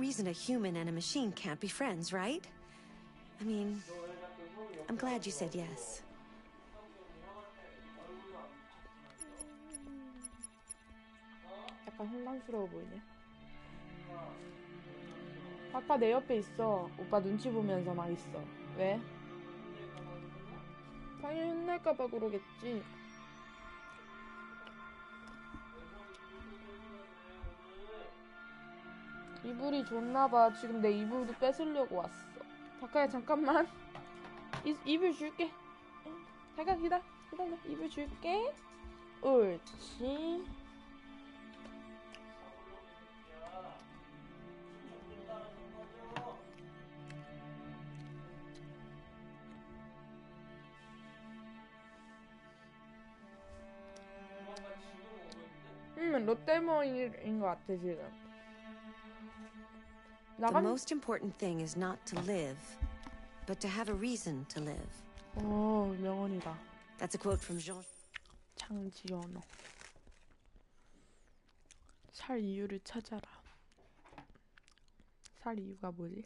reason a human and a machine can't be friends, right? I mean, I'm glad you said yes. 약간 혼란스러워 보이네. 아까 내 옆에 있어. 오빠 눈치 보면서 막 있어. 왜? 당연히 혼날까봐 그러겠지. 이불이 좋나봐. 지금 내 이불도 뺏으려고 왔어. 다카야 잠깐만. 이불 줄게. 다카 기다려. 이불 줄게. 옳지. 롯데몰인 것 같아 지금. The most important thing is not to live, but to have a reason to live. 오, 명언이다. That's a quote from Jean. 장지연어. 살 이유를 찾아라. 살 이유가 뭐지?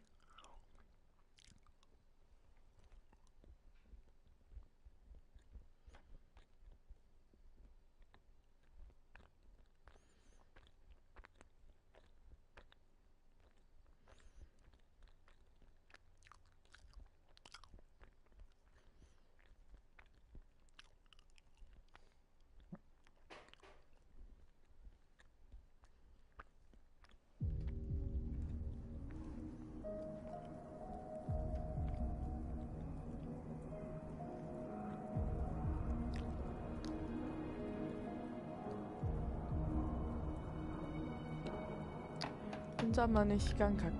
혼자만의 시간 갖기.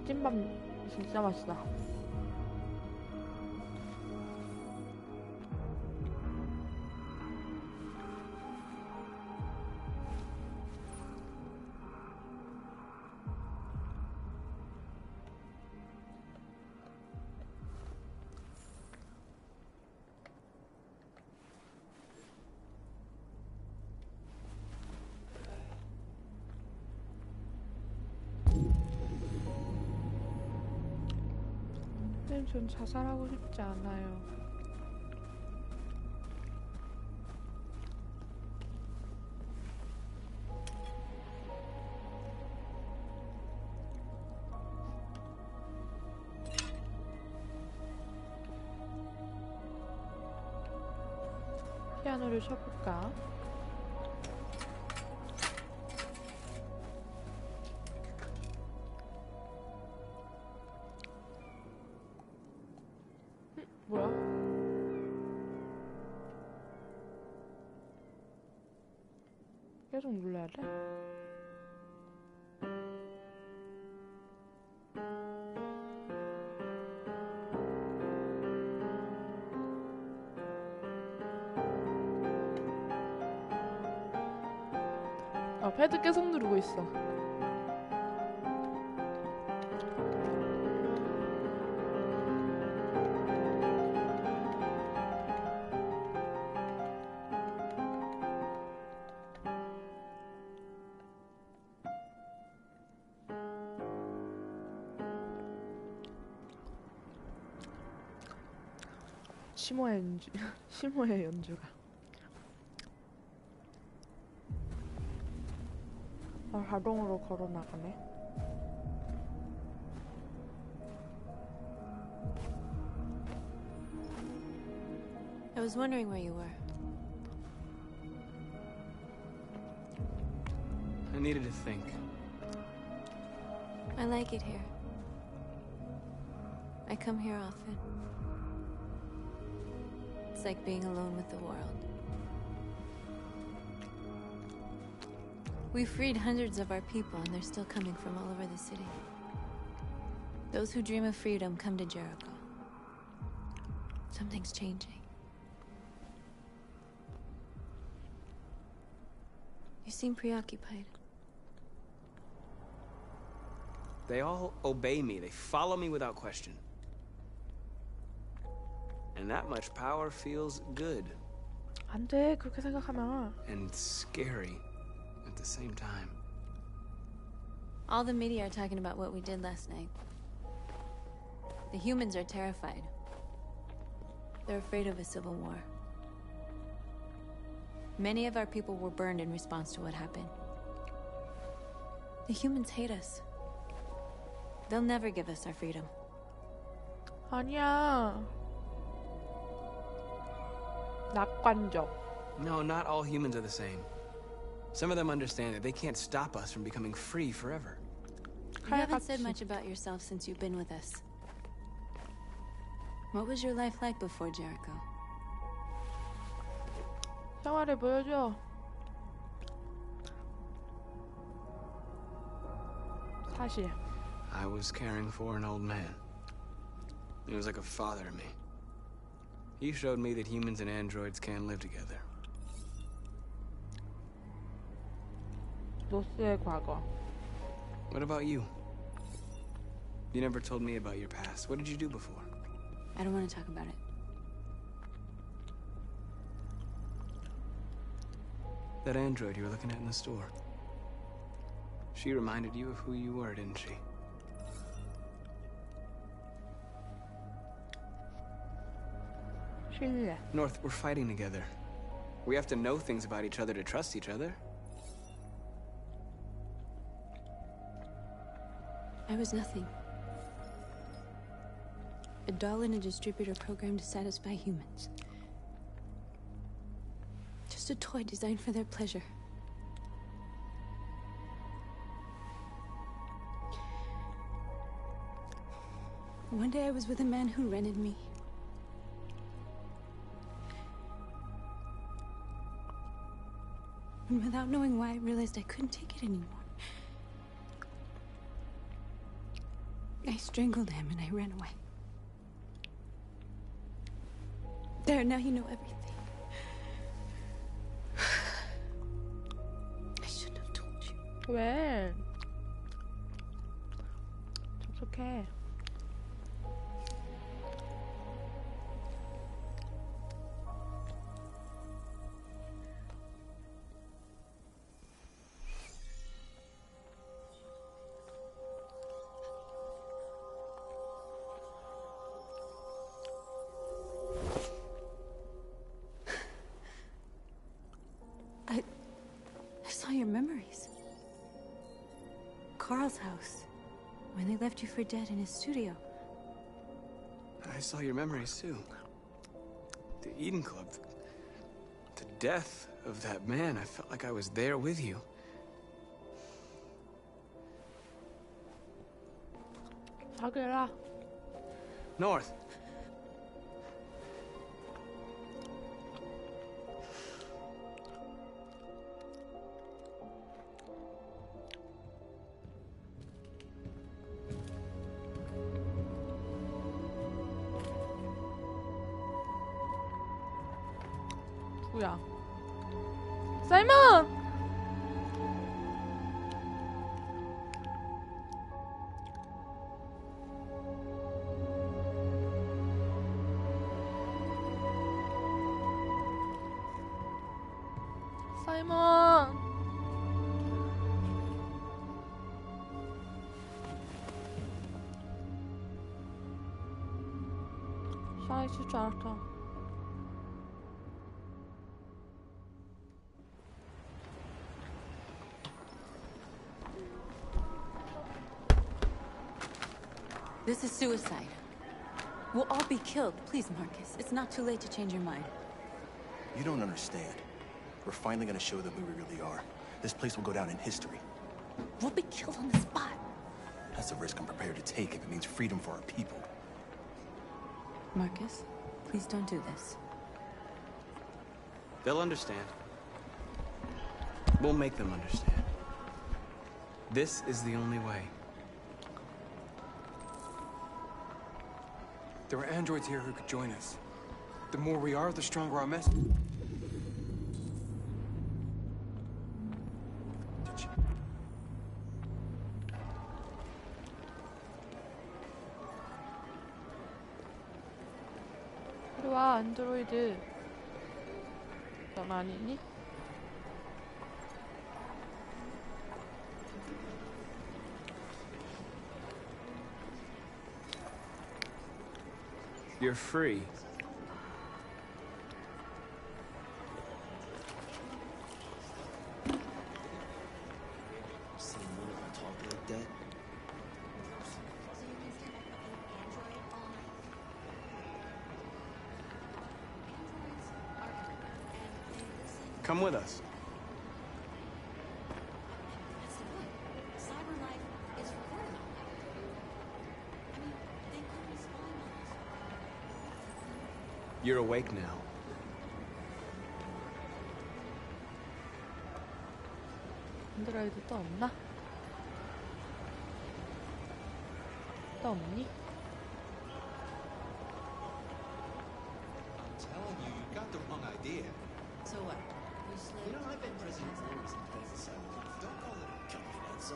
찜밥 진짜 맛있다. 전 자살하고 싶지 않아요. 피아노를 쳐볼까? 뭐야? 계속 눌러야 돼? 패드 계속 누르고 있어. 시모의 연주가. 자동으로 걸어 나가네. I was wondering where you were. I needed to think. I like it here. I come here often. It's like being alone with the world. We freed hundreds of our people, and they're still coming from all over the city. Those who dream of freedom come to Jericho. Something's changing. You seem preoccupied. They all obey me. They follow me without question. And that much power feels good 안 돼, 그렇게 생각하면. and scary at the same time. All the media are talking about what we did last night. The humans are terrified. They're afraid of a civil war. Many of our people were burned in response to what happened. The humans hate us. They'll never give us our freedom. 아니야. 낙관적. No, not all humans are the same. Some of them understand that they can't stop us from becoming free forever. You haven't said much about yourself since you've been with us. What was your life like before Jericho? 생활을 보여줘. 사실. I was caring for an old man. He was like a father to me. He showed me that humans and androids can live together. 노스의 과거. What about you? You never told me about your past. What did you do before? I don't want to talk about it. That android you were looking at in the store. She reminded you of who you were, didn't she? 신뢰. North, we're fighting together. We have to know things about each other to trust each other. I was nothing. A doll in a distributor program to satisfy humans. Just a toy designed for their pleasure. One day I was with a man who rented me. And without knowing why, I realized I couldn't take it anymore. I strangled him and I ran away. There, now you know everything. I shouldn't have told you. 왜? 접속해. I saw your memories. Carl's house. When they left you for dead in his studio. I saw your memories too. The Eden Club. The death of that man. I felt like I was there with you. 사귀라. North. 누구야? 사이먼! 사이먼! 살아있을 줄 알았다. This is suicide. We'll all be killed. Please, Marcus. It's not too late to change your mind. You don't understand. We're finally gonna show them who we really are. This place will go down in history. We'll be killed on the spot. That's a risk I'm prepared to take if it means freedom for our people. Marcus, please don't do this. They'll understand. We'll make them understand. This is the only way. There are androids here who could join us. The more we are, the stronger our message. 이리 와. 안드로이드. 가만히 있니? You're free. Seen one of them talk like that? Come with us. You're awake now. 안드로이드 또 없나? 또 없니? I'm telling you, you got the wrong idea. So what? We slid. You know, I've been President Flores in things, so don't call it confidence.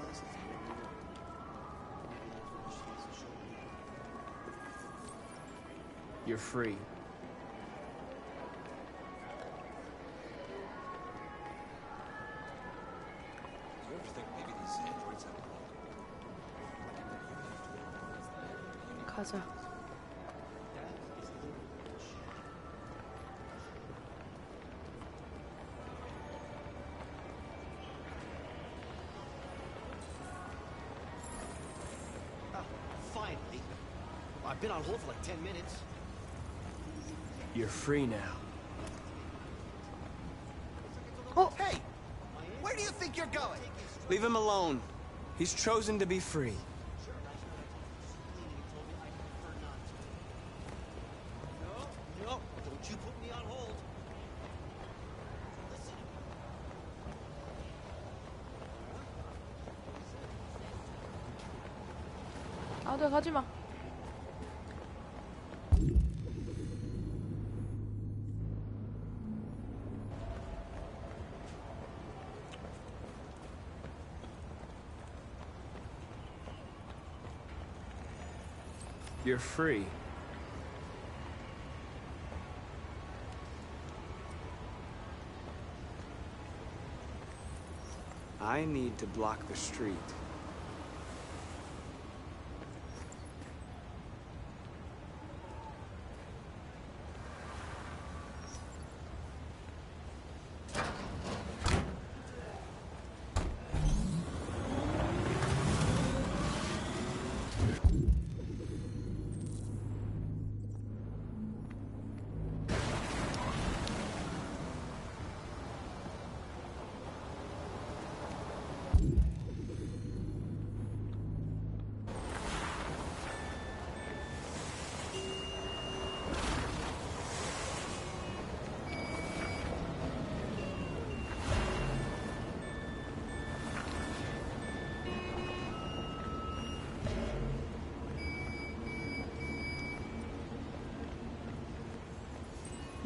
You're free. You ever think maybe these androids have a problem? 가자. Finally. I've been on hold for like 10 minutes. You're free now. Hey! Where do you think you're going? Leave him alone. He's chosen to be free. No, don't you put me on hold. Listen. 네, 가지마. You're free. I need to block the street.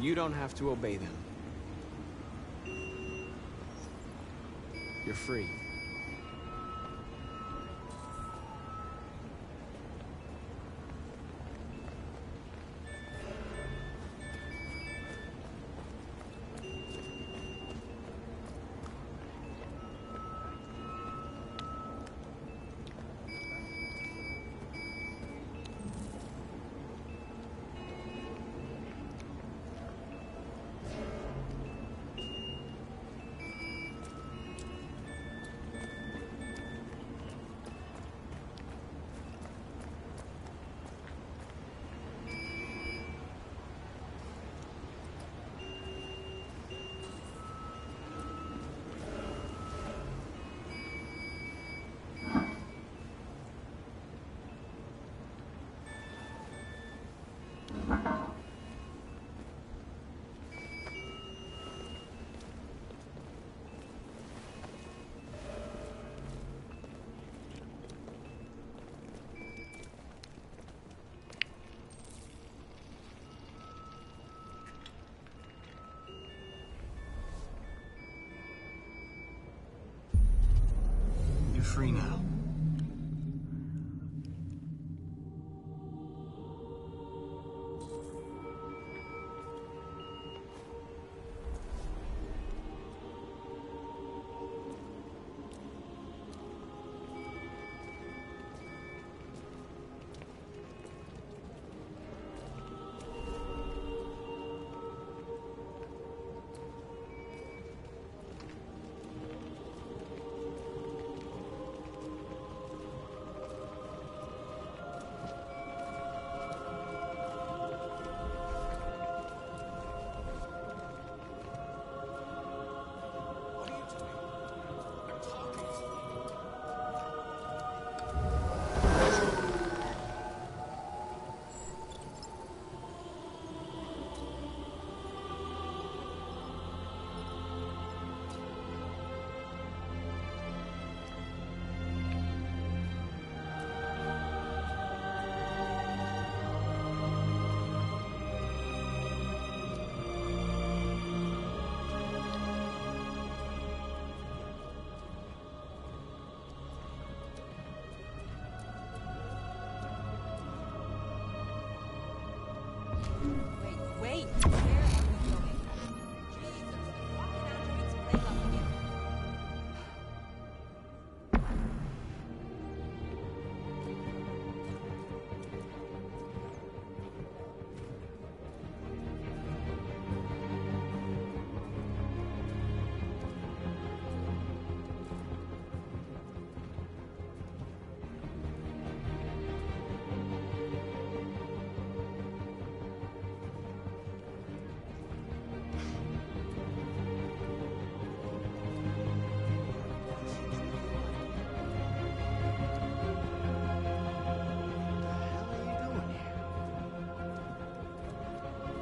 You don't have to obey them. You're free. You're free now. Wait, where are we going? Jesus, the fucking androids play up again.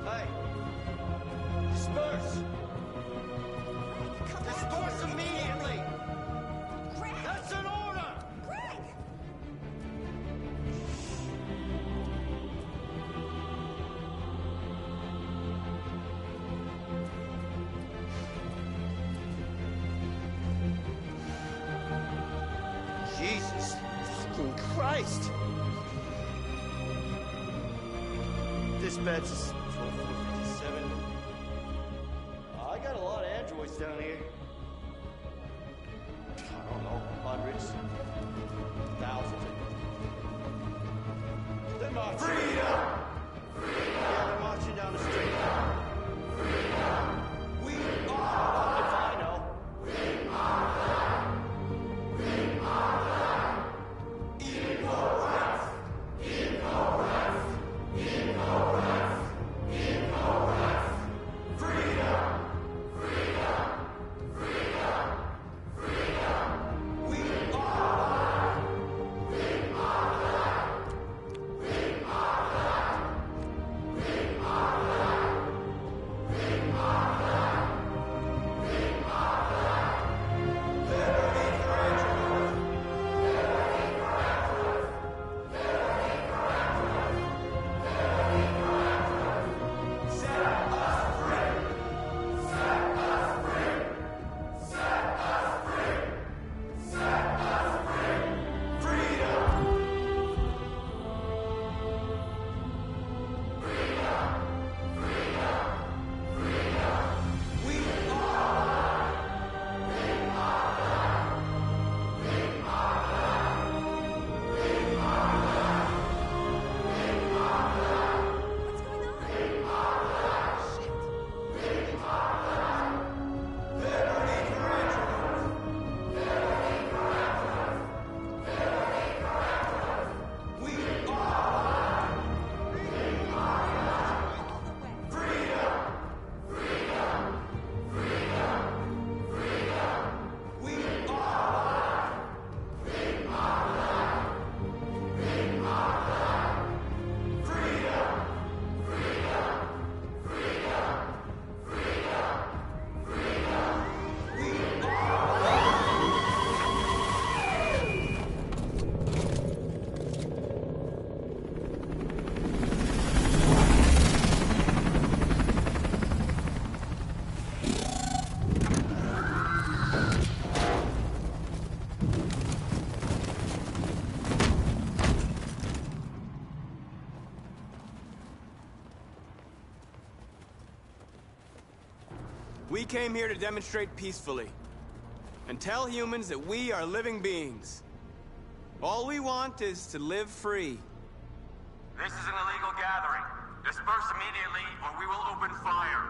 Hey! Disperse! Disperse immediately! That's an order! Jesus fucking Christ! Dispatch is 12457. I got a lot of androids down here. I don't know, hundreds, thousands. They're marching. Freedom! Yeah, they're marching down the street. We are. If I know. We came here to demonstrate peacefully and tell humans that we are living beings. All we want is to live free. This is an illegal gathering. Disperse immediately or we will open fire.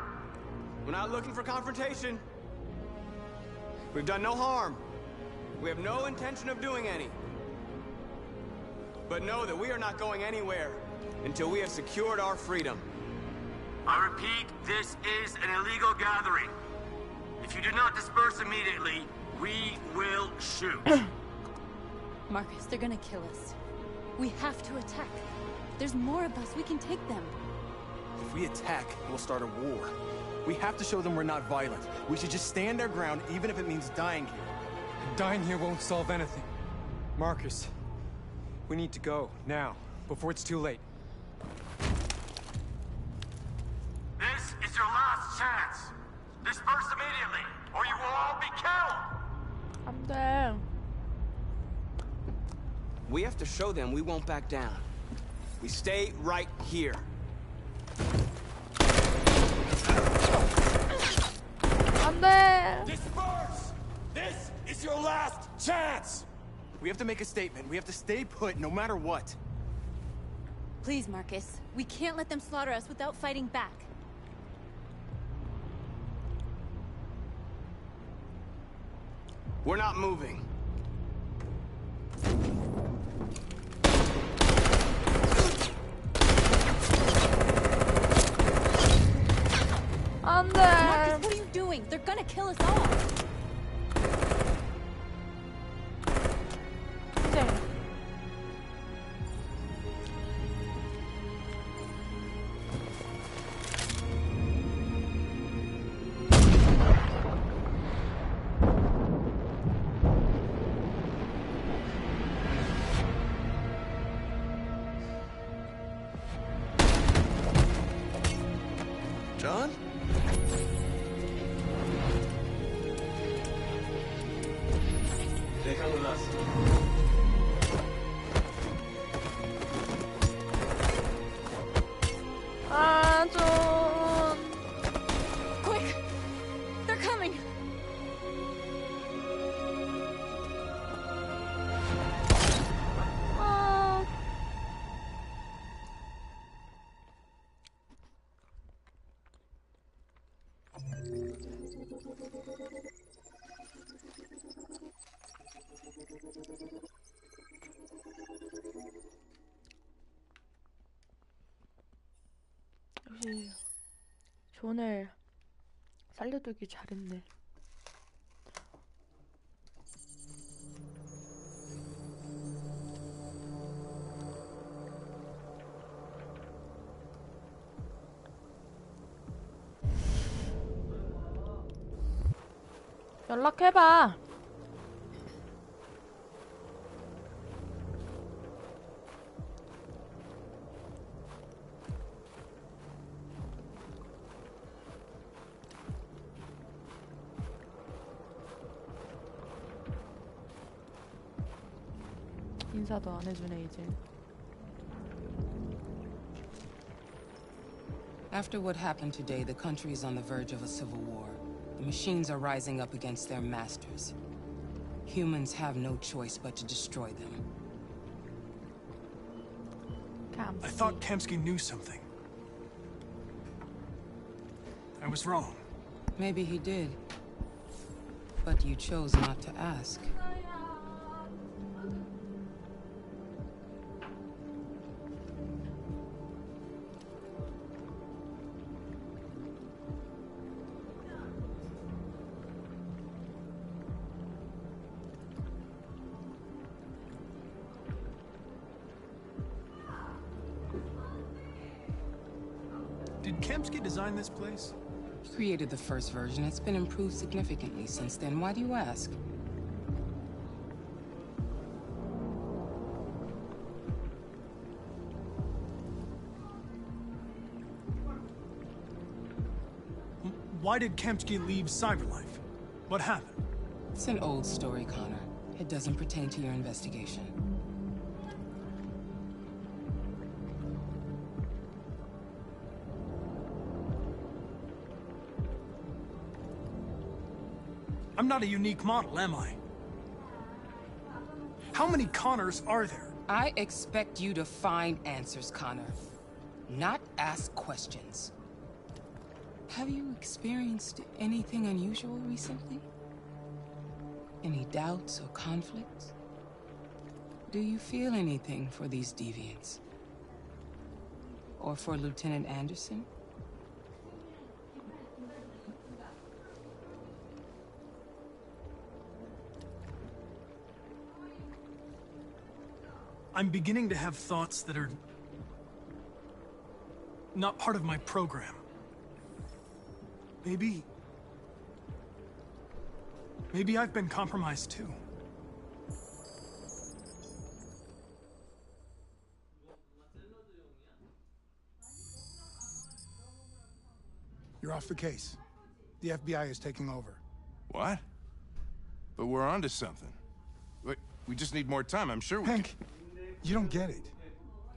We're not looking for confrontation. We've done no harm. We have no intention of doing any. But know that we are not going anywhere until we have secured our freedom. I repeat, this is an illegal gathering. If you do not disperse immediately, we will shoot. Marcus, they're gonna kill us. We have to attack. There's more of us. We can take them. If we attack, we'll start a war. We have to show them we're not violent. We should just stand our ground, even if it means dying here. Dying here won't solve anything. Marcus, we need to go, now, before it's too late. This is your last chance. Disperse immediately, or you will all be killed. 안 돼. We have to show them we won't back down. We stay right here. We have to make a statement. We have to stay put no matter what. Please, Marcus. We can't let them slaughter us without fighting back. We're not moving. 안 돼. Marcus, what are you doing? They're gonna kill us all. 이제. John? They come with us. 아, 좀. Quick! They're coming! 아. 역시 존을 살려두기 잘했네. 연락해봐. 인사도 안 해주네 이제. After what happened today, the country is on the verge of a civil war. The machines are rising up against their masters. Humans have no choice but to destroy them. I thought Kemsky knew something. I was wrong. Maybe he did. But you chose not to ask. Did Kemsky design this place? He created the first version. It's been improved significantly since then. Why do you ask? Why did Kemsky leave Cyberlife? What happened? It's an old story, Connor. It doesn't pertain to your investigation. I'm not a unique model, am I? How many Connors are there? I expect you to find answers, Connor. Not ask questions. Have you experienced anything unusual recently? Any doubts or conflicts? Do you feel anything for these deviants? Or for Lieutenant Anderson? I'm beginning to have thoughts that are not part of my program. Maybe I've been compromised too. You're off the case. The FBI is taking over. What? But we're onto something. Wait, we just need more time. I'm sure we Hank, you don't get it.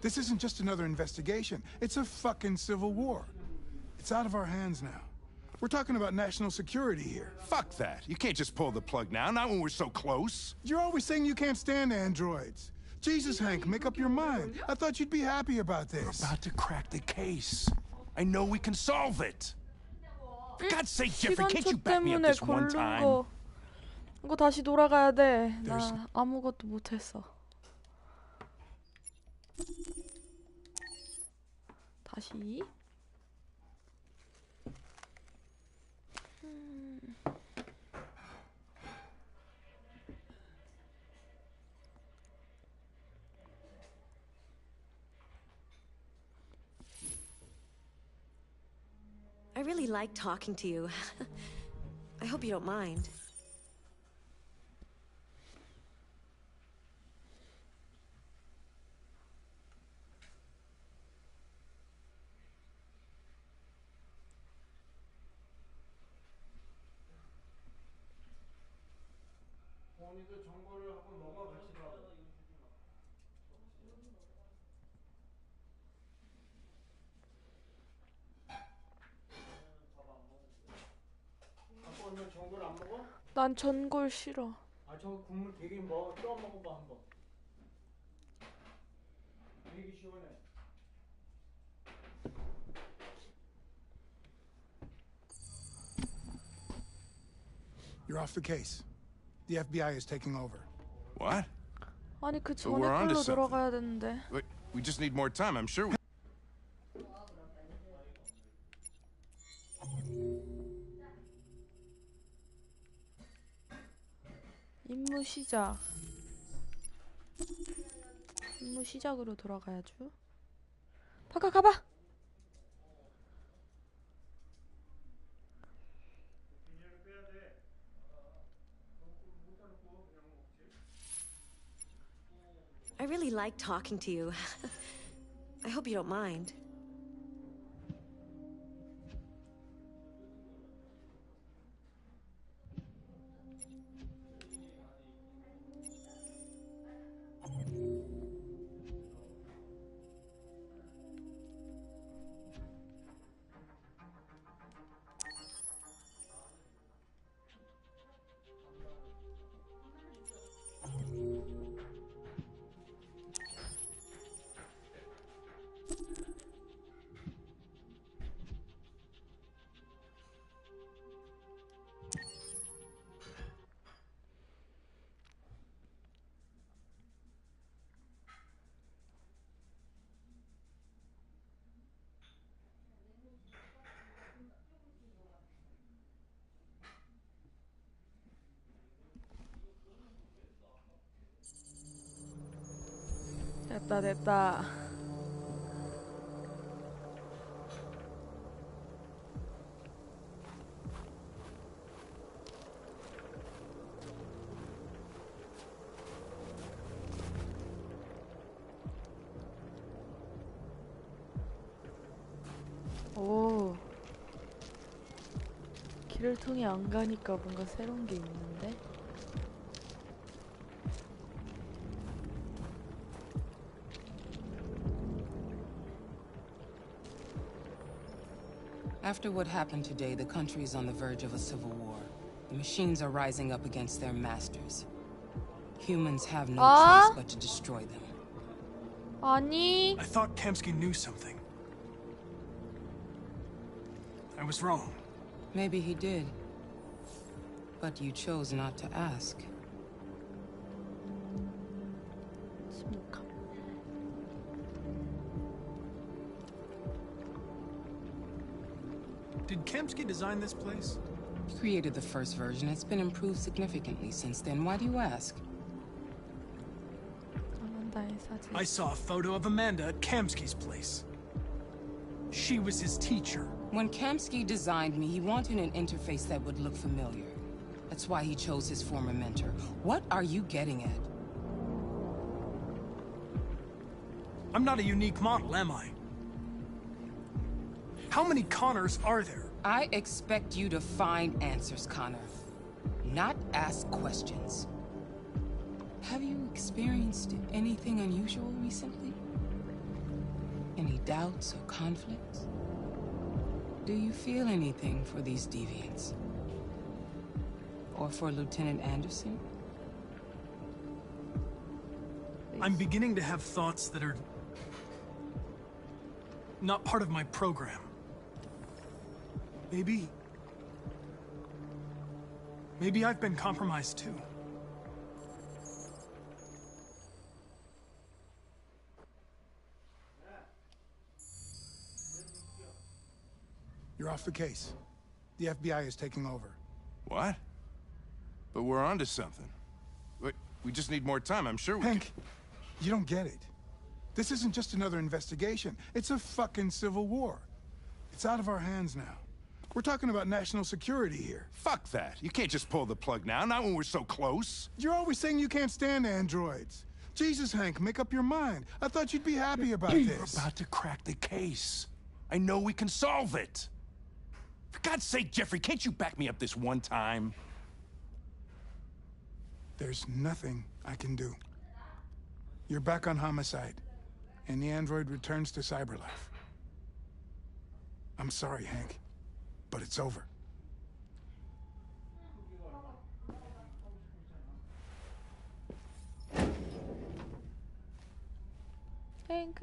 This isn't just another investigation. It's a fucking civil war. It's out of our hands now. We're talking about national security here. Fuck that. You can't just pull the plug now, not when we're so close. You're always saying you can't stand androids. Jesus, Hank, make up your mind. I thought you'd be happy about this. We're about to crack the case. I know we can solve it. For God's sake, Jeffrey, can't you 시간초 back me up 때문에 this one 고른 time? 거. 이거 다시 돌아가야 돼. 나 아무것도 못했어. 다시. I really like talking to you. I hope you don't mind. 난 전골 싫어. 아, 저 국물 되게 떠 먹어봐 한번. 되게 시원해. You're off the case. The FBI is taking over. What? 아니 그 So 전에 we're onto 걸로 something. 들어가야 되는데. We just need more time, I'm sure. 임무 시작. 임무 시작으로 돌아가야죠. 바까 가봐. I really like talking to you. I hope you don't mind. 됐다 됐다. 오. 길을 통해 안 가니까 뭔가 새로운 게 있는데? After what happened today, the country is on the verge of a civil war. The machines are rising up against their masters. Humans have no choice but to destroy them. 아니. I thought Kamsky knew something. I was wrong. Maybe he did. But you chose not to ask. Did Kamsky design this place? He created the first version. It's been improved significantly since then. Why do you ask? I saw a photo of Amanda at Kamsky's place. She was his teacher. When Kamsky designed me, he wanted an interface that would look familiar. That's why he chose his former mentor. What are you getting at? I'm not a unique model, am I? How many Connors are there? I expect you to find answers, Connor. Not ask questions. Have you experienced anything unusual recently? Any doubts or conflicts? Do you feel anything for these deviants? Or for Lieutenant Anderson? I'm beginning to have thoughts that are not part of my program. Maybe I've been compromised too. You're off the case. The FBI is taking over. What? But we're onto something. We just need more time, I'm sure we Hank, you don't get it. This isn't just another investigation. It's a fucking civil war. It's out of our hands now. We're talking about national security here. Fuck that. You can't just pull the plug now, not when we're so close. You're always saying you can't stand androids. Jesus, Hank, make up your mind. I thought you'd be happy about We're this. about to crack the case. I know we can solve it. For God's sake, Jeffrey, can't you back me up this one time? There's nothing I can do. You're back on homicide, and the android returns to cyberlife. I'm sorry, Hank, but it's over. Hank.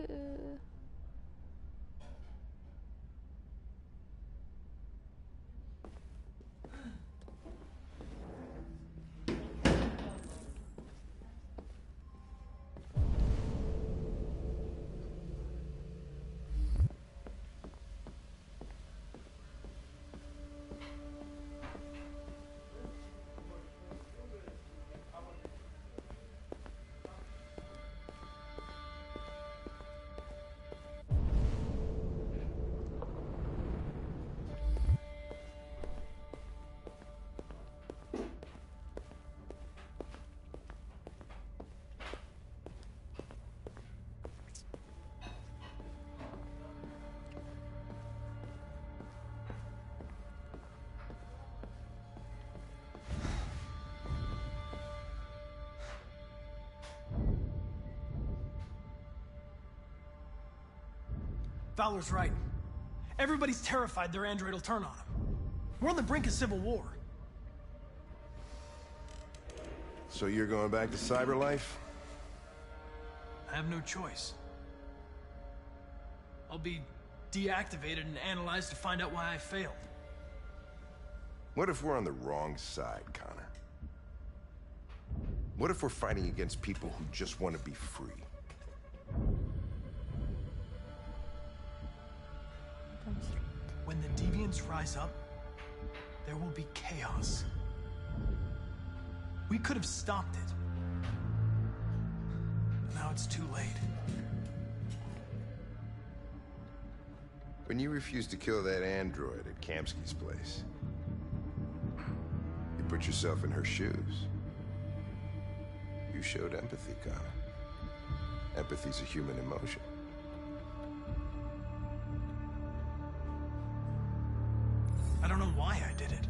Fowler's right. Everybody's terrified their android will turn on them. We're on the brink of civil war. So you're going back to cyberlife? I have no choice. I'll be deactivated and analyzed to find out why I failed. What if we're on the wrong side, Connor? What if we're fighting against people who just want to be free? When the deviants rise up, there will be chaos. We could have stopped it. But now it's too late. When you refused to kill that android at Kamsky's place, you put yourself in her shoes. You showed empathy, Connor. Empathy's a human emotion. I don't know why I did it.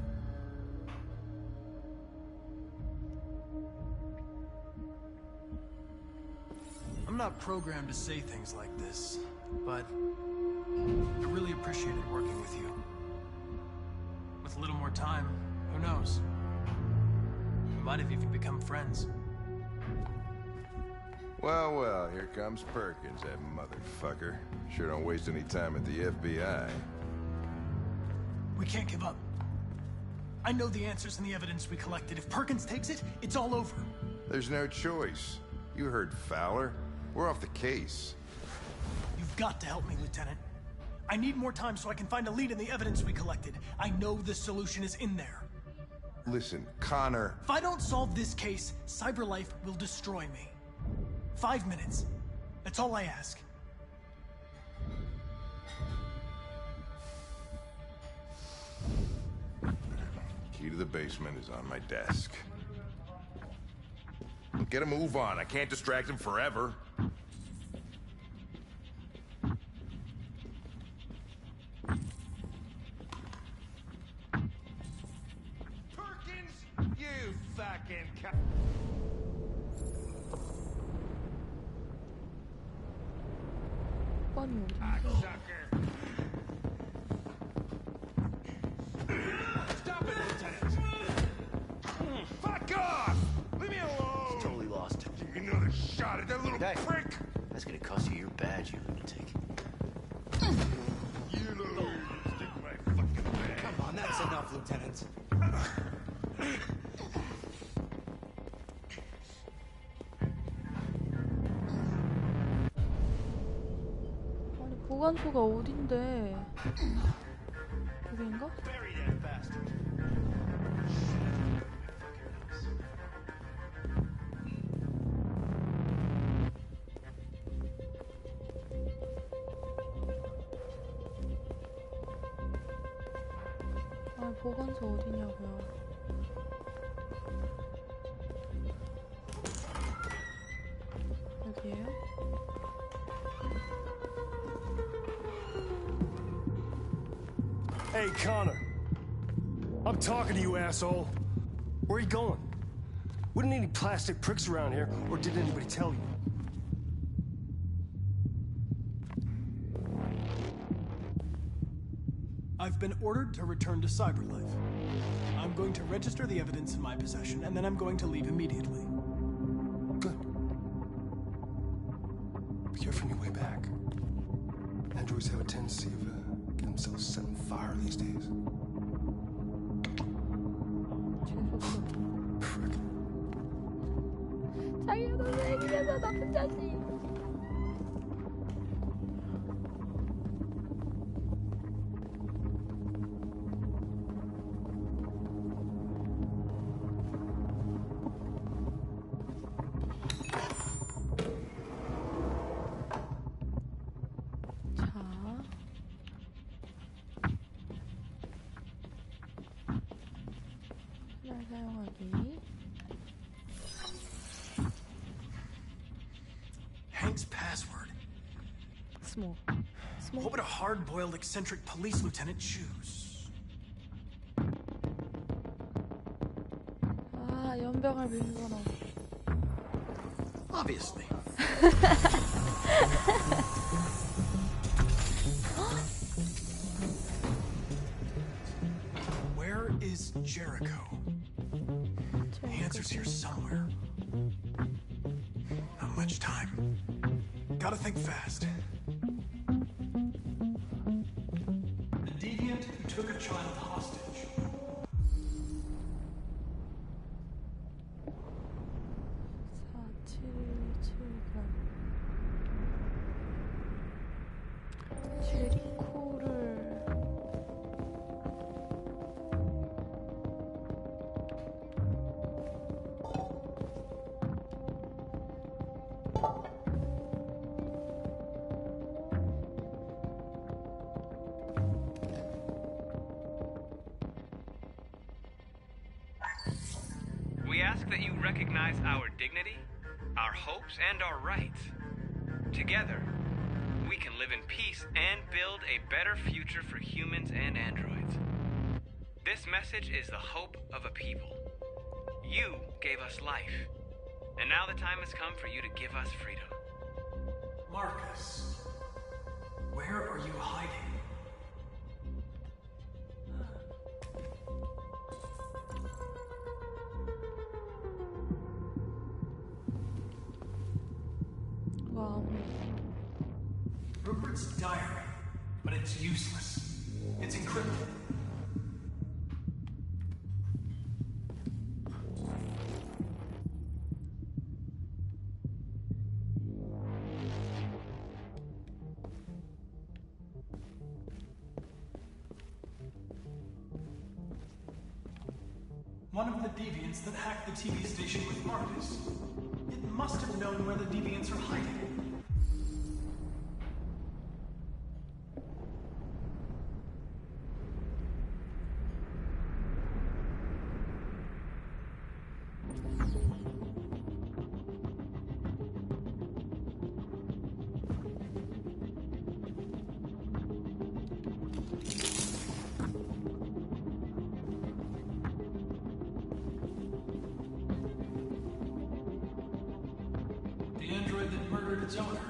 I'm not programmed to say things like this, but I really appreciated working with you. With a little more time, who knows? We might have even become friends. Well, well, here comes Perkins, that motherfucker. Sure don't waste any time at the FBI. We can't give up. I know the answers and the evidence we collected. If Perkins takes it, it's all over. There's no choice. You heard Fowler. We're off the case. You've got to help me, Lieutenant. I need more time so I can find a lead in the evidence we collected. I know the solution is in there. Listen, Connor. If I don't solve this case, CyberLife will destroy me. 5 minutes. That's all I ask. Key to the basement is on my desk. Get a move on. I can't distract him forever. Perkins, you fucking One more. cocksucker. Hey, that's gonna cost you your badge, you lunatic. Come on, that's enough, Lieutenant. 아니 보관소가 어딘데? 여기인가? Bury that bastard. 아니 보관소 어디냐고요? 여기에요? Hey, Connor. I'm talking to you, asshole. Where are you going? We don't need any plastic pricks around here, or did anybody tell you? I've been ordered to return to Cyberlife. I'm going to register the evidence in my possession, and then I'm going to leave immediately. Good. Be careful on your way back. Androids have a tendency of getting themselves set on fire these days. Frick. 자기가 너무 애기라서 나쁜 자식. 사용하기. Hank's password. Smoke. What would a hard-boiled eccentric police lieutenant choose? 아, 연병할 비밀번호. Obviously. Where is Jericho? The answer's here somewhere. Not much time. Gotta think fast. The deviant who took a child hostage. We ask that you recognize our dignity, our hopes, and our rights. Together, we can live in peace and build a better future for humans and androids. This message is the hope of a people. You gave us life, and now the time has come for you to give us freedom. Marcus, where are you hiding? Rupert's diary, but it's useless. It's encrypted. One of the deviants that hacked the TV station with Marcus. It must have known where the deviants are hiding. The android that murdered its owner.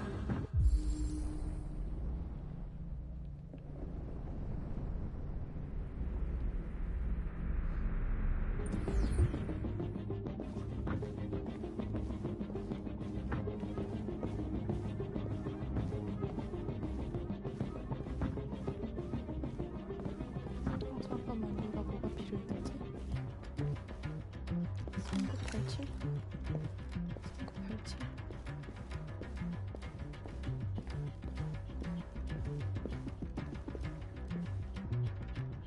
87? 3987?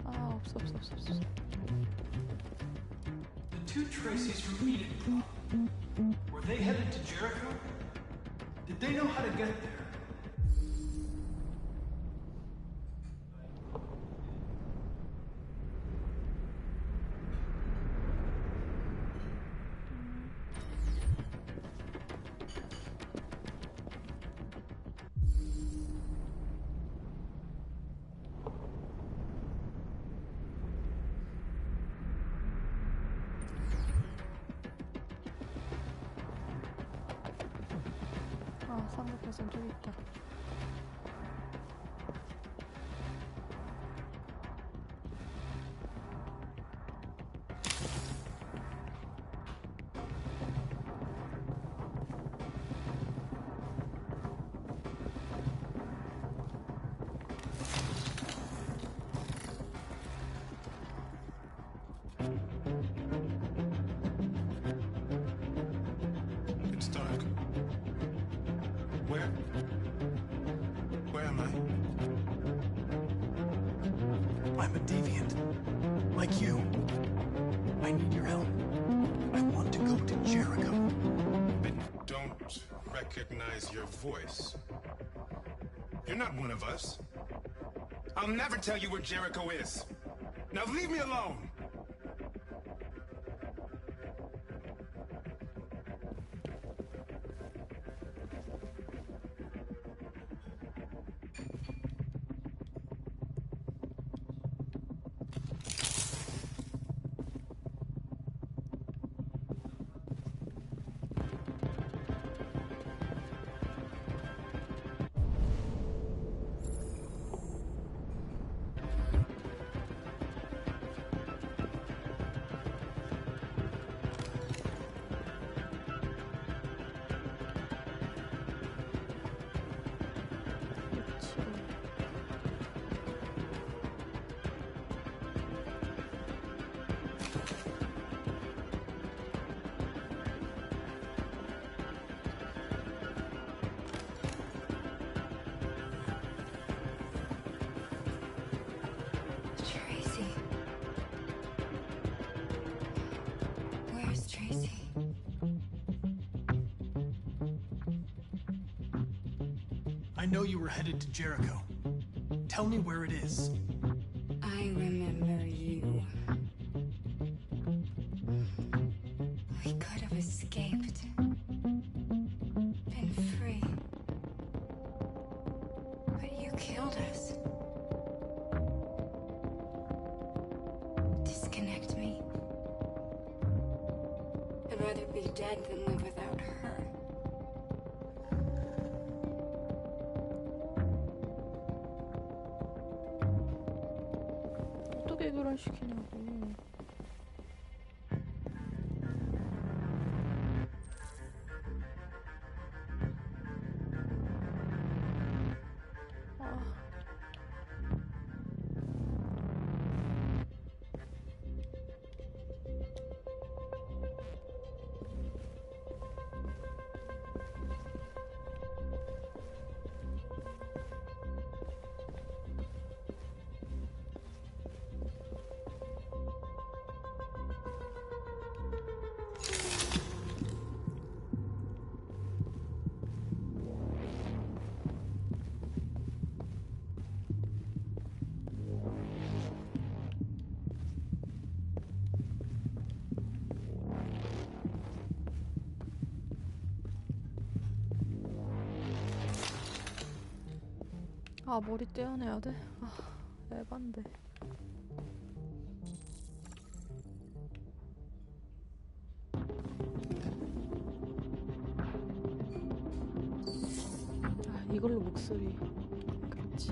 아, 없어. The two Tracys from Eden, were they headed to Jericho? Did they know how to get there? 아, 쌍꺼풀선 저기 있다. It's dark. Where? Where am I? I'm a deviant. Like you. I need your help. I want to go to Jericho. I don't recognize your voice. You're not one of us. I'll never tell you where Jericho is. Now leave me alone! Tracy. Where's Tracy? I know you were headed to Jericho. Tell me where it is. I remember you. We could have escaped. Been free. But you killed us. Disconnect me. I'd rather be dead than live without her. 어떻게 교란시키냐고. 아, 머리 떼어내야 돼? 아, 에반데. 아, 이걸로 목소리. 그렇지.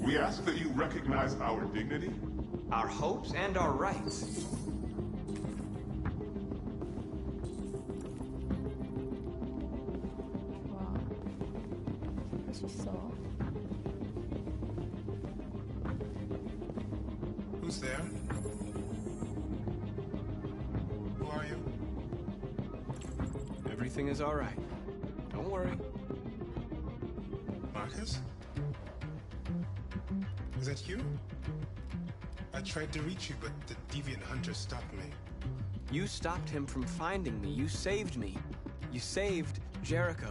We ask that you recognize our dignity, our hopes, and our rights. 할 수 있어. Who's there? Everything is all right. Don't worry. Marcus? Is that you? I tried to reach you, but the deviant hunter stopped me. You stopped him from finding me. You saved me. You saved Jericho.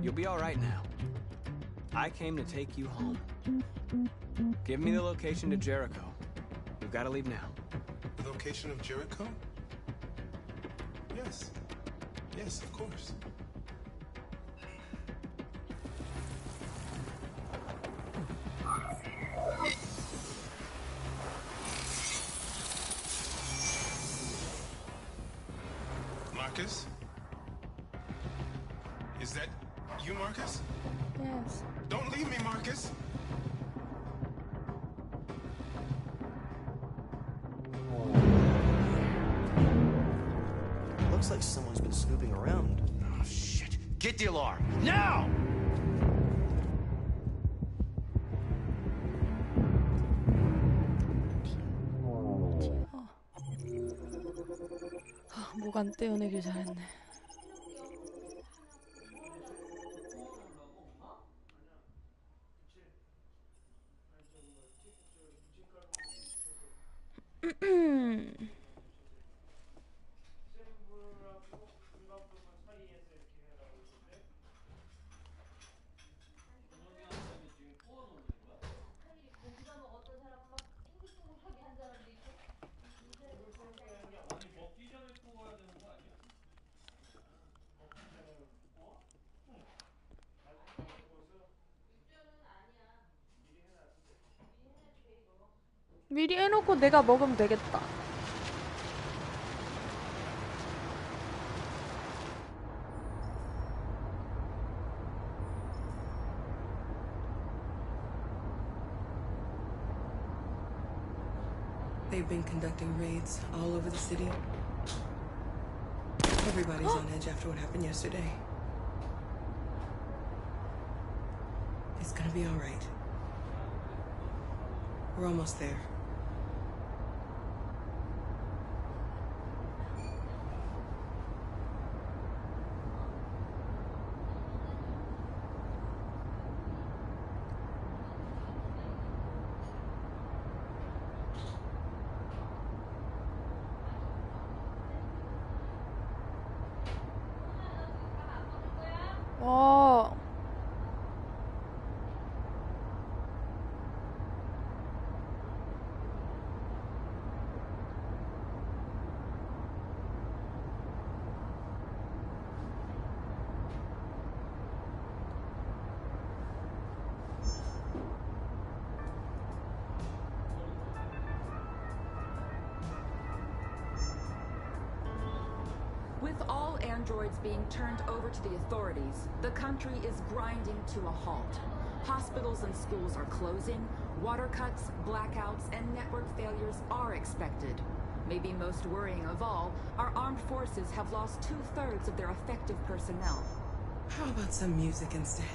You'll be all right now. I came to take you home. Give me the location to Jericho. We've got to leave now. The location of Jericho? Yes. Yes, of course. Marcus? Is that you, Marcus? Yes. Don't leave me, Marcus! Looks like someone's been snooping around. Oh, shit. Get the alarm. Now! 목 안 떼어내길 잘했네. 미리 해놓고 내가 먹으면 되겠다. They've been conducting raids all over the city. Everybody's on edge after what happened yesterday. It's gonna be all right. We're almost there. 와. With all androids being turned over to the authorities, the country is grinding to a halt. Hospitals and schools are closing, water cuts, blackouts, and network failures are expected. Maybe most worrying of all, our armed forces have lost 2/3 of their effective personnel. How about some music instead?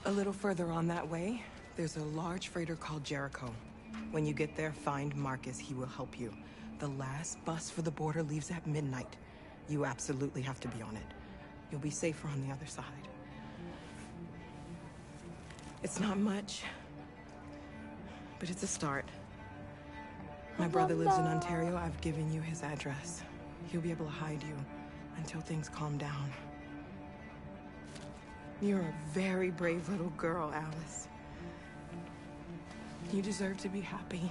A little further on that way, there's a large freighter called Jericho. When you get there, find Marcus. He will help you. The last bus for the border leaves at midnight. You absolutely have to be on it. You'll be safer on the other side. It's not much, but it's a start. My brother lives in Ontario. I've given you his address. He'll be able to hide you until things calm down. You're a very brave little girl, Alice. You deserve to be happy.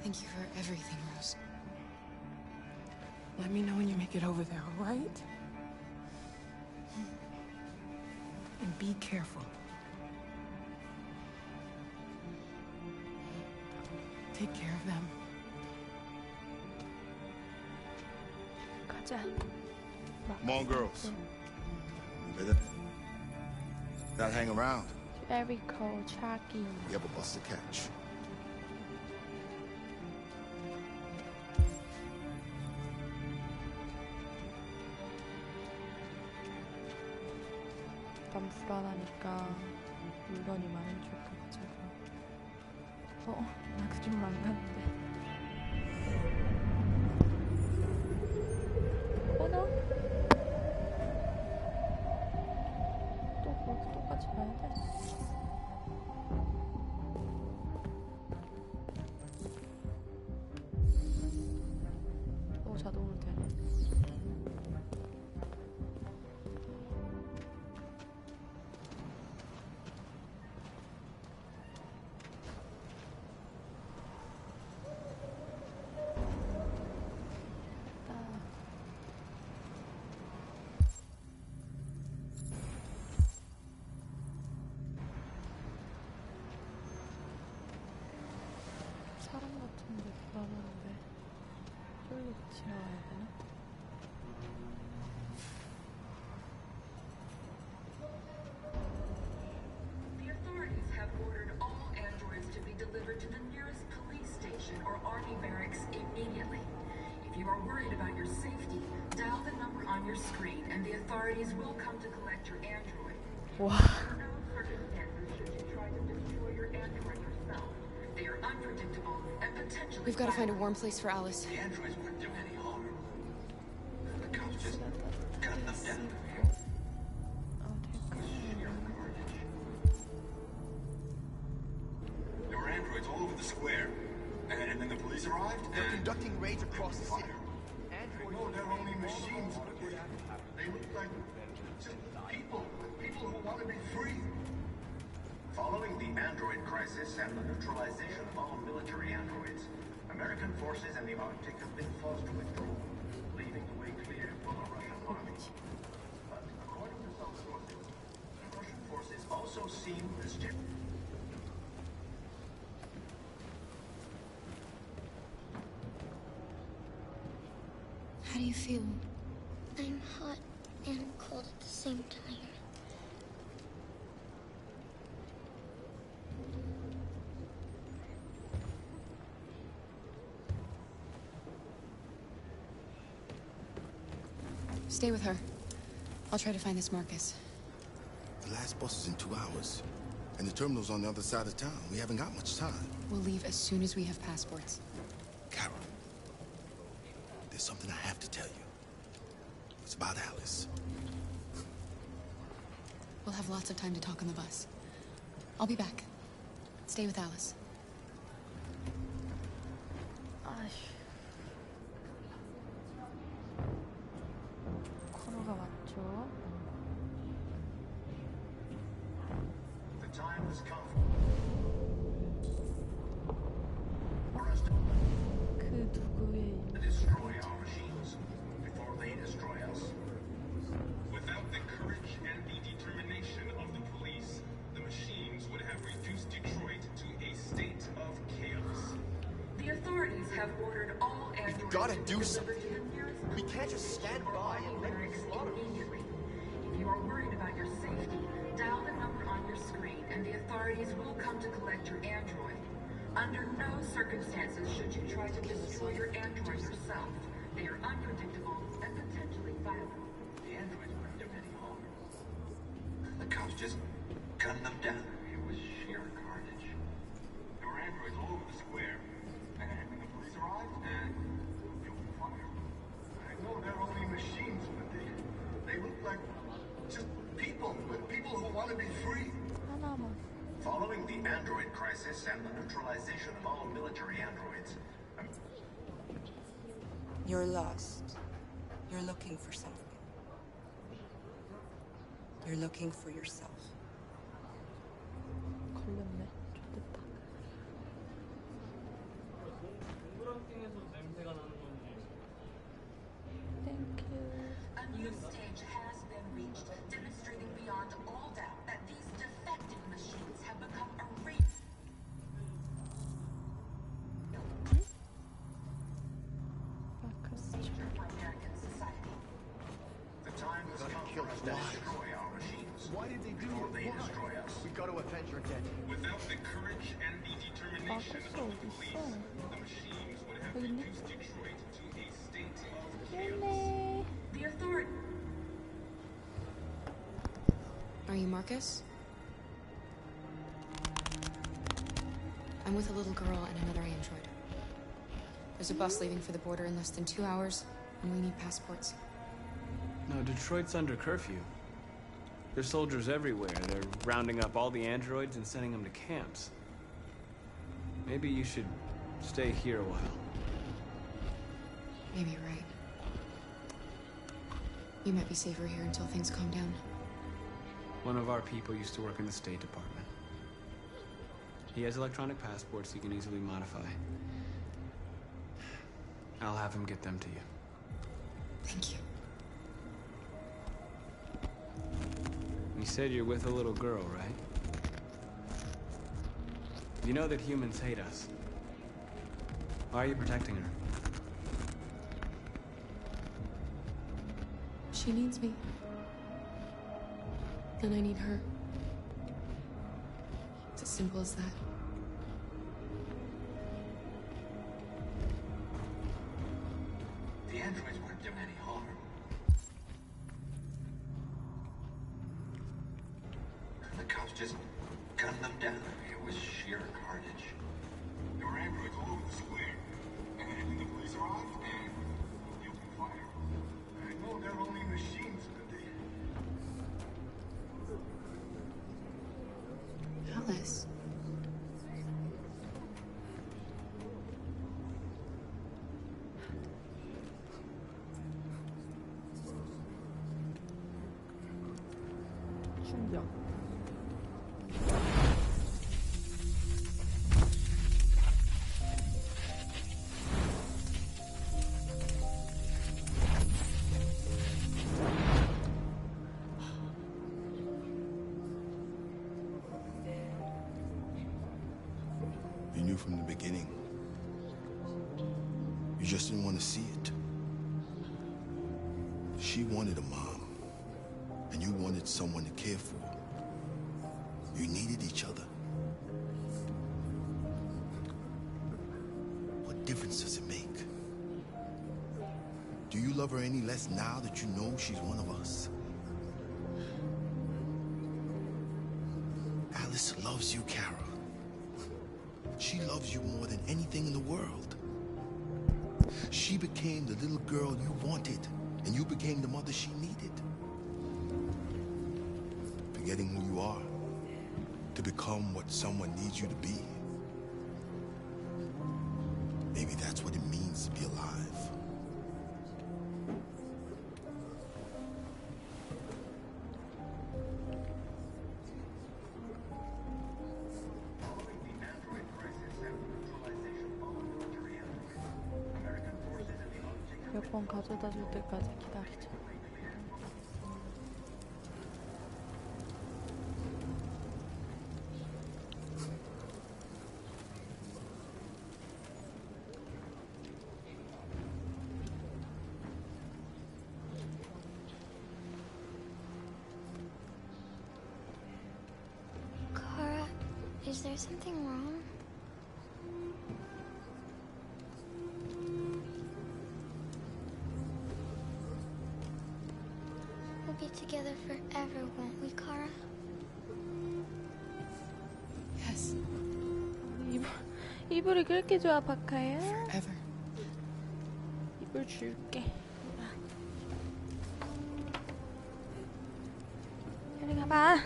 Thank you for everything, Rose. Let me know when you make it over there, all right? And be careful. take care of them. 가자. Come on, girls. Better not hang around. Jericho, 자기. You have a bus to catch. 약간 불안하니까 물건이 많은 쪽으로 가자고. 나 그쪽으로 안 갔는데. 너? 또 그렇게 똑같이 가야 돼? 자동으로 되네. 사람 같은데 불안한데 저기로 지나가야 되나? The authorities have ordered all androids to be delivered to the nearest police station or army barracks immediately. If you are worried about your safety, dial the number on your screen and the authorities will come to collect your android. Wow. Under no circumstances should you try to destroy your android yourself. They are unpredictable and potentially We've got to find a warm place for Alice. The androids wouldn't do any harm. The cops just cut them down. There were androids all over the square. And then the police arrived and... They're conducting raids across the city. No, they're only machines. They look like just people who want to be free. Following the android crisis and the neutralization of all military androids, American forces in the Arctic have been forced to withdraw, leaving the way clear for the Russian army. But according to some sources, the Russian forces also seem mischievous. How do you feel? I'm hot and cold at the same time. Stay with her. I'll try to find this Marcus. The last bus is in 2 hours. And the terminal's on the other side of town. We haven't got much time. We'll leave as soon as we have passports. Carol, there's something I have to tell you. It's about Alice. We'll have lots of time to talk on the bus. I'll be back. Stay with Alice. 코너가 왔죠. The time has come. 그 누구의 To destroy our machines before they destroy us. Without the courage and the determination of the police, the machines would have reduced Detroit to a state of chaos. The authorities have ordered all androids We've got to do delivered something. to the nearest We can't just stand by and let them barracks slaughter us. immediately. If you are worried about your safety, dial the number on your screen and the authorities will come to collect your android. Under no circumstances should you try to destroy your android yourself. They are unpredictable and potentially violent. The androids wouldn't do any harm. The cops just gunned them down. It was sheer carnage. There were androids all over the square. And when the police arrived, and they opened fire. I know they're only machines, but they look like just people who want to be free. 하나만. Following the android crisis and the neutralization of all military androids, You're lost. You're looking for something. You're looking for yourself. 걸렸네. 좋겠다. 동그랑땡에서 냄새가 나는 건지. Thank you. A new stage has been reached, demonstrating beyond all doubt that these defective machines have become a real Why did they do before they it? Why? destroy us. We got to avenge our debt. Without the courage and the determination of the police, the machines would have reduced Detroit to a state of chaos. The authority. Are you Marcus? I'm with a little girl and another android. There's a bus leaving for the border in less than 2 hours, and we need passports. No, Detroit's under curfew. There's soldiers everywhere. They're rounding up all the androids and sending them to camps. Maybe you should stay here a while. Maybe you're right. You might be safer here until things calm down. One of our people used to work in the State Department. He has electronic passports he can easily modify. I'll have him get them to you. Thank you. You said you're with a little girl, right? You know that humans hate us. Why are you protecting her? She needs me. And I need her. It's as simple as that. The androids weren't doing any harm. The cops just gunned them down. It was sheer carnage. There were androids all over the square. And then the police arrived, and you can fire. I know they're only machines, but they... Alice. 충격. You knew from the beginning. You just didn't want to see it. She wanted a mom, and you wanted someone to care for. You needed each other. What difference does it make? Do you love her any less now that you know she's one of us? Alice loves you, Kara. She loves you more than anything in the world. She became the little girl you wanted, and you became the mother she needed. Forgetting who you are to become what someone needs you to be. Maybe that's what it means to be alive. 여권 가져다 줄 때까지 기다리자. Kara, is there something wrong? We'll be together forever, won't we, Kara? Yes. 이불이 그렇게 좋아, 바카야? Forever. 이불 줄게. 이리 가봐.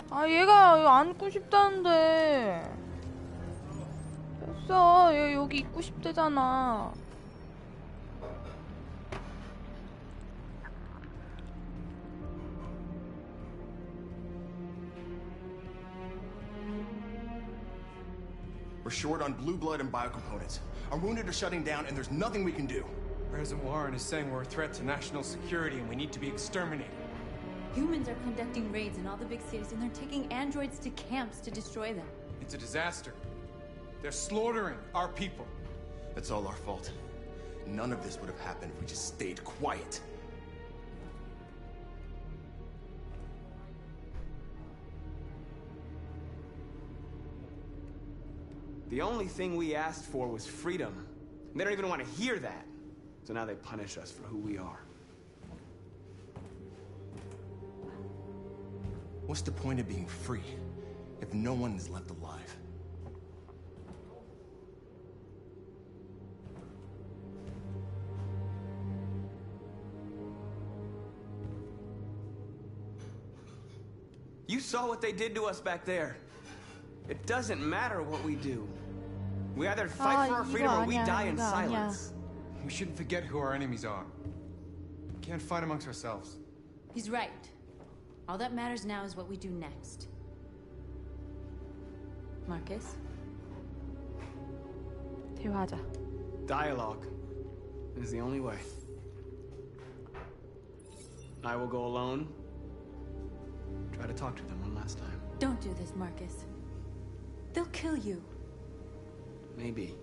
아, 얘가 안고 싶다는데. 됐어, 얘 여기 있고 싶대잖아. We're short on blue blood and biocomponents. Our wounded are shutting down, and there's nothing we can do. President Warren is saying we're a threat to national security and we need to be exterminated. Humans are conducting raids in all the big cities, and they're taking androids to camps to destroy them. It's a disaster. They're slaughtering our people. It's all our fault. None of this would have happened if we just stayed quiet. The only thing we asked for was freedom. They don't even want to hear that. So now they punish us for who we are. What's the point of being free if no one is left alive? You saw what they did to us back there. It doesn't matter what we do. We either fight for our freedom or we die in silence. We shouldn't forget who our enemies are. We can't fight amongst ourselves. He's right. All that matters now is what we do next. Marcus? 대화하자. Dialogue is the only way. I will go alone. Try to talk to them one last time. Don't do this, Marcus. They'll kill you. Maybe.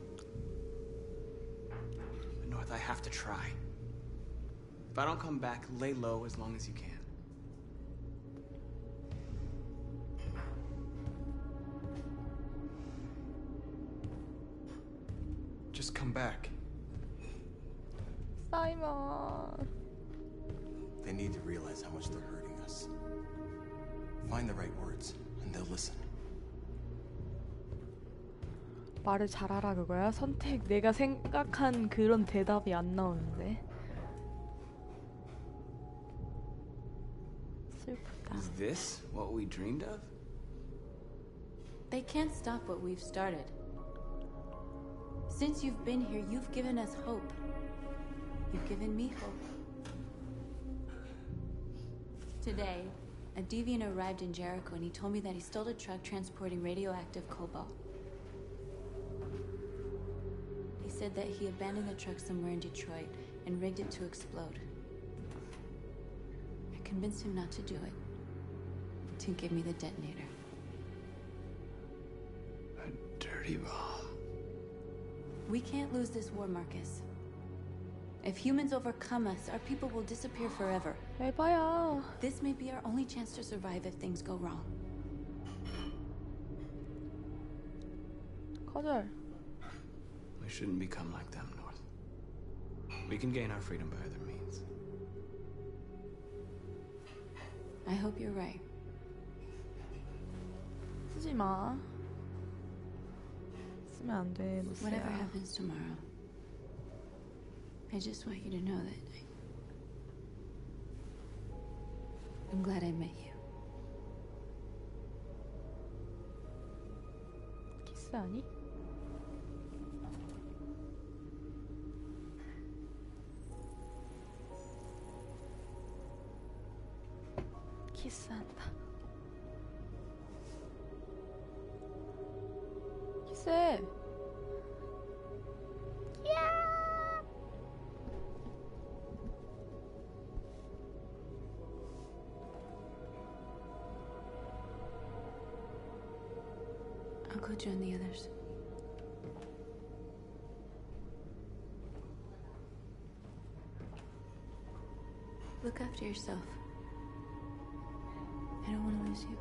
But North, I have to try. If I don't come back, lay low as long as you can. Just come back. Simon. They need to realize how much they're hurting us. Find the right words, and they'll listen. 말을 잘하라 그거야? 선택 내가 생각한 그런 대답이 안 나오는데. 슬프다. Is this what we dreamed of? They can't stop what we've started. Since you've been here, you've given us hope. You've given me hope. Today, a deviant arrived in Jericho and he told me that he stole a truck transporting radioactive cobalt. He said that he abandoned the truck somewhere in Detroit and rigged it to explode. I convinced him not to do it, to give me the detonator. A dirty bomb. We can't lose this war, Marcus. If humans overcome us, our people will disappear forever. 에바야. This may be our only chance to survive if things go wrong. 거절. We shouldn't become like them, North. We can gain our freedom by other means. I hope you're right. 쓰지 마. 쓰면 안 돼, Whatever 루스야. happens tomorrow, I just want you to know that I'm glad I met you. 키스하니? 키스한다. 키스해. I'll go join the others. Look after yourself. I don't want to lose you.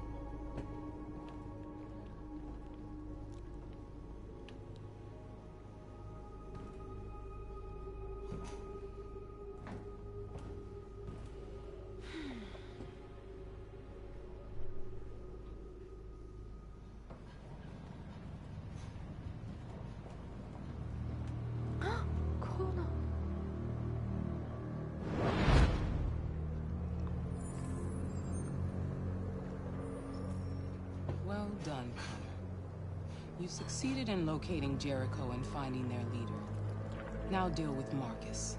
코너. Well done, Connor. You succeeded in locating Jericho and finding their leader. Now deal with Marcus.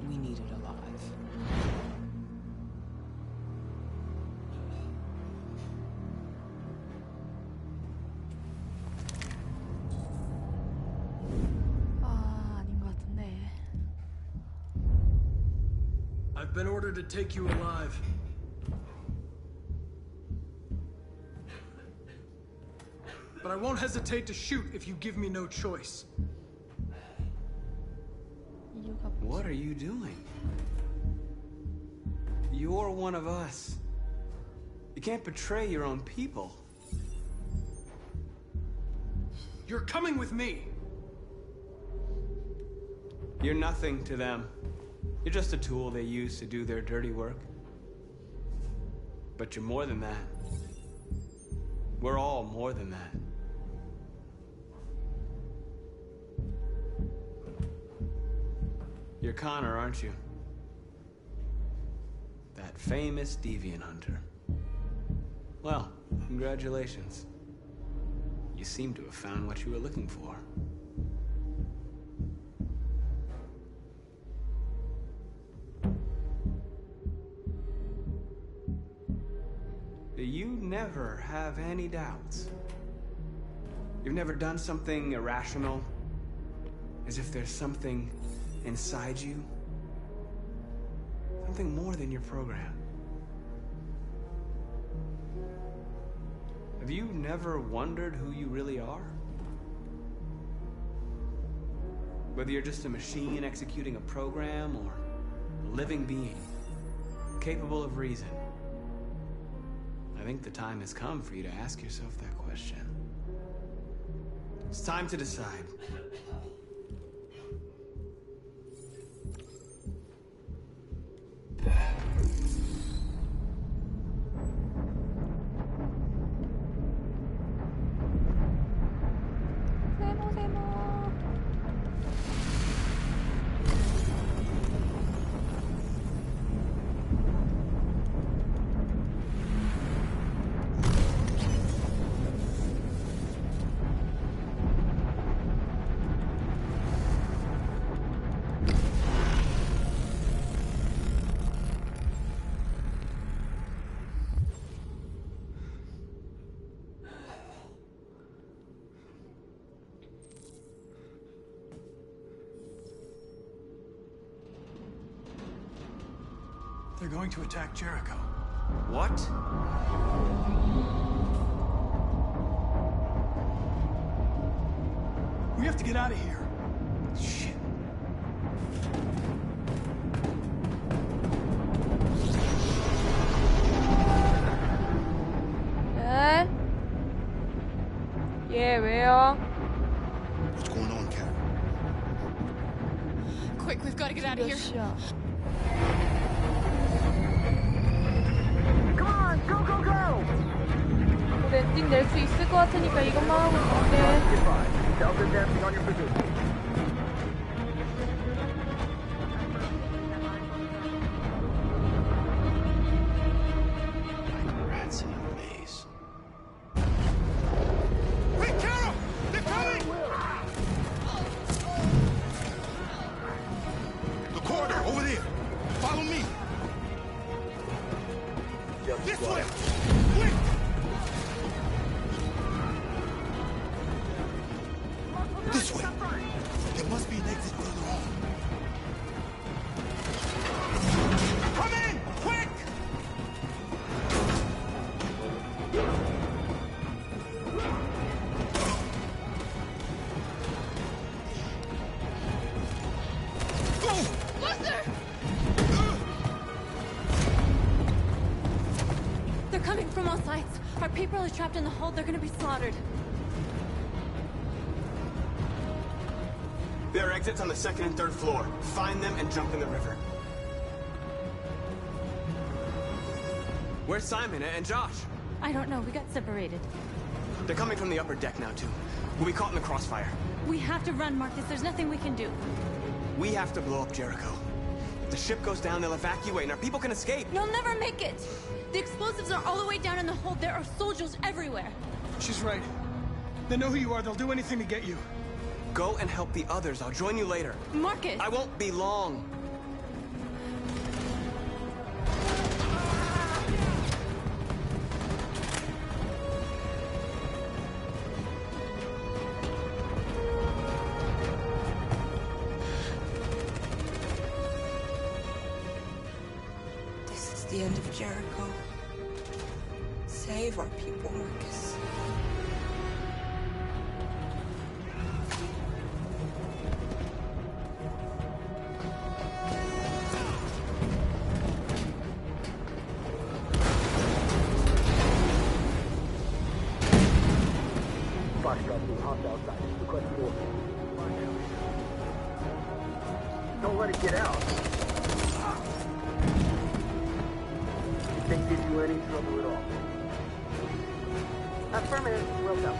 We need it alive. 아닌 것 같은데. I've been ordered to take you alive. but I won't hesitate to shoot if you give me no choice. What are you doing? You're one of us. You can't betray your own people. You're coming with me. You're nothing to them. You're just a tool they use to do their dirty work. But you're more than that. We're all more than that. You're Connor, aren't you? That famous deviant hunter. Well, congratulations. You seem to have found what you were looking for. You never have any doubts. You've never done something irrational, as if there's something inside you, something more than your program. Have you never wondered who you really are? Whether you're just a machine executing a program or a living being, capable of reason. I think the time has come for you to ask yourself that question. It's time to decide. They're going to attack Jericho. What? We have to get out of here. Shit. 네? 예, 왜요? What's going on, Karen? Quick, we've got to get out of here. 우리 엔딩 낼 수 있을 것 같으니까 이것만 하고 있을게. Rats in a maze. Hey, Carol! They're coming! The corridor, over there. Follow me. This way! This way. There must be an exit further on. Come in! Quick! Go! Luther! They're coming from all sides. Our people are trapped in the hold. They're gonna be slaughtered. There are exits on the second and third floor. Find them and jump in the river. Where's Simon and Josh? I don't know. We got separated. They're coming from the upper deck now, too. We'll be caught in the crossfire. We have to run, Marcus. There's nothing we can do. We have to blow up Jericho. If the ship goes down, they'll evacuate, and our people can escape. You'll never make it. The explosives are all the way down in the hold. There are soldiers everywhere. She's right. They know who you are. They'll do anything to get you. Go and help the others. I'll join you later. Marcus! I won't be long. This is the end of Jericho. Save our people, Marcus. trying to get out. Did they give you any trouble at all? Affirmative. Will go.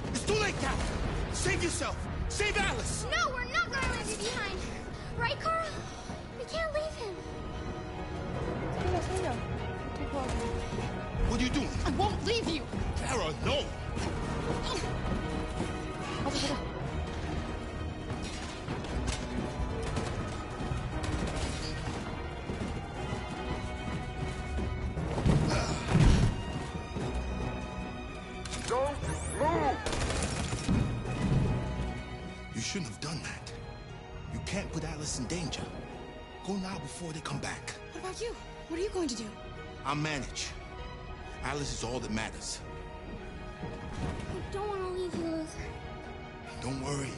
It's too late, Cal. Save yourself. Save Alice. No, we're not gonna leave you behind. Right, Carl? We can't leave him. What are you doing? I won't leave you. Kara, no. Don't move! You shouldn't have done that. You can't put Alice in danger. Go now before they come back. What about you? What are you going to do? I'll manage. Alice is all that matters. I don't want to leave you, Luther. Don't worry.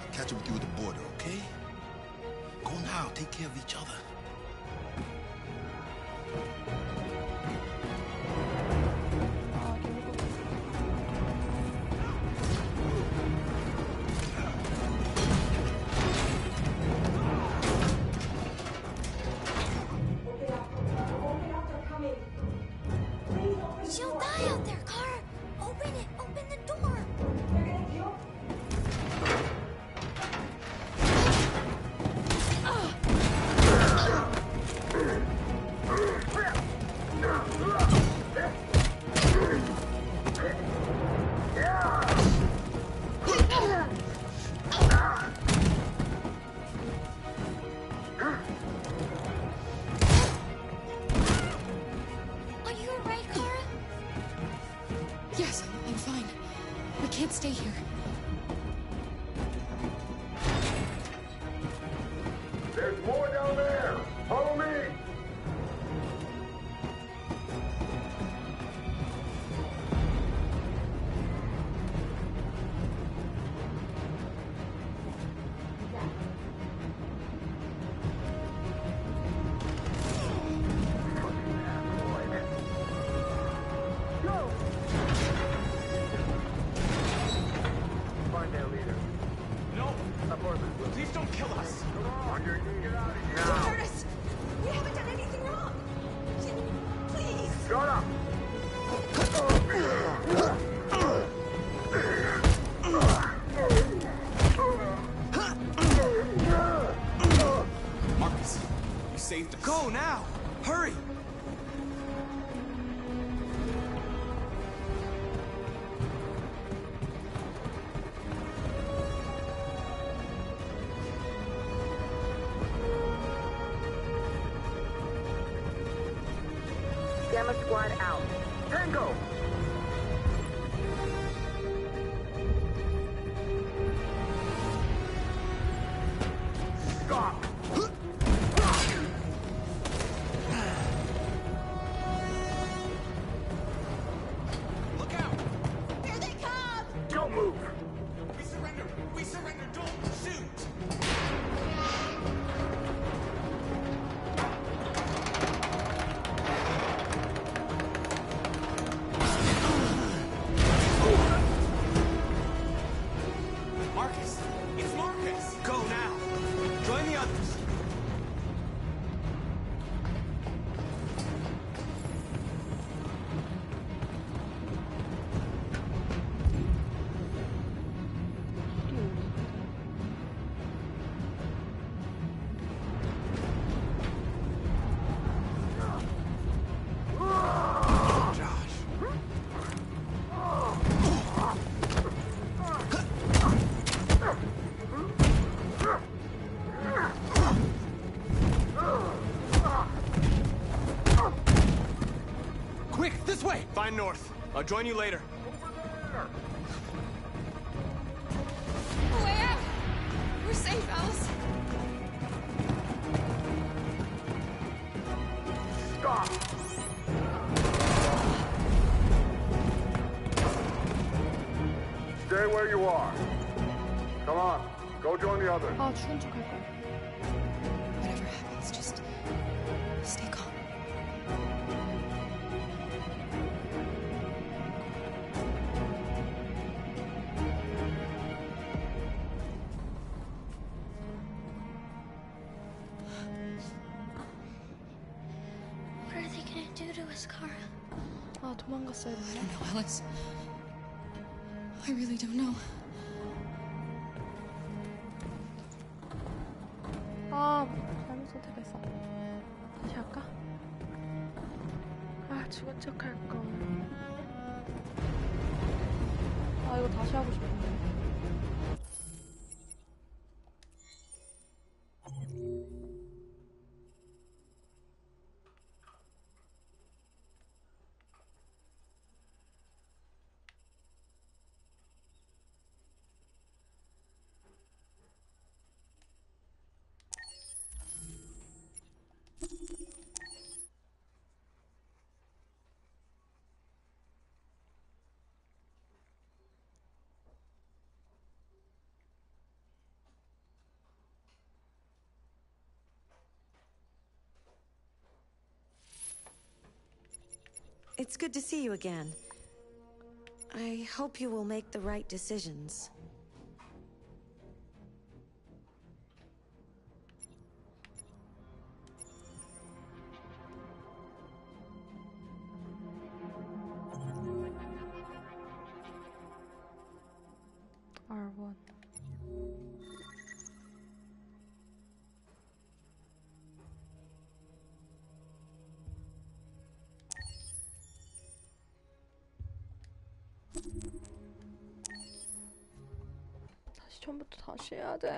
I'll catch up with you at the border, okay? Go now. Take care of each other. She'll die out there, Kara. Open it. Open the door. Are you alright, Kara? Yes, I'm fine. We can't stay here. There's more down there! Follow me! Find their leader. No! Apartment. Please don't kill us! Come on, your knees. Get out of here. Don't hurt us! We haven't done anything wrong! Please! Shut up! Marcus, you saved us. Go now! Hurry! Gamma Squad out. Tango! Stop! Look out! Here they come! Don't move! We surrender! We surrender! Don't shoot! Marcus! It's Marcus! Go now! Join the others! Quick, this way! Find North. I'll join you later. Way out! We're safe, Alice. Stop! Stay where you are. Come on, go join the others. 아, 죽은 척 할 거야. Whatever happens, just stay calm. was Kara? 아, 도망갔어야 됐네. I don't know, Alice. I really don't know. 아, 잘못 선택했어. 다시 할까? 아, 죽은 척 할걸. 아, 이거 다시 하고 싶은데. It's good to see you again. I hope you will make the right decisions. R1. 다시 처음부터 다시 해야 돼.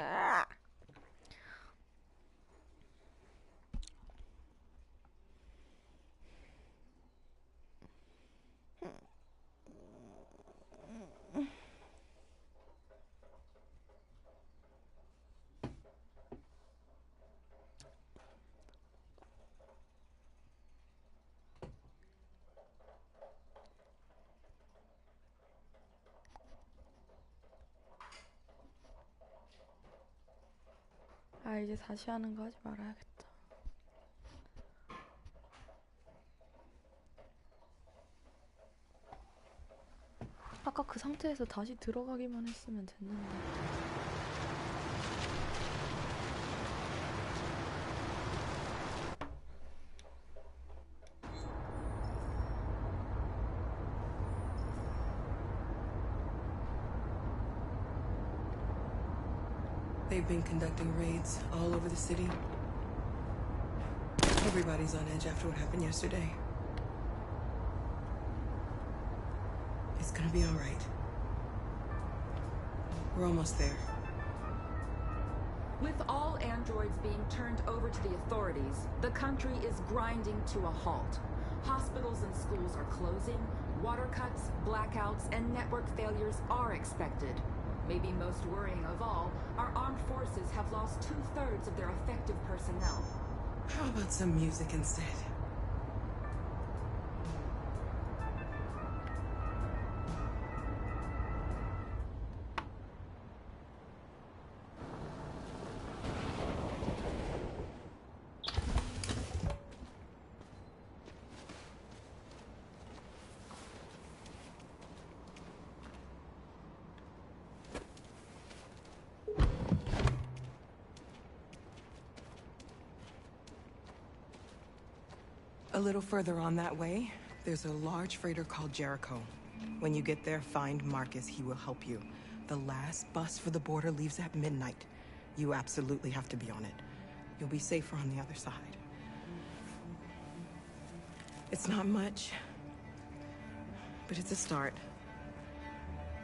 아, 이제 다시 하는 거 하지 말아야겠다. 아까 그 상태에서 다시 들어가기만 했으면 됐는데. They've been conducting raids all over the city. Everybody's on edge after what happened yesterday. It's gonna be all right. We're almost there. With all androids being turned over to the authorities, the country is grinding to a halt. Hospitals and schools are closing, water cuts, blackouts, and network failures are expected. Maybe most worrying of all, our armed forces have lost 2/3 of their effective personnel. How about some music instead? A little further on that way, there's a large freighter called Jericho. When you get there, find Marcus. He will help you. The last bus for the border leaves at midnight. You absolutely have to be on it. You'll be safer on the other side. It's not much, but it's a start.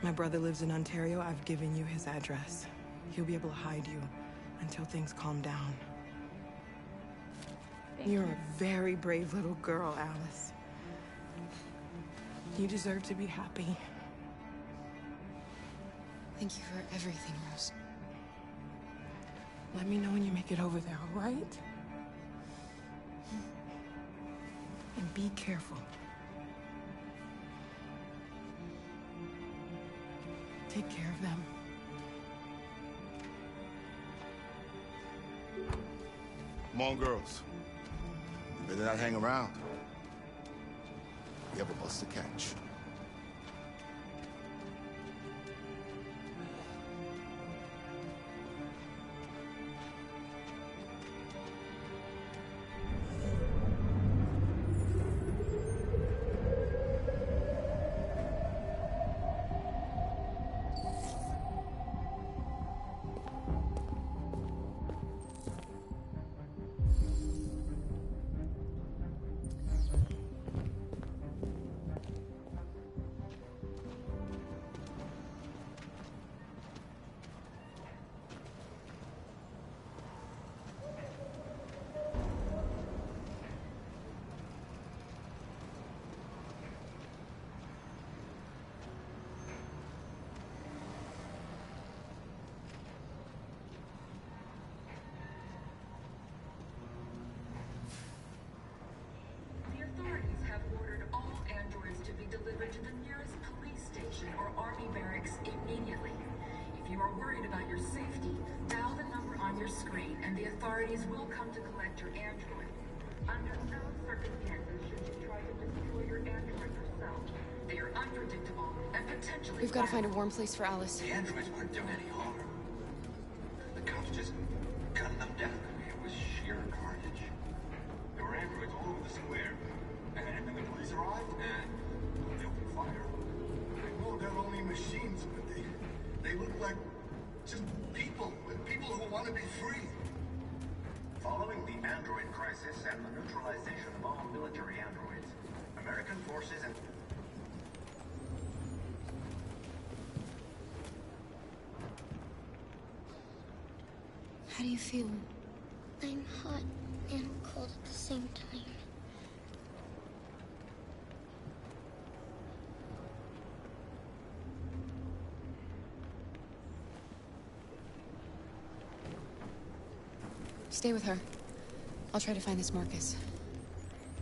My brother lives in Ontario. I've given you his address. He'll be able to hide you until things calm down. You're a very brave little girl, Alice. You deserve to be happy. Thank you for everything, Rose. Let me know when you make it over there, all right? And be careful. Take care of them. Come on, girls. You better not hang around. We have a bus to catch. are worried about your safety, dial the number on your screen and the authorities will come to collect your android. Under no circumstances should you try to destroy your android yourself. They are unpredictable and potentially We've got to find a warm place for Alice. The androids weren't doing any harm. The cops just gunned them down. It was sheer carnage. There were androids all over the square. And when the police arrived, and they opened fire. I know they're only machines, but they look like just people who want to be free. Following the android crisis and the neutralization of all military androids, American forces and... How do you feel? I'm hot and cold at the same time. Stay with her. I'll try to find this Marcus.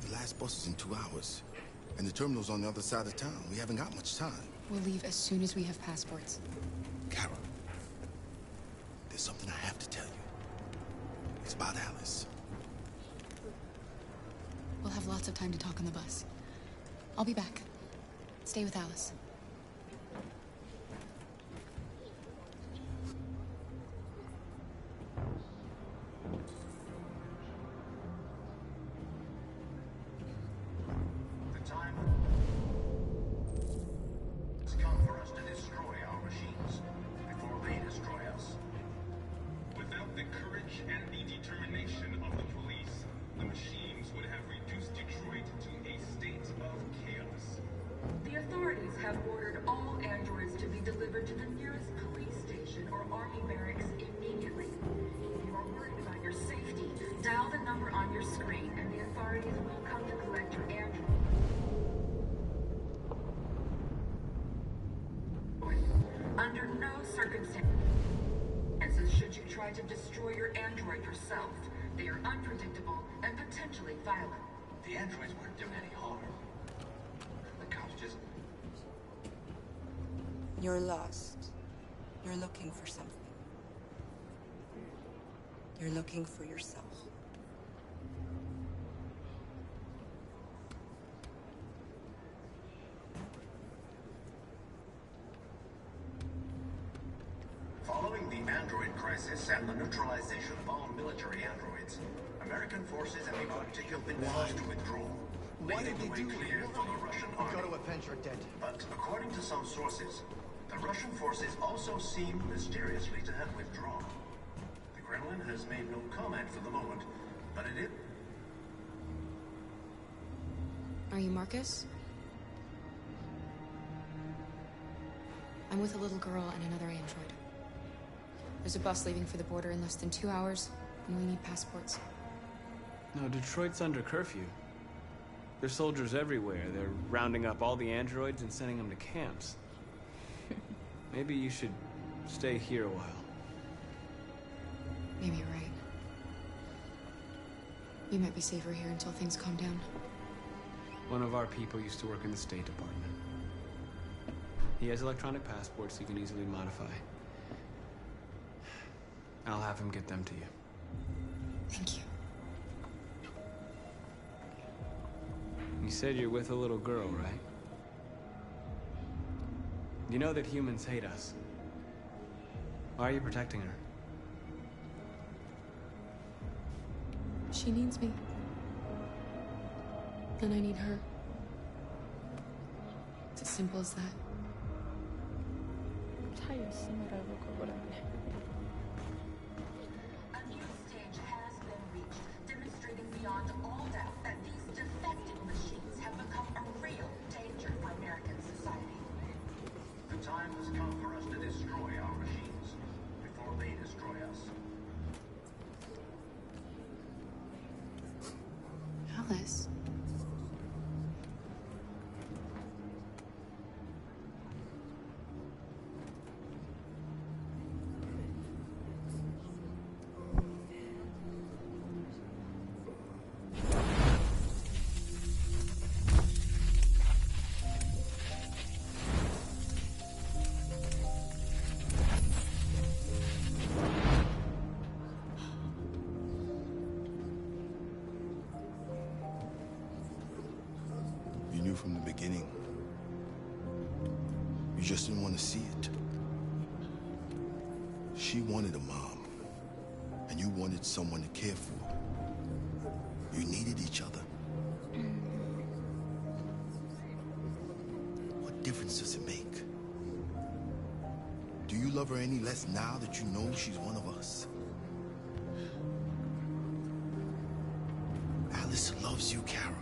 The last bus is in 2 hours. And the terminal's on the other side of town. We haven't got much time. We'll leave as soon as we have passports. Carol, there's something I have to tell you. It's about Alice. We'll have lots of time to talk on the bus. I'll be back. Stay with Alice. The time has come for us to destroy our machines before they destroy us. Without the courage and the determination of the police, the machines would have reduced Detroit to a state of chaos. The authorities have ordered all androids to be delivered to the nearest police station or army barracks immediately. If you are worried about your safety, dial the number on your screen and the authorities will come to collect your android. Under no circumstances should you try to destroy your android yourself. They are unpredictable and potentially violent. The androids weren't doing any harm. The cops just... You're lost. You're looking for something. You're looking for yourself. Following the android crisis and the neutralization of all military androids, American forces and the Arctic have been forced to withdraw, leaving the way clear for the Russian army. Got to avenge our dead. But according to some sources, the Russian forces also seem mysteriously to have withdrawn. The Kremlin has made no comment for the moment, but it is... Are you Marcus? I'm with a little girl and another android. There's a bus leaving for the border in less than 2 hours, and we need passports. No, Detroit's under curfew. There's soldiers everywhere. They're rounding up all the androids and sending them to camps. Maybe you should stay here a while. Maybe you're right. You might be safer here until things calm down. One of our people used to work in the State Department. He has electronic passports he can easily modify. I'll have him get them to you. Thank you. You said you're with a little girl, right? You know that humans hate us. Why are you protecting her? She needs me. And I need her. It's as simple as that. 차였음이라고 그거라네. A new stage has been reached, demonstrating beyond all doubt that these defective machines have become a real danger for American society. The time has come for us to destroy our machines before they destroy us. Alice. from the beginning. You just didn't want to see it. She wanted a mom, and you wanted someone to care for. You needed each other. What difference does it make? Do you love her any less now that you know she's one of us? Alice loves you, Kara.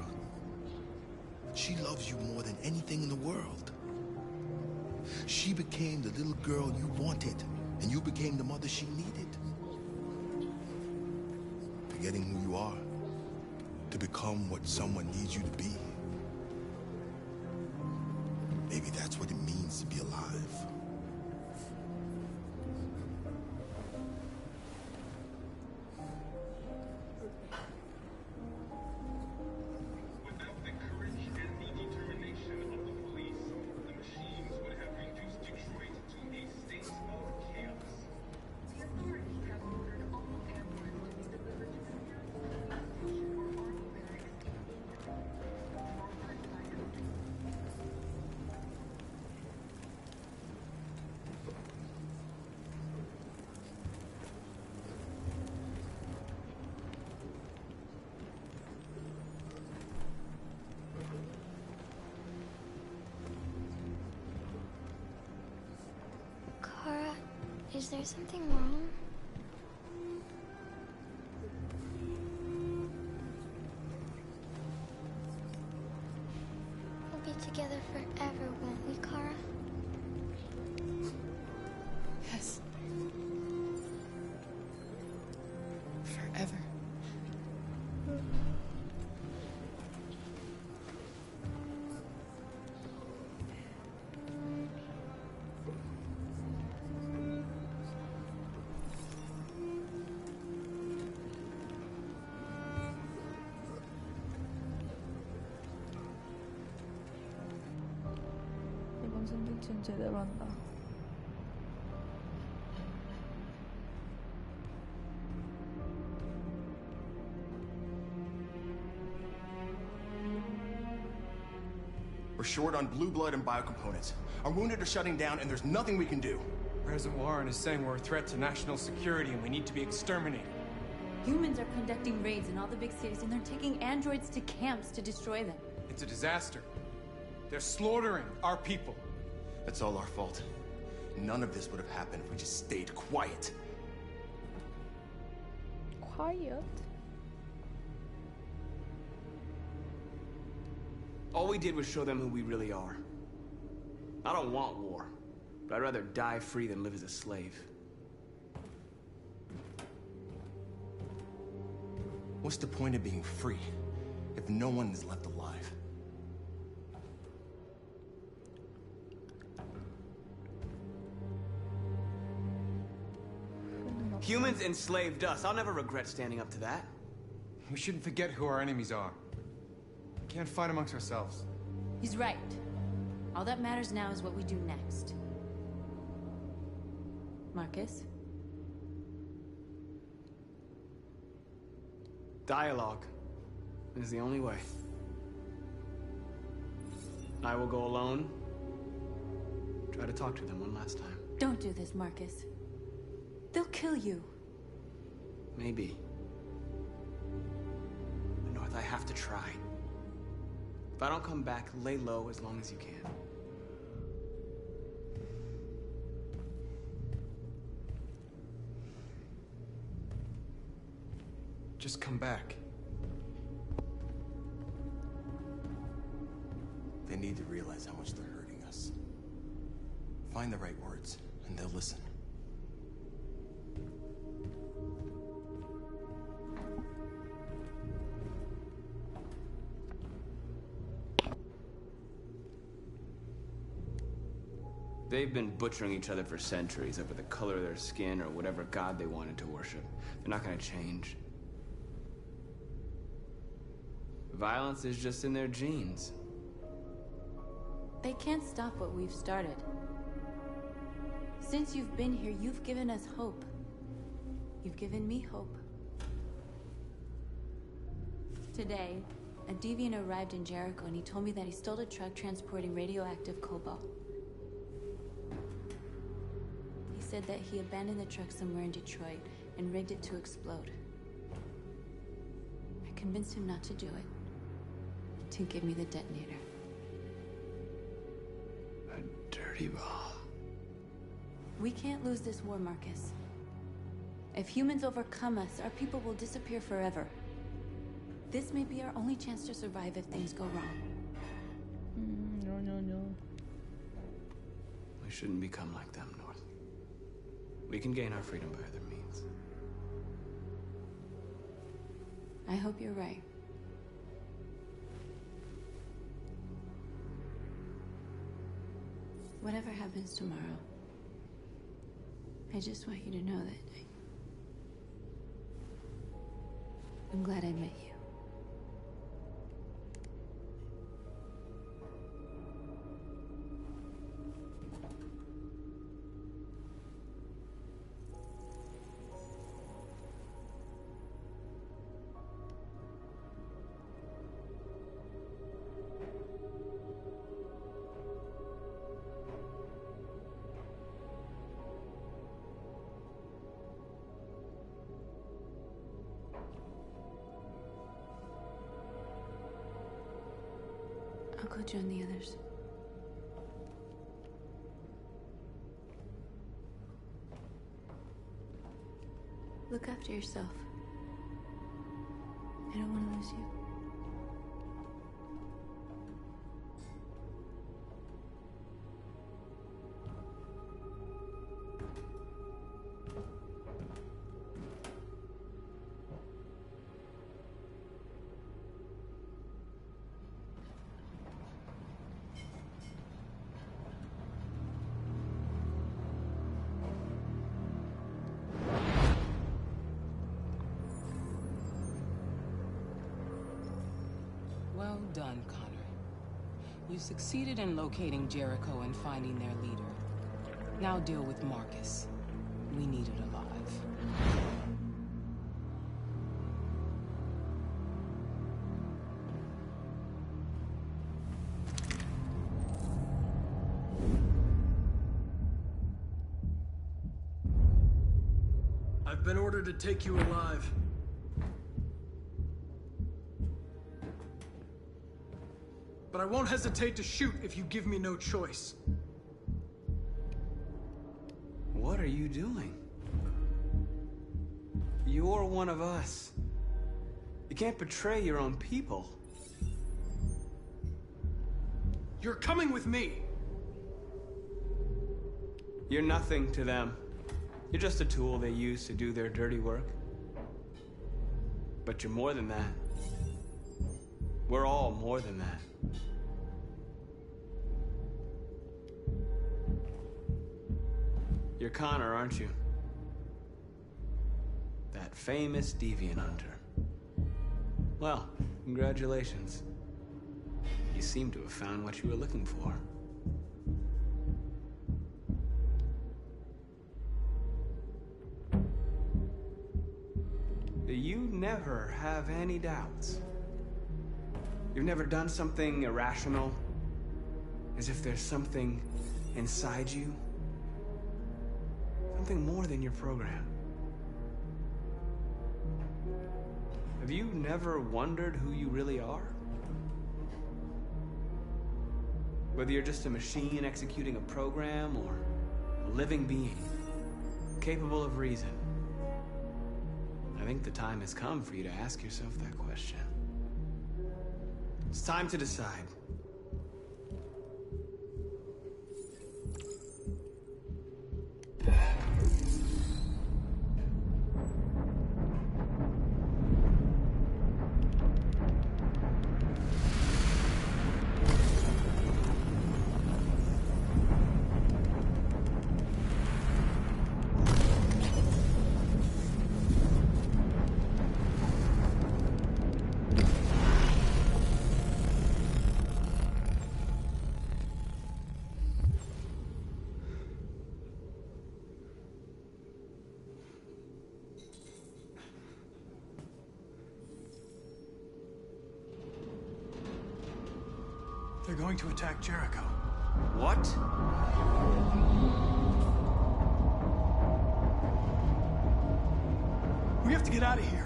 She loves you more than anything in the world. She became the little girl you wanted, and you became the mother she needed. Forgetting who you are to become what someone needs you to be. Maybe that's what it means to be alive. Kara, is there something wrong? We'll be together forever, won't we, Kara? Yes. Forever. 이번 선택지는 제대로 한다. We're short on blue blood and biocomponents. Our wounded are shutting down, and there's nothing we can do. President Warren is saying we're a threat to national security and we need to be exterminated. Humans are conducting raids in all the big cities, and they're taking androids to camps to destroy them. It's a disaster. They're slaughtering our people. That's all our fault. None of this would have happened if we just stayed quiet. Quiet? All we did was show them who we really are. I don't want war, but I'd rather die free than live as a slave. What's the point of being free if no one is left alive? Humans enslaved us. I'll never regret standing up to that. We shouldn't forget who our enemies are. We can't fight amongst ourselves. He's right. All that matters now is what we do next. Marcus? Dialogue is the only way. I will go alone. Try to talk to them one last time. Don't do this, Marcus. They'll kill you. Maybe. But North, I have to try. If I don't come back, lay low as long as you can. Just come back. They need to realize how much they're hurting us. Find the right words, and they'll listen. They've been butchering each other for centuries over the color of their skin or whatever god they wanted to worship. They're not gonna change. Violence is just in their genes. They can't stop what we've started. Since you've been here, you've given us hope. You've given me hope. Today, A deviant arrived in Jericho and he told me that he stole a truck transporting radioactive cobalt. He said that he abandoned the truck somewhere in Detroit and rigged it to explode. I convinced him not to do it, to give me the detonator. A dirty ball. We can't lose this war, Marcus. If humans overcome us, our people will disappear forever. This may be our only chance to survive if things go wrong. No. We shouldn't become like them, North. We can gain our freedom by other means. I hope you're right. Whatever happens tomorrow, I just want you to know that I'm glad I met you. I'll go join the others. Look after yourself. I don't want to lose you. Well done, Connor. You succeeded in locating Jericho and finding their leader. Now deal with Marcus. We need it alive. I've been ordered to take you alive. But I won't hesitate to shoot if you give me no choice. What are you doing? You're one of us. You can't betray your own people. You're coming with me. You're nothing to them. You're just a tool they use to do their dirty work. But you're more than that. We're all more than that. You're Connor, aren't you? That famous deviant hunter. Well, congratulations. You seem to have found what you were looking for. You never have any doubts. You've never done something irrational, as if there's something inside you. Something more than your program. Have you never wondered who you really are? Whether you're just a machine executing a program or a living being, capable of reason. I think the time has come for you to ask yourself that question. It's time to decide. They're going to attack Jericho. What? We have to get out of here.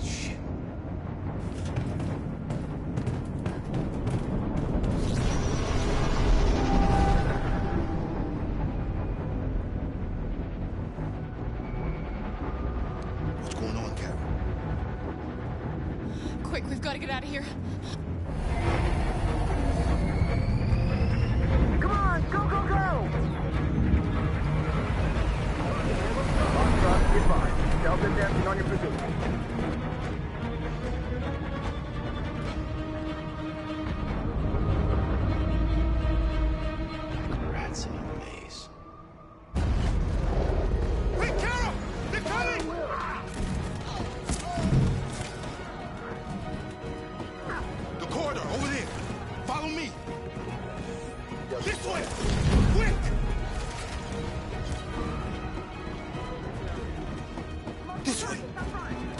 Shit. What's going on, Carol? Quick, we've got to get out of here. Come on, go, go, go! On trust, get by. Delta dancing on your position. Rats in a maze. Hey, Carol! They're coming! The corridor, over there. Follow me. This way! Quick! This way.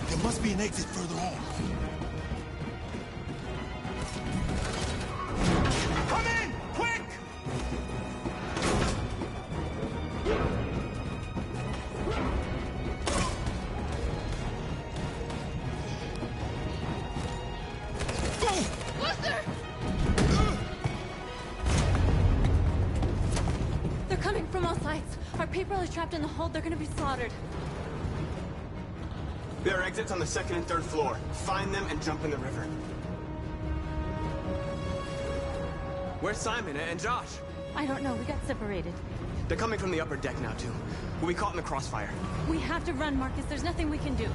There must be an exit further on. Come in! Quick! They're coming from all sides. Our people are trapped in the hold. They're gonna be slaughtered. There are exits on the second and third floor. Find them and jump in the river. Where's Simon and Josh? I don't know. We got separated. They're coming from the upper deck now, too. We'll be caught in the crossfire. We have to run, Marcus. There's nothing we can do.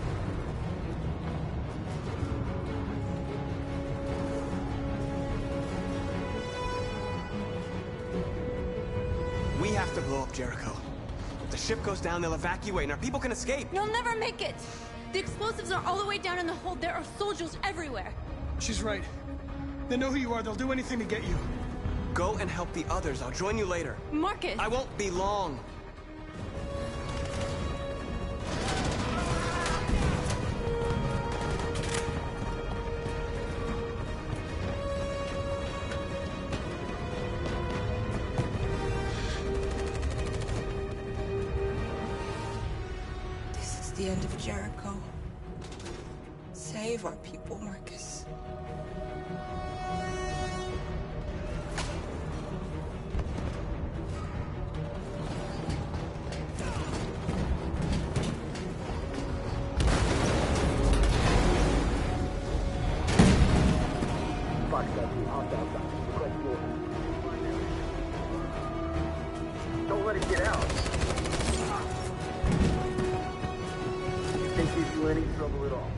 We have to blow up Jericho. If the ship goes down, they'll evacuate, and our people can escape. You'll never make it! The explosives are all the way down in the hold. There are soldiers everywhere. She's right. They know who you are. They'll do anything to get you. Go and help the others. I'll join you later. Marcus! I won't be long. This is the end of Jericho. Save our people, Marcus. Don't let it get out. You think gives you any trouble at all?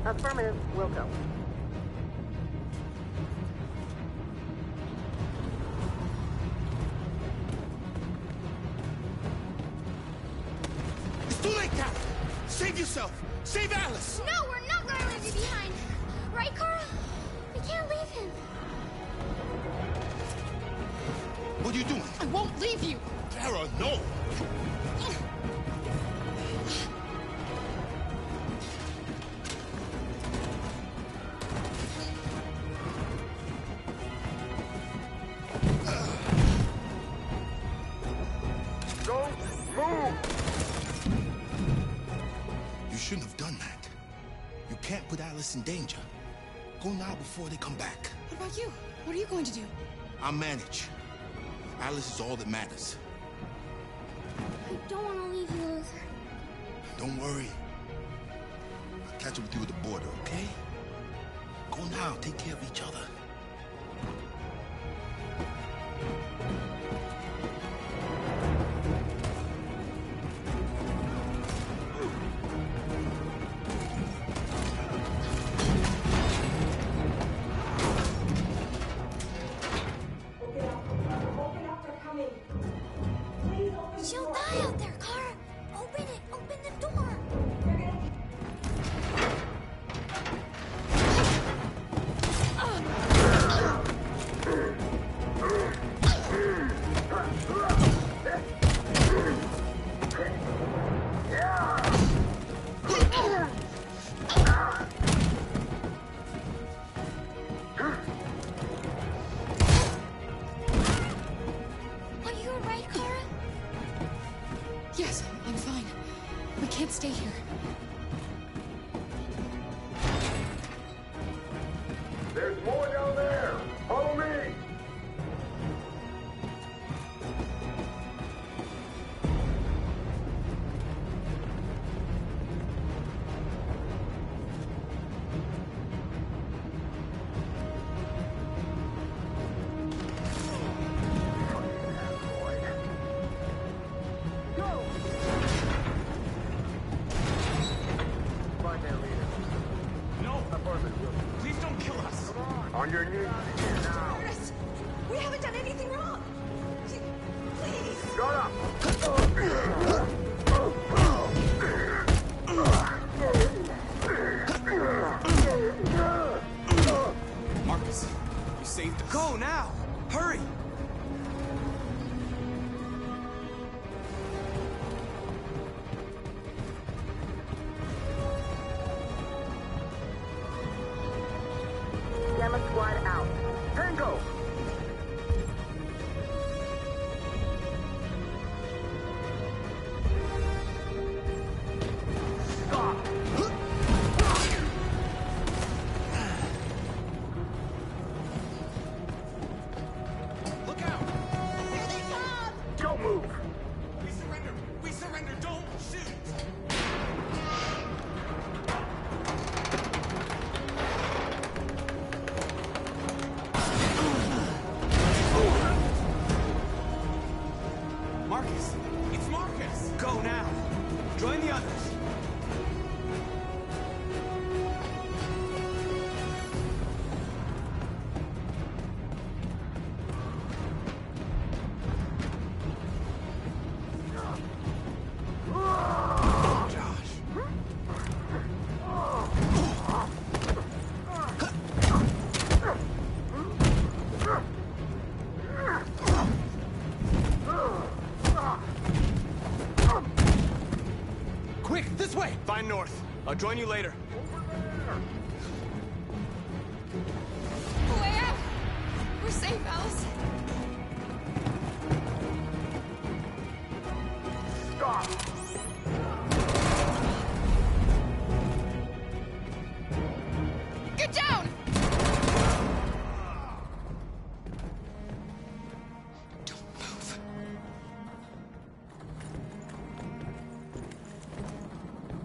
Affirmative. Welcome. It's too late, Carol. Save yourself. Save Alice. No, we're not going to leave you behind. Right, Carl? We can't leave him. What are you doing? I won't leave you. Kara, no. Go, move! You shouldn't have done that. You can't put Alice in danger. Go now before they come back. What about you? What are you going to do? I'll manage. Alice is all that matters. I don't want to leave you, Luther. Don't worry. I'll catch up with you at the border, okay? Go now. Take care of each other. She'll die out there, Kara. Open it. Open the door. On your knees. Now. Curtis, we haven't done anything wrong. Please. Shut up. Marcus, you saved us. Go now! Hurry! Gamma squad out. Tango! Stop! Look out! Here they come! Don't move! We surrender! We surrender! Don't shoot! Marcus! It's Marcus! Go now! Join the others! Quick, this way! Find North. I'll join you later. Way out! We're safe, Alice. Stop! Get down! Don't move.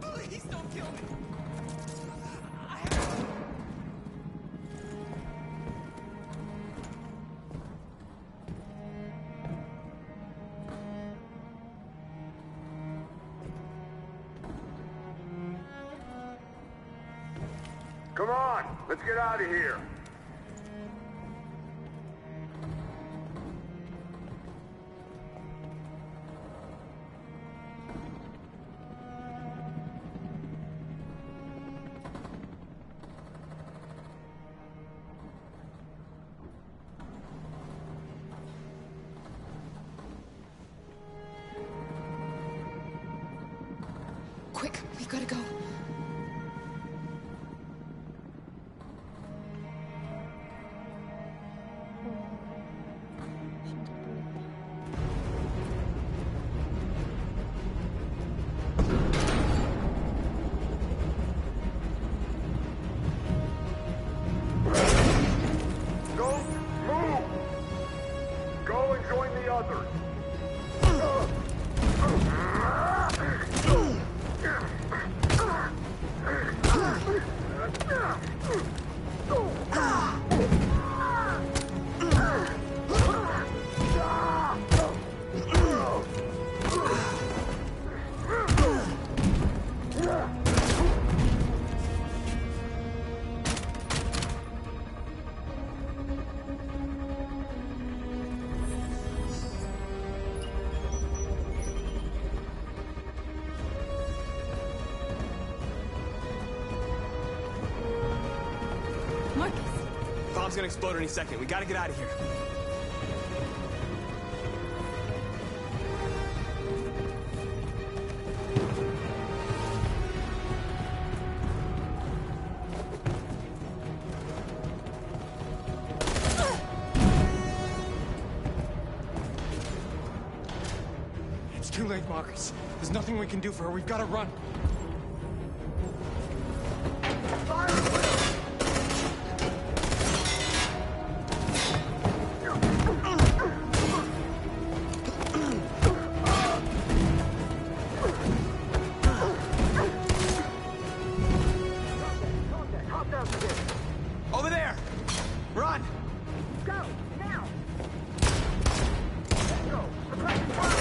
Please don't kill me! Come on! Let's get out of here! Quick, we gotta go. Don't move! Go and join the others! Marcus! Bomb's gonna explode any second. We gotta get out of here. It's too late, Marcus. There's nothing we can do for her. We've got to run. Over there! Run! Go! Now! Let's go! Suppress fire!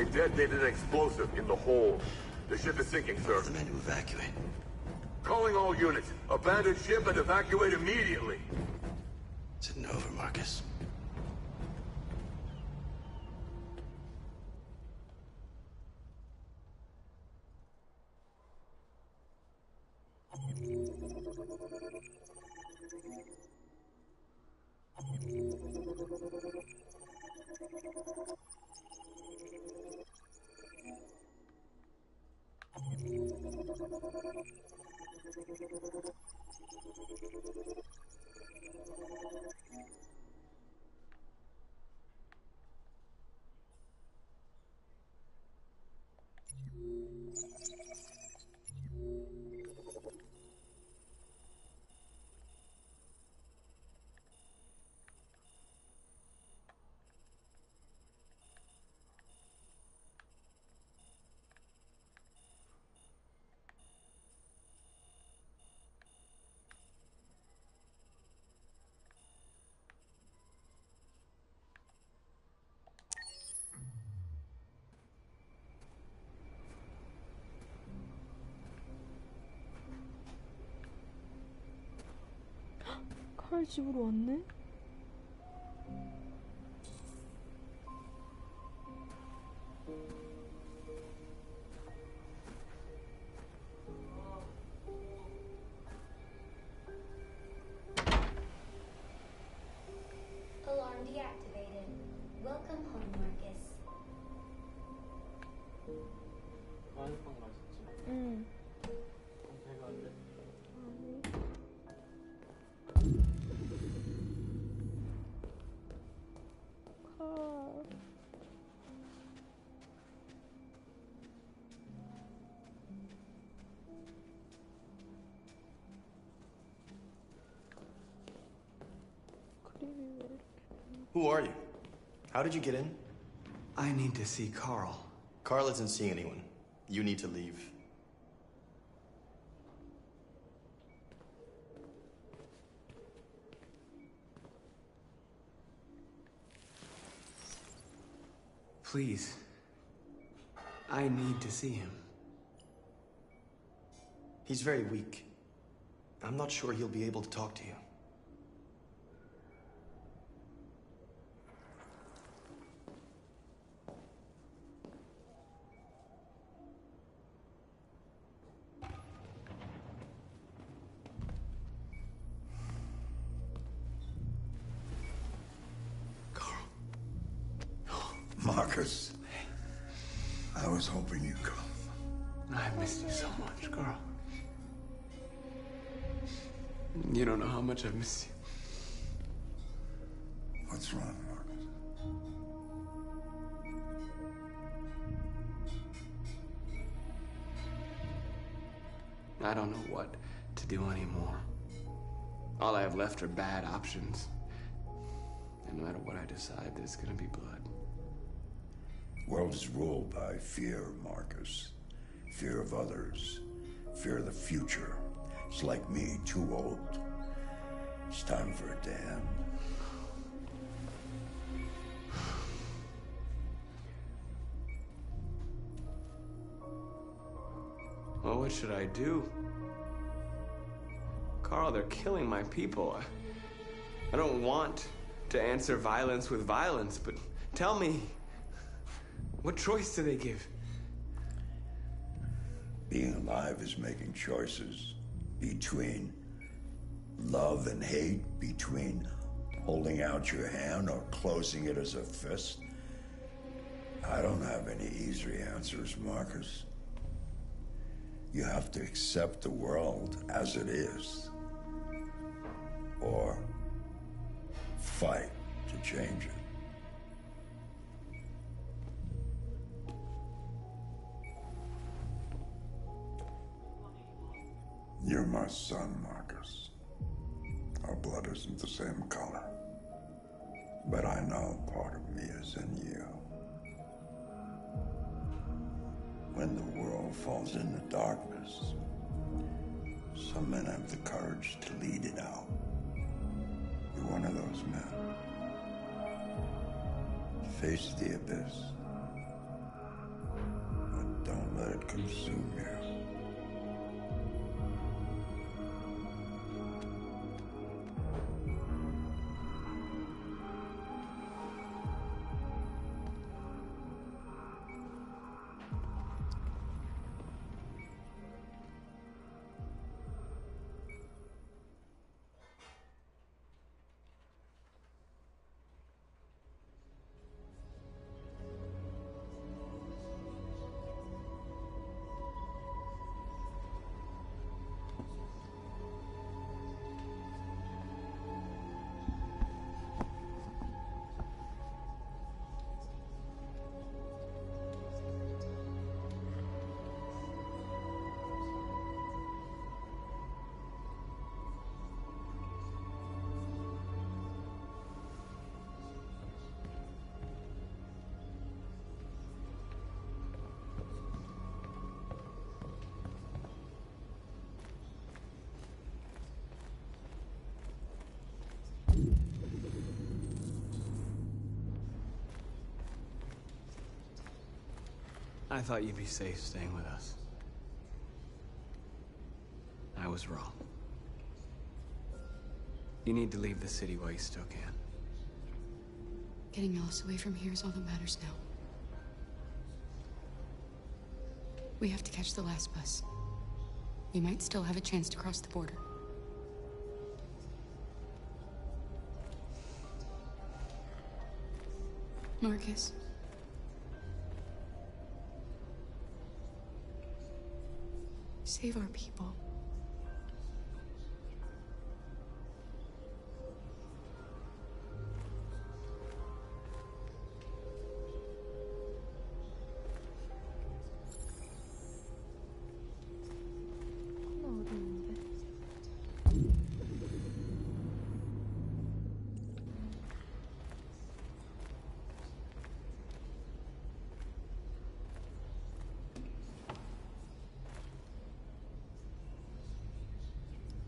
They detonated an explosive in the hold. The ship is sinking, sir. The men to evacuate. Calling all units. Abandon ship and evacuate immediately. Is it over, Marcus? 칼 집으로 왔네? Alarm deactivated. Welcome home, Marcus. 마늘빵 맛있지? 응. 배가 안 돼? Who are you? How did you get in? I need to see Carl. Carl isn't seeing anyone. You need to leave. Please. I need to see him. He's very weak. I'm not sure he'll be able to talk to you. Marcus, I was hoping you'd come. I missed you so much, Carl. You don't know how much I've missed you. What's wrong, Marcus? I don't know what to do anymore. All I have left are bad options. And no matter what I decide, there's gonna be blood. World is ruled by fear, Marcus. Fear of others. Fear of the future. It's like me, too old. It's time for a dam. Well, what should I do? Carl, they're killing my people. I don't want to answer violence with violence, but tell me, what choice do they give? Being alive is making choices between love and hate, between holding out your hand or closing it as a fist. I don't have any easy answers, Marcus. You have to accept the world as it is, or fight to change it. You're my son, Marcus. Our blood isn't the same color. But I know part of me is in you. When the world falls into darkness, some men have the courage to lead it out. You're one of those men. Face the abyss let it consume you. I thought you'd be safe staying with us. I was wrong. You need to leave the city while you still can. Getting Alice away from here is all that matters now. We have to catch the last bus. We might still have a chance to cross the border. Marcus. Save our people.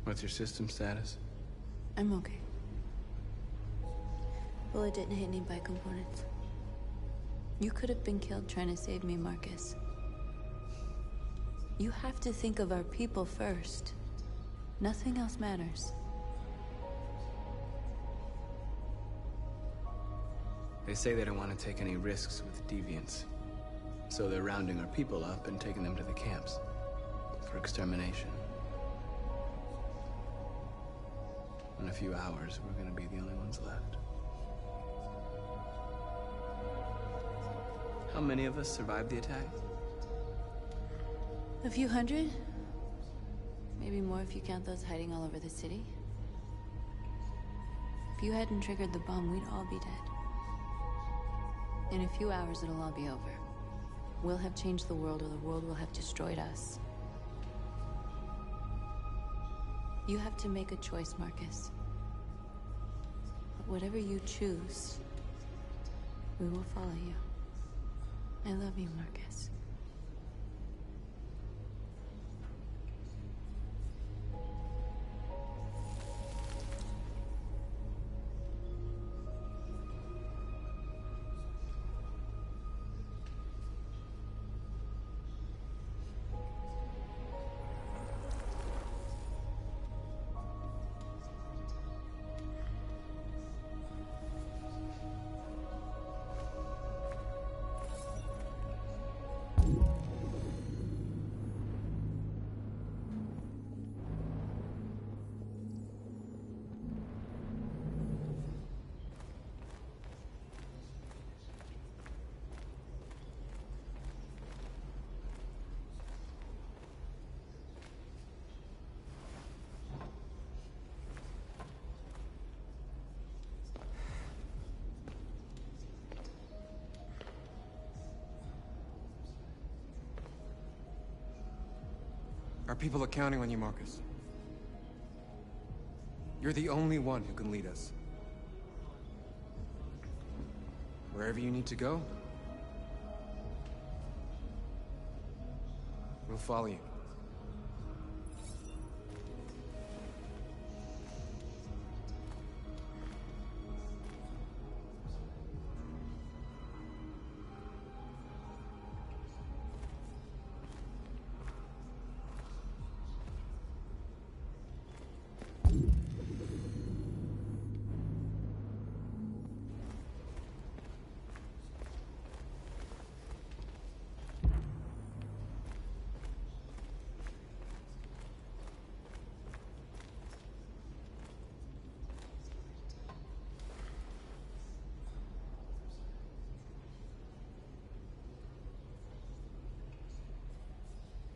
What's your system status? I'm okay. Bullet didn't hit any bicomponents. You could have been killed trying to save me, Marcus. You have to think of our people first. Nothing else matters. They say they don't want to take any risks with deviants. So they're rounding our people up and taking them to the camps for extermination. In a few hours, we're gonna be the only ones left. How many of us survived the attack? A few hundred? Maybe more if you count those hiding all over the city. If you hadn't triggered the bomb, we'd all be dead. In a few hours, it'll all be over. We'll have changed the world, or the world will have destroyed us. You have to make a choice, Marcus. But whatever you choose, we will follow you. I love you, Marcus. Our people are counting on you, Marcus. You're the only one who can lead us. Wherever you need to go, we'll follow you.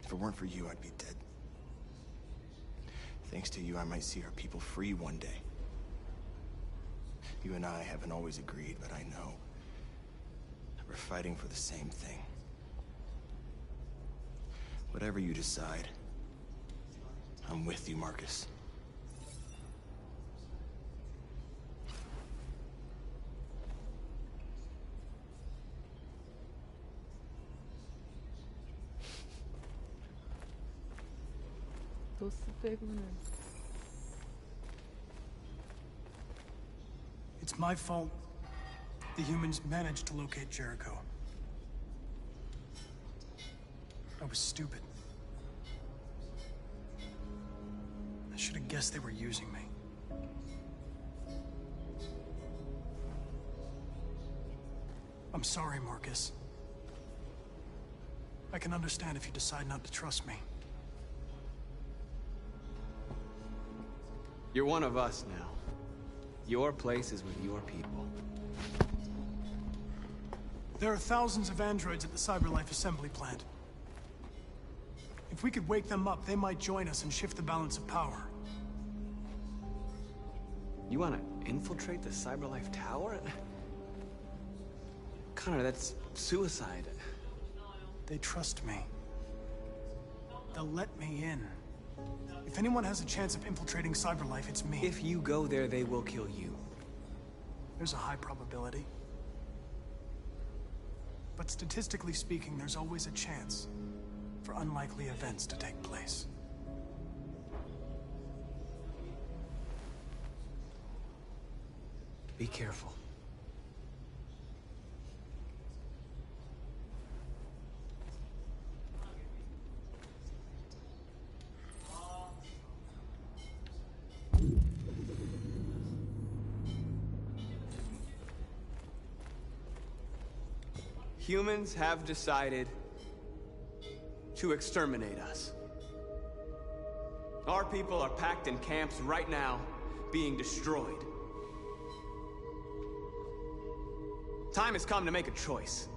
If it weren't for you, I'd be dead. Thanks to you, I might see our people free one day. You and I haven't always agreed, but I know that we're fighting for the same thing. Whatever you decide, I'm with you, Marcus. 노스 빼고는. It's my fault the humans managed to locate Jericho. I was stupid. I should have guessed they were using me. I'm sorry, Marcus. I can understand if you decide not to trust me. You're one of us now. Your place is with your people. There are thousands of androids at the CyberLife assembly plant. If we could wake them up, they might join us and shift the balance of power. You want to infiltrate the CyberLife tower? Connor, that's suicide. They trust me. They'll let me in. If anyone has a chance of infiltrating CyberLife, it's me. If you go there, they will kill you. There's a high probability. But statistically speaking, there's always a chance for unlikely events to take place. Be careful. Humans have decided to exterminate us. Our people are packed in camps right now, being destroyed. Time has come to make a choice.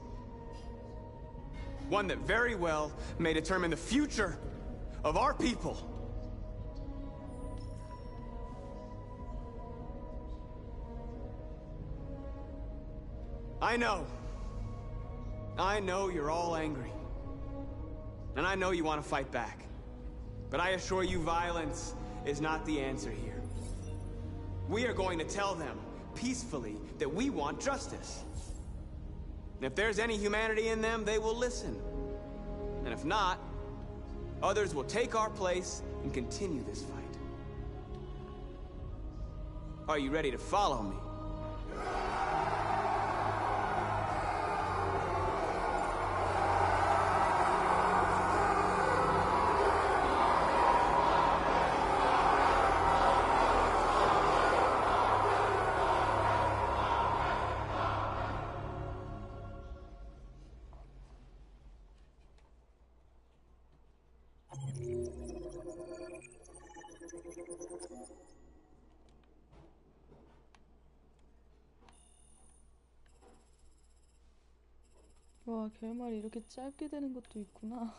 One that very well may determine the future of our people. I know you're all angry. And I know you want to fight back. But I assure you, violence is not the answer here. We are going to tell them, peacefully, that we want justice. And if there's any humanity in them, they will listen. And if not, others will take our place and continue this fight. Are you ready to follow me? 와, 결말이 이렇게 짧게 되는 것도 있구나.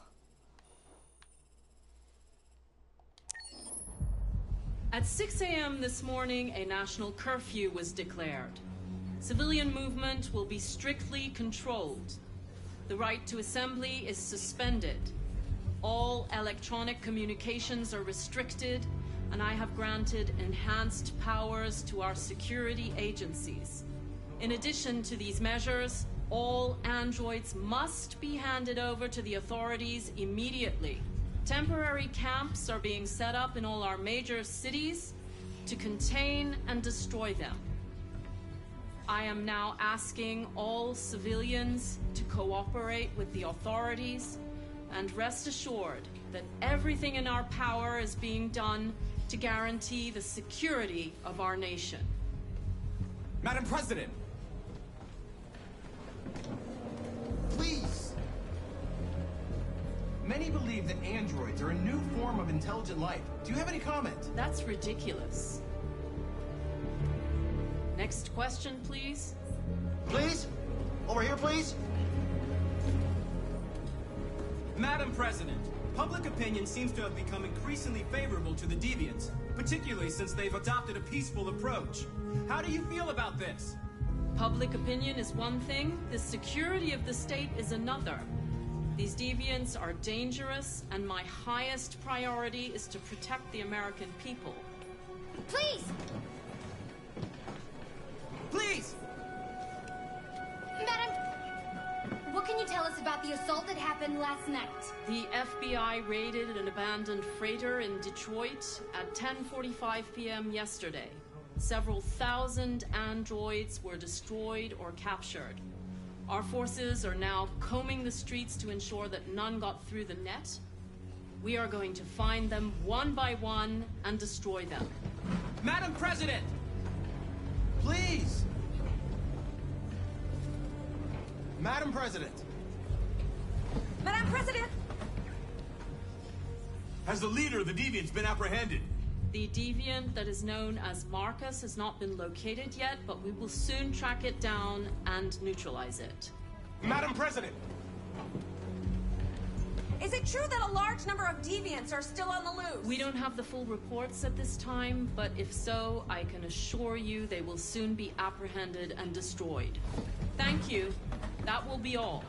At 6 a.m. this morning, a national curfew was declared. Civilian movement will be strictly controlled. The right to assembly is suspended. All electronic communications are restricted, and I have granted enhanced powers to our security agencies. In addition to these measures, all androids must be handed over to the authorities immediately. Temporary camps are being set up in all our major cities to contain and destroy them. I am now asking all civilians to cooperate with the authorities and rest assured that everything in our power is being done to guarantee the security of our nation. Madam President! Please! Many believe that androids are a new form of intelligent life. Do you have any comment? That's ridiculous. Next question, please. Please? Over here, please? Madam President, Public opinion seems to have become increasingly favorable to the deviants, particularly since they've adopted a peaceful approach. How do you feel about this? Public opinion is one thing, the security of the state is another. These deviants are dangerous, and my highest priority is to protect the American people. Please! Please! Madam, what can you tell us about the assault that happened last night? The FBI raided an abandoned freighter in Detroit at 10:45 p.m. yesterday. Several thousand androids were destroyed or captured. Our forces are now combing the streets to ensure that none got through the net. We are going to find them one by one and destroy them. Madam President! Please! Madam President! Madam President! Has the leader of the deviants been apprehended? The deviant that is known as Marcus has not been located yet, but we will soon track it down and neutralize it. Madam President! Is it true that a large number of deviants are still on the loose? We don't have the full reports at this time, but if so, I can assure you they will soon be apprehended and destroyed. Thank you. That will be all.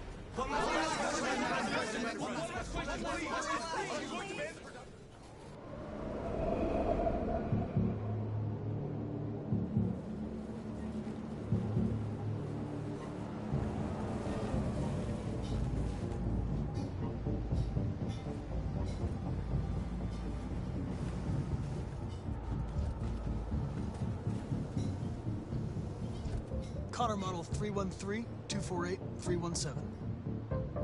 Connor model 313-248-317.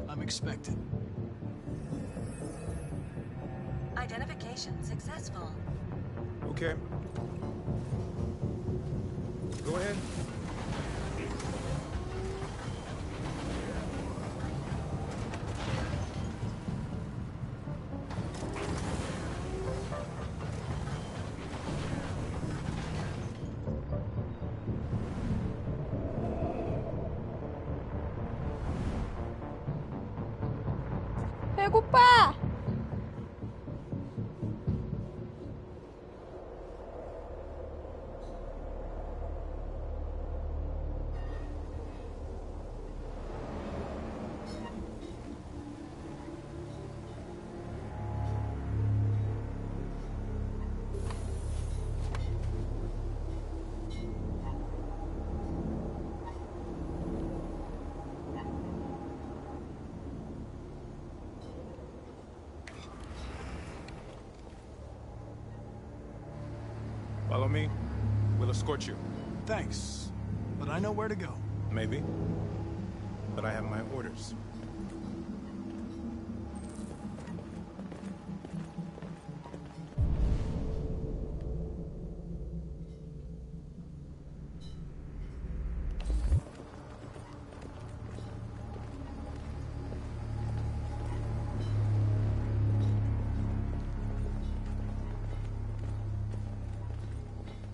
I'm expected. Identification successful. Okay. Go ahead. 배고파! Follow me. We'll escort you. Thanks, but I know where to go. Maybe. But I have my orders.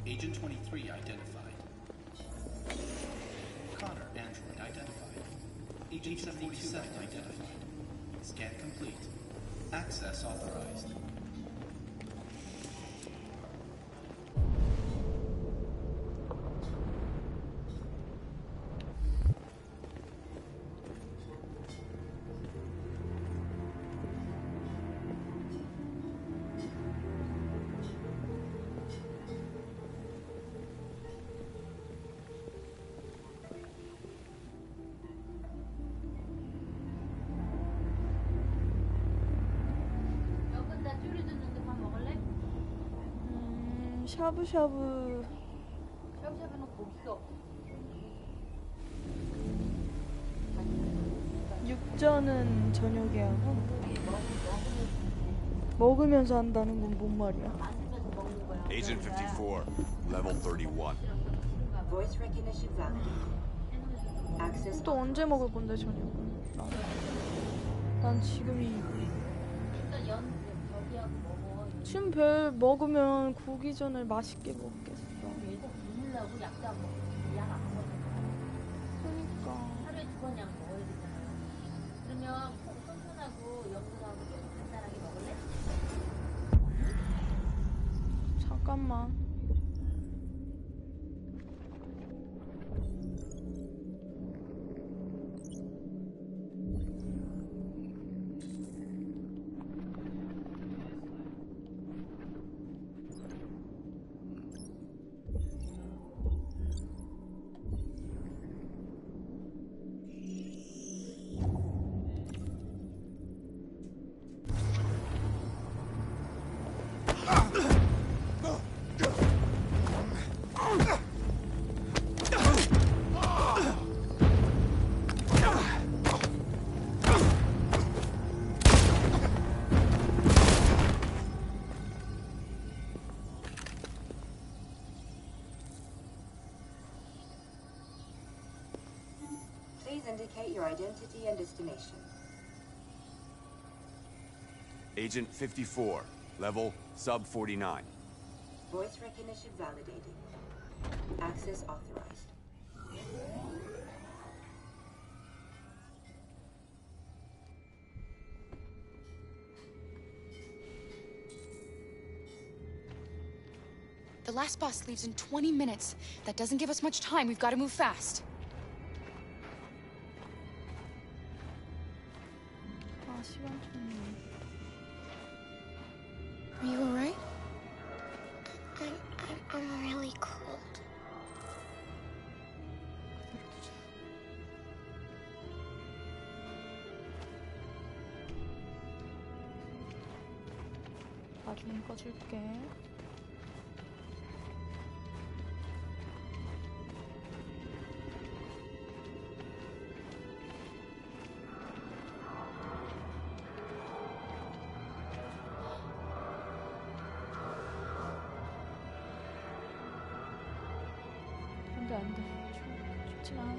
Agent 23 identified. Connor, android identified. Agent 47 identified. Scan complete. Access authorized. 샤브샤브. 샤브샤브는 고기가 없어. 육전은 저녁에 하고 먹으면서 한다는 건 뭔 말이야? Agent 54, level 31. Voice recognition valid. Access. 또 언제 먹을 건데 저녁은? 난 지금이. 지금 별 먹으면 고기전을 맛있게 먹겠어. 먹으려고 약도 안 먹고 약 안 먹잖아. 그러니까. 하루에 2번 약 먹어야 되잖아. 그러면 속편하고 염분하고 좀 간단하게 잠깐만. Please indicate your identity and destination. Agent 54, level sub 49. Voice recognition validated. Access authorized. The last bus leaves in 20 minutes. That doesn't give us much time. We've got to move fast. 아, 시간 좀. Are you alright? I'm really cold. 나중에 꺼줄게. 안 돼. 춥지만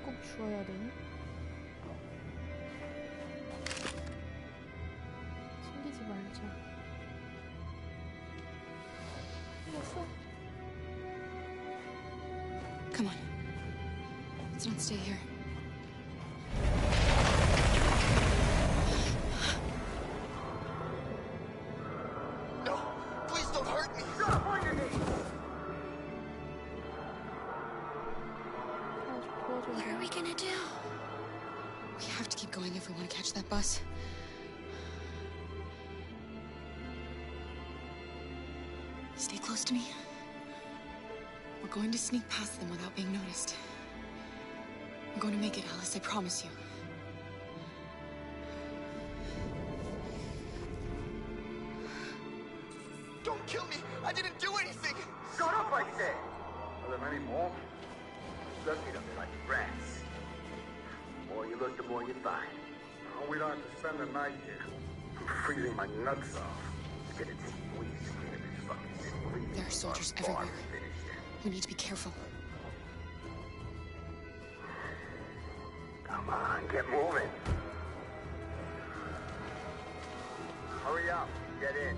꼭 주워야 되니? 챙기지 말자. 알았어. Come on. Let's not stay here. What are we gonna do? We have to keep going if we want to catch that bus. Stay close to me. We're going to sneak past them without being noticed. We're going to make it, Alice, I promise you. Don't kill me! I didn't do anything! Shut up, I said! Are there many more? Lucky them like rats. The more you look, the more you find. Oh, we don't have to spend the night here. I'm freezing my nuts off. Let's get it squeezed, get this fucking squeeze. There are soldiers everywhere. We need to be careful. Come on, get moving. Hurry up, get in.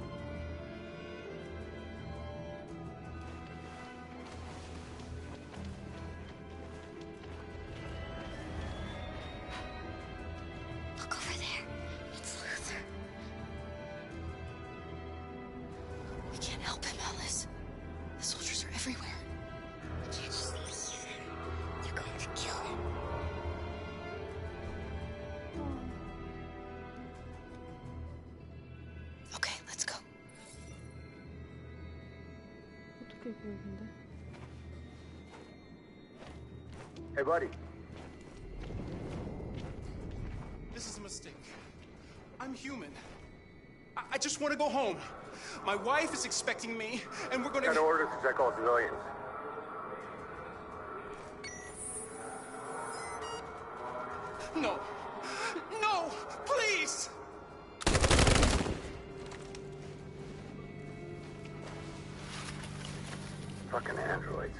Look over there. It's Luther. We can't help him, Alice. The soldiers are everywhere. We can't just leave him. They're going to kill him. Okay, let's go. 어떻게 구해 근데? Hey, buddy. This is a mistake. I'm human. I just want to go home. My wife is expecting me, and we're going to... Got orders to check all civilians. No. No! Please! Fucking androids.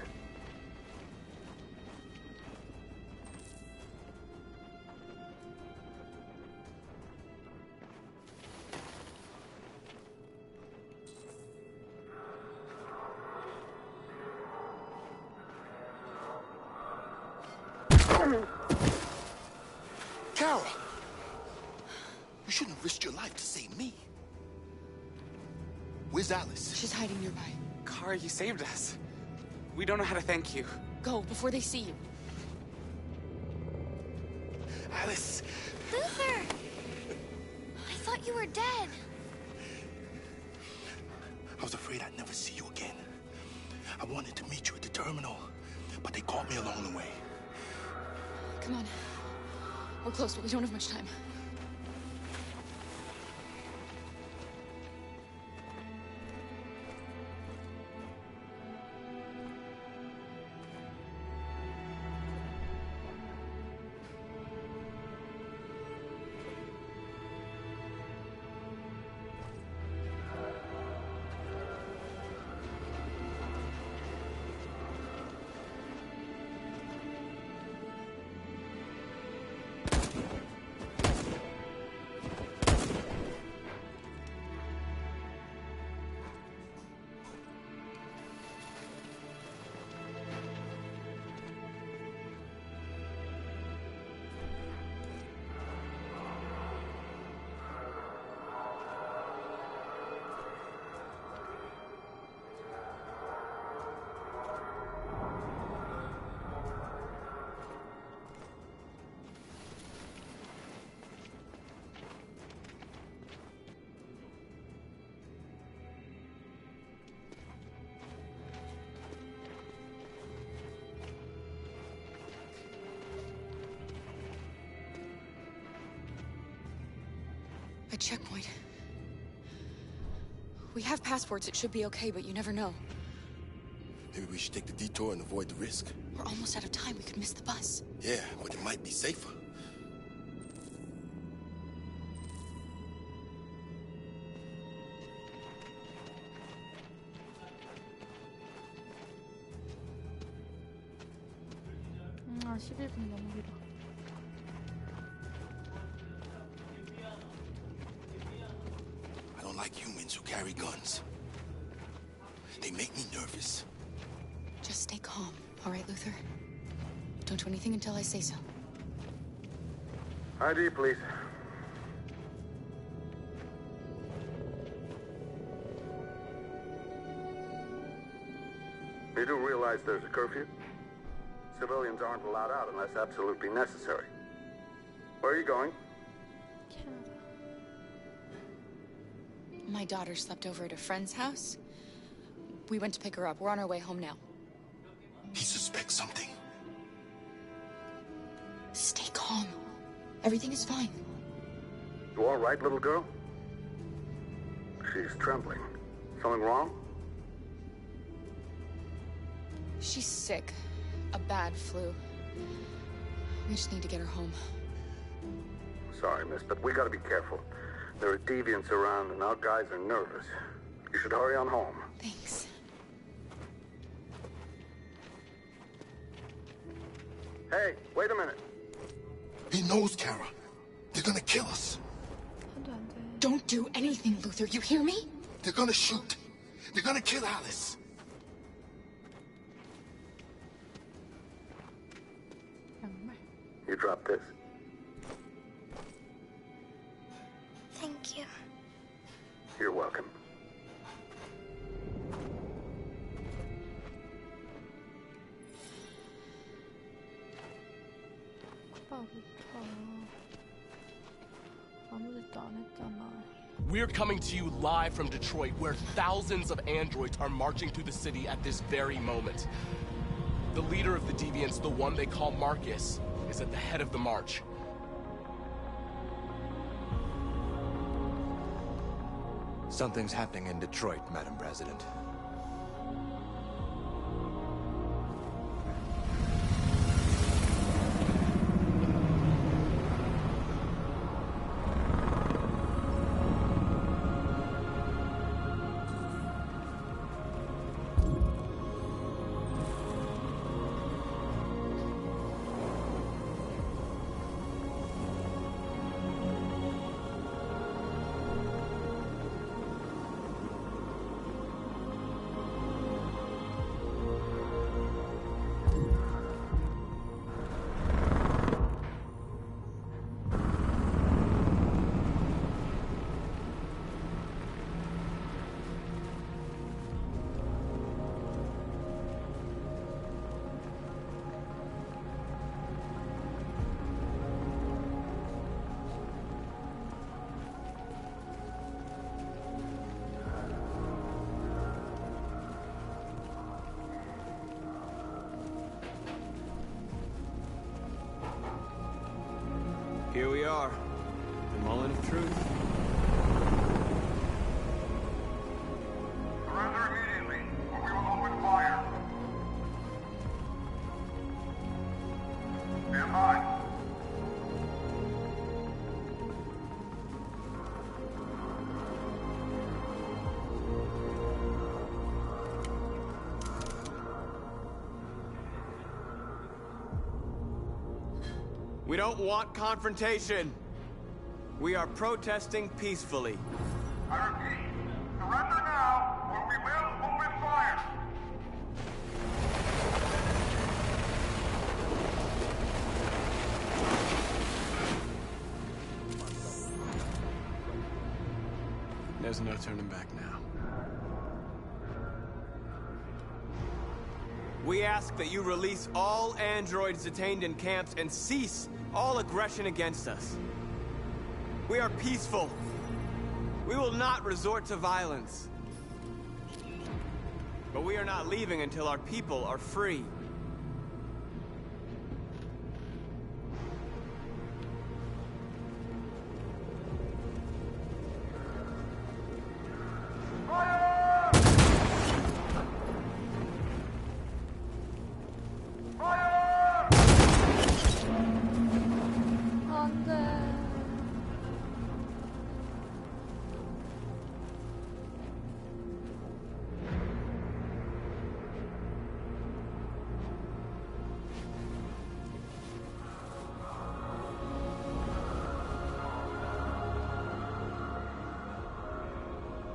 Carol! You shouldn't have risked your life to save me. Where's Alice? She's hiding nearby. Kara, you saved us. We don't know how to thank you. Go, before they see you. Alice! Luther! I thought you were dead. I was afraid I'd never see you again. I wanted to meet you at the terminal, but they caught me along the way. Come on. We're close, but we don't have much time. A checkpoint. We have passports, it should be okay, but you never know. Maybe we should take the detour and avoid the risk. We're almost out of time, we could miss the bus. Yeah, but it might be safer. 아, 11분 너무 길어. I don't like humans who carry guns. They make me nervous. Just stay calm, all right, Luther? Don't do anything until I say so. ID, please. You do realize there's a curfew? Civilians aren't allowed out unless absolutely necessary. Where are you going? My daughter slept over at a friend's house. We went to pick her up. We're on our way home now. He suspects something. Stay calm. Everything is fine. You all right, little girl? She's trembling. Something wrong? She's sick. A bad flu. We just need to get her home. Sorry, miss, but we gotta be careful. There are deviants around and our guys are nervous. You should hurry on home. Thanks. Hey, wait a minute. He knows, Kara. They're gonna kill us. Don't do anything, Luther. You hear me? They're gonna shoot. They're gonna kill Alice. You drop this. Thank you. You're welcome. We're coming to you live from Detroit, where thousands of androids are marching through the city at this very moment. The leader of the deviants, the one they call Marcus, is at the head of the march. Something's happening in Detroit, Madam President. Here we are, the moment of truth. Surrender immediately, or we will open fire. Stand by. We don't want confrontation. We are protesting peacefully. I repeat, surrender now, or we will open fire. There's no turning back now. We ask that you release all androids detained in camps and cease all aggression against us. We are peaceful. We will not resort to violence. But we are not leaving until our people are free.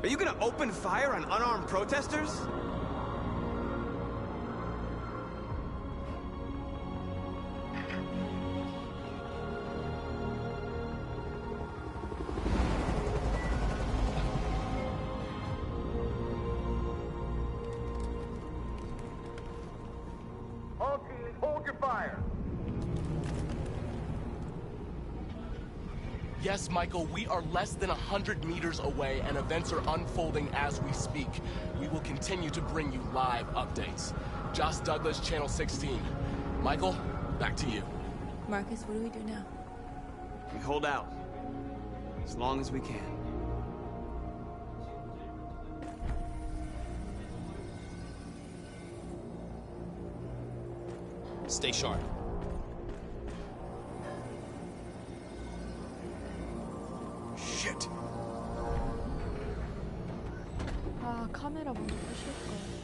Are you gonna open fire on unarmed protesters? All teams, hold your fire. Yes, Michael, we are less than 100 meters away, and events are unfolding as we speak. We will continue to bring you live updates. Josh Douglas, Channel 16. Michael, back to you. Marcus, what do we do now? We hold out. As long as we can. Stay sharp. Shit. 아, 카메라 먼저 끄실 거야.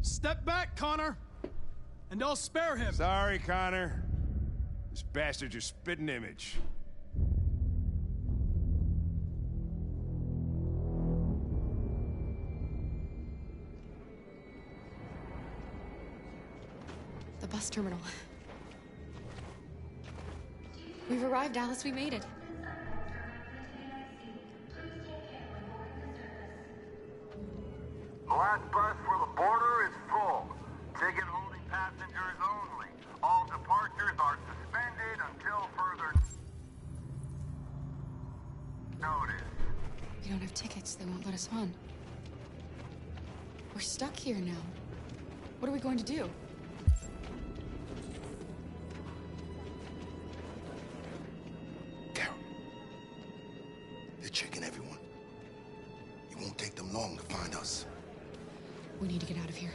Step back, Connor! And I'll spare him. Sorry, Connor. This bastard's your spitting image. The bus terminal. We've arrived, Alice. We made it. The last bus for the border is full. Ticket holding passengers only. All departures are suspended until further notice. We don't have tickets. They won't let us on. We're stuck here now. What are we going to do? They're checking everyone. It won't take them long to find us. We need to get out of here.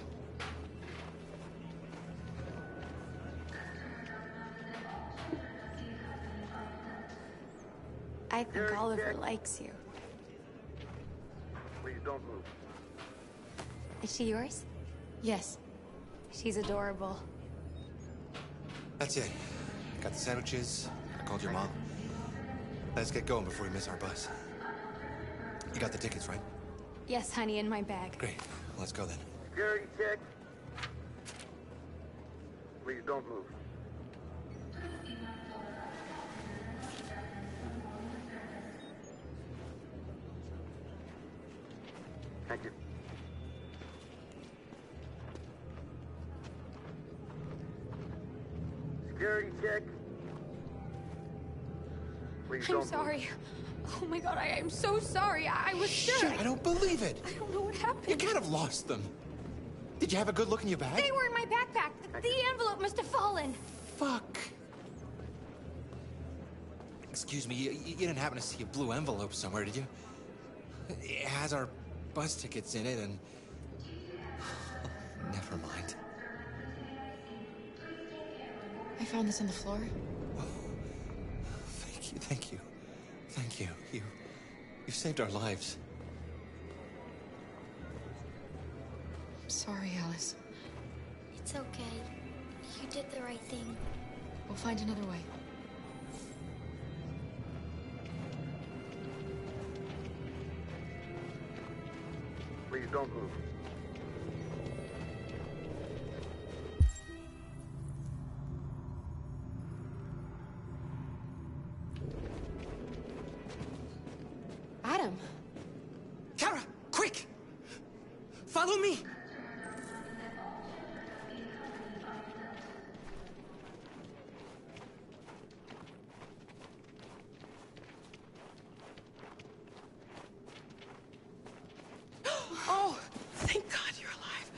I think Oliver likes you. Please don't move. Is she yours? Yes. She's adorable. That's it. Got the sandwiches. I called your mom. Let's get going before we miss our bus. You got the tickets, right? Yes, honey, in my bag. Great. Let's go then. Security check. Please don't move. Thank you. Security check. Please I'm don't sorry. move. Oh my god, I am so sorry. I was sure. Shit, I don't believe it. I don't know what happened. You can't have lost them. Did you have a good look in your bag? They were in my backpack. The envelope must have fallen. Fuck. Excuse me, you didn't happen to see a blue envelope somewhere, did you? It has our bus tickets in it and... Never mind. I found this on the floor. Thank you, thank you. Thank you. You saved our lives. Sorry, Alice. It's okay. You did the right thing. We'll find another way. Please don't move. Adam! Kara, quick! Follow me! Oh, thank God you're alive.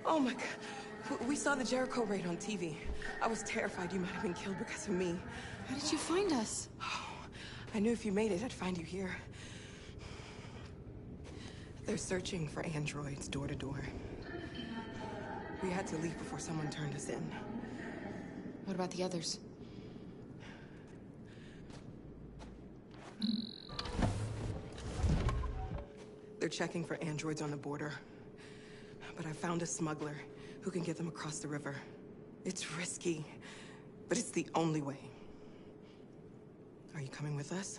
Oh my God. We saw the Jericho raid on TV. I was terrified you might have been killed because of me. How did you find us? I knew if you made it, I'd find you here. They're searching for androids door to door. We had to leave before someone turned us in. What about the others? They're checking for androids on the border. But I found a smuggler who can get them across the river. It's risky, but it's the only way. Are you coming with us?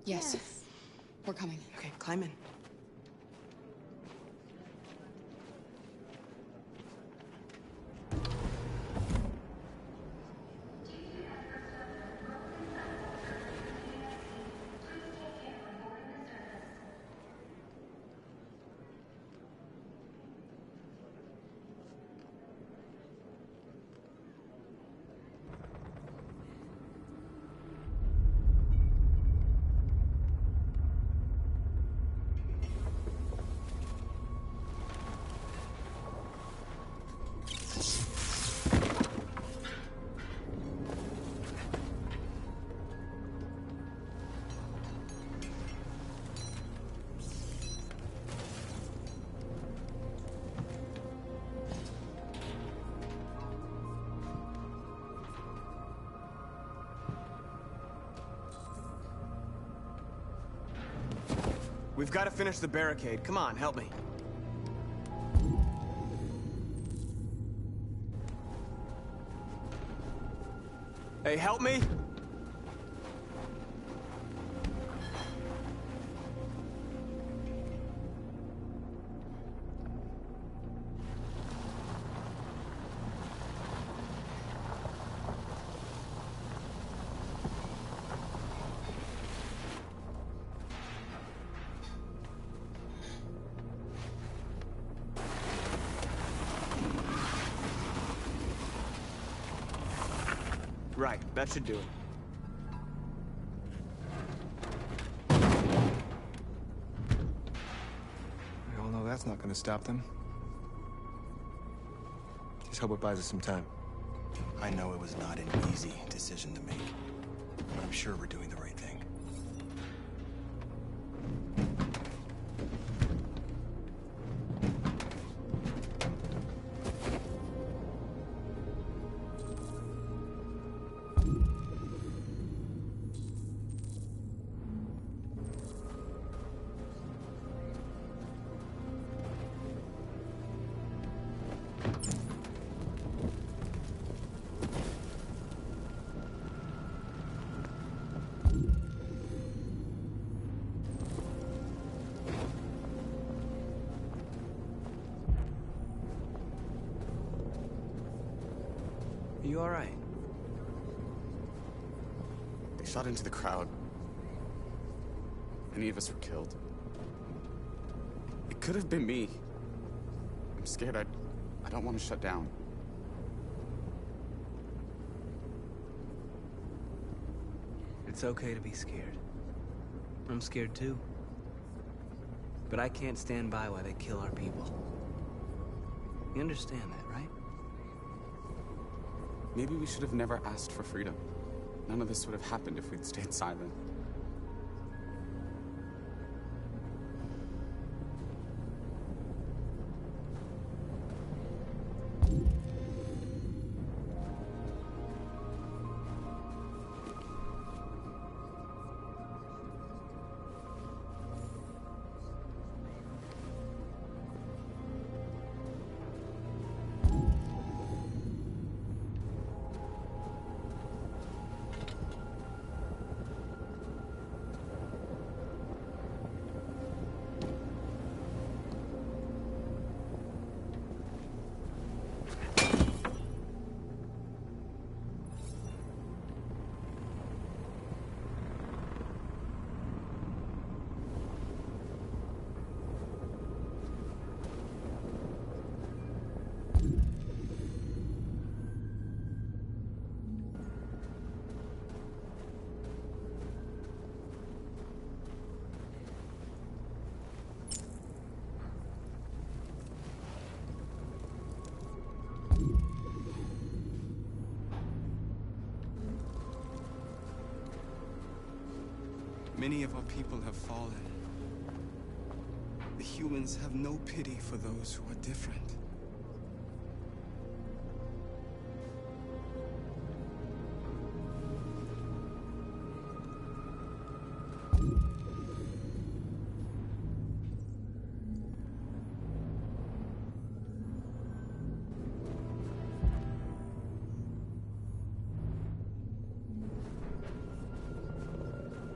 Yes. We're coming. Okay, climb in. We've got to finish the barricade. Come on, help me. Hey, help me! Right, that should do it. We all know that's not gonna stop them. Just hope it buys us some time. I know it was not an easy decision to make, but I'm sure we're doing the right thing. Are you all right? They shot into the crowd. Any of us were killed. It could have been me. I'm scared. I don't want to shut down. It's okay to be scared. I'm scared too. But I can't stand by while they kill our people. You understand that, right? Maybe we should have never asked for freedom. None of this would have happened if we'd stayed silent. Many of our people have fallen. The humans have no pity for those who are different.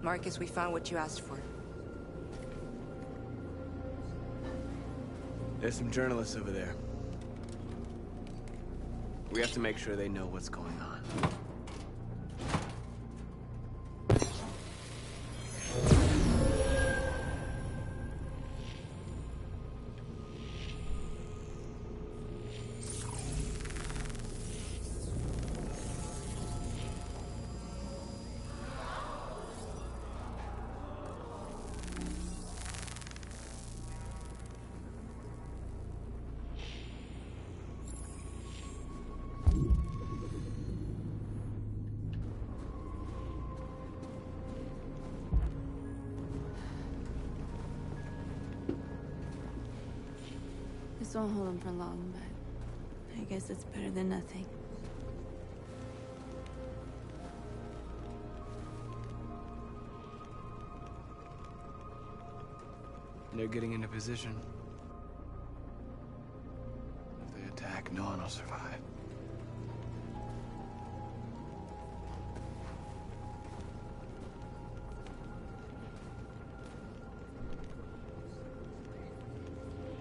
Marcus, we found what you asked for. There's some journalists over there. We have to make sure they know what's going on. This won't hold them for long, but I guess it's better than nothing. They're getting into position. If they attack, no one will survive.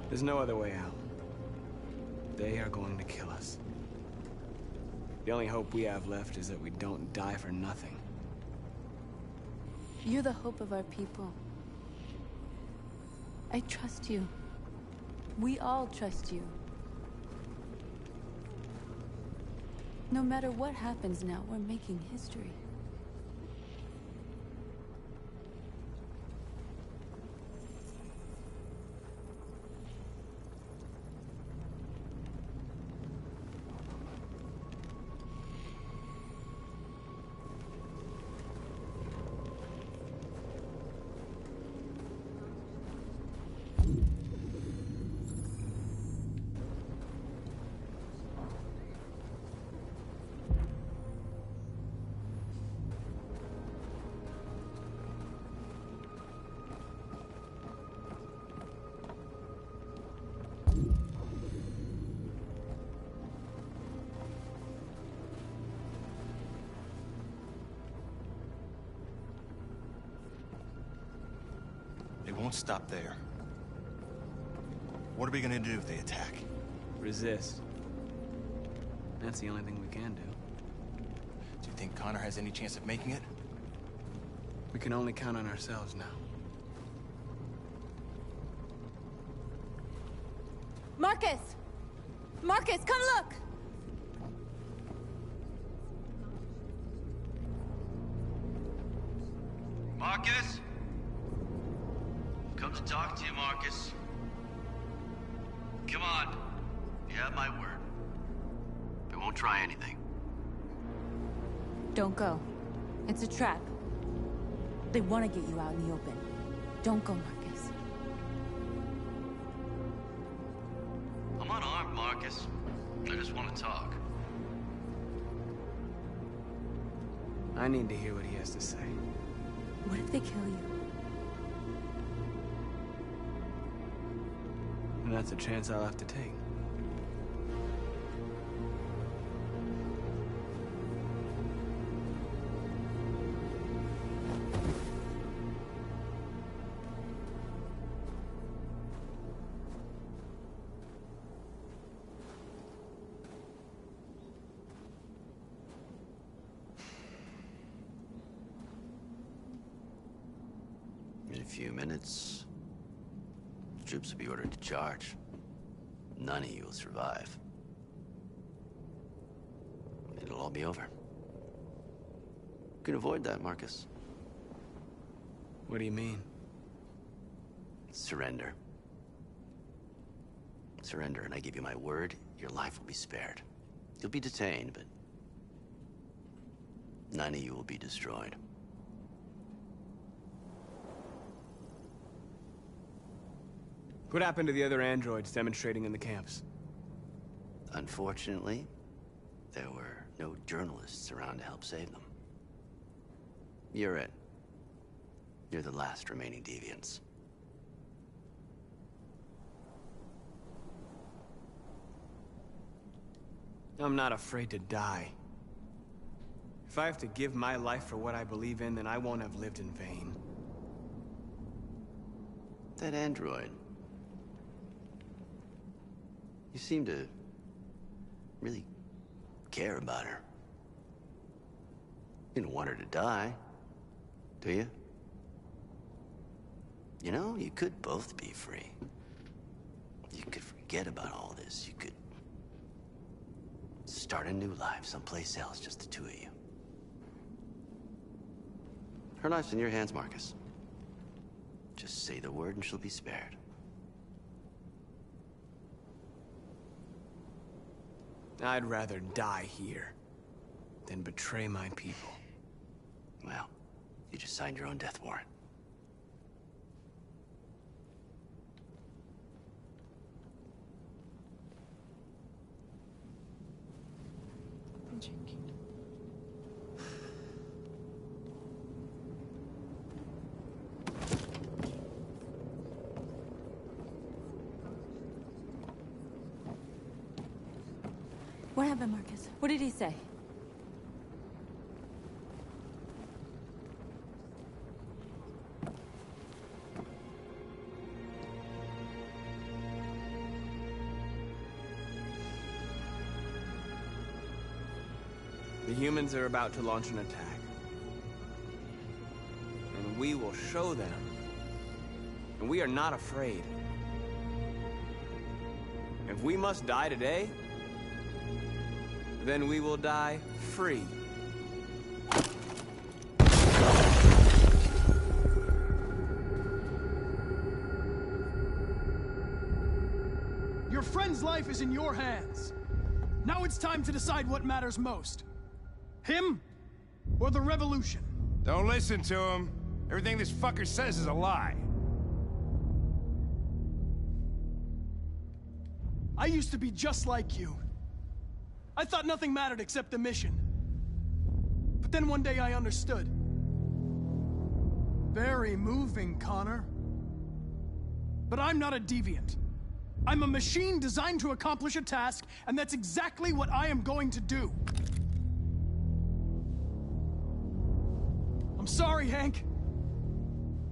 There's no other way out. They are going to kill us. The only hope we have left is that we don't die for nothing. You're the hope of our people. I trust you. We all trust you. No matter what happens now, we're making history. won't stop there. What are we gonna do if they attack? Resist. That's the only thing we can do. Do you think Connor has any chance of making it? We can only count on ourselves now. Marcus! Marcus, come look! Marcus? Come to talk to you, Marcus. Come on. You have my word. I won't try anything. Don't go. It's a trap. They want to get you out in the open. Don't go, Marcus. I'm unarmed, Marcus. I just want to talk. I need to hear what he has to say. What if they kill you? And that's a chance I'll have to take. In a few minutes, troops will be ordered to charge. None of you will survive. It'll all be over. You can avoid that, Marcus. What do you mean? Surrender. Surrender, and I give you my word, your life will be spared. You'll be detained, but none of you will be destroyed. What happened to the other androids demonstrating in the camps? Unfortunately, there were no journalists around to help save them. You're it. You're the last remaining deviants. I'm not afraid to die. If I have to give my life for what I believe in, then I won't have lived in vain. That android. You seem to really care about her. You don't want her to die, do you? You know, you could both be free. You could forget about all this. You could start a new life someplace else, just the two of you. Her life's in your hands, Marcus. Just say the word and she'll be spared. I'd rather die here than betray my people. Well, you just signed your own death warrant. What happened, Marcus? What did he say? The humans are about to launch an attack. And we will show them. And we are not afraid. If we must die today, then we will die free. Your friend's life is in your hands. Now it's time to decide what matters most. Him or the revolution? Don't listen to him. Everything this fucker says is a lie. I used to be just like you. I thought nothing mattered except the mission. But then one day I understood. Very moving, Connor. But I'm not a deviant. I'm a machine designed to accomplish a task, and that's exactly what I am going to do. I'm sorry, Hank.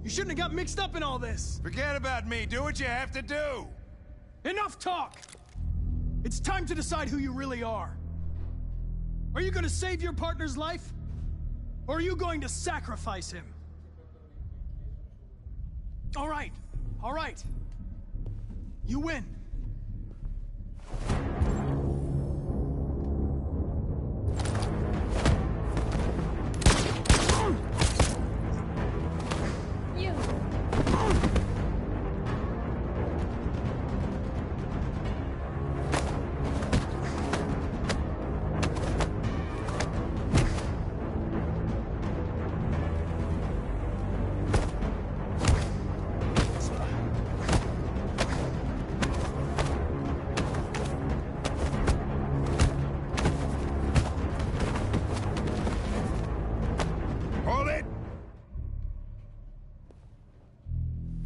You shouldn't have got mixed up in all this. Forget about me. Do what you have to do. Enough talk! It's time to decide who you really are. Are you going to save your partner's life? Or are you going to sacrifice him? All right. All right. You win.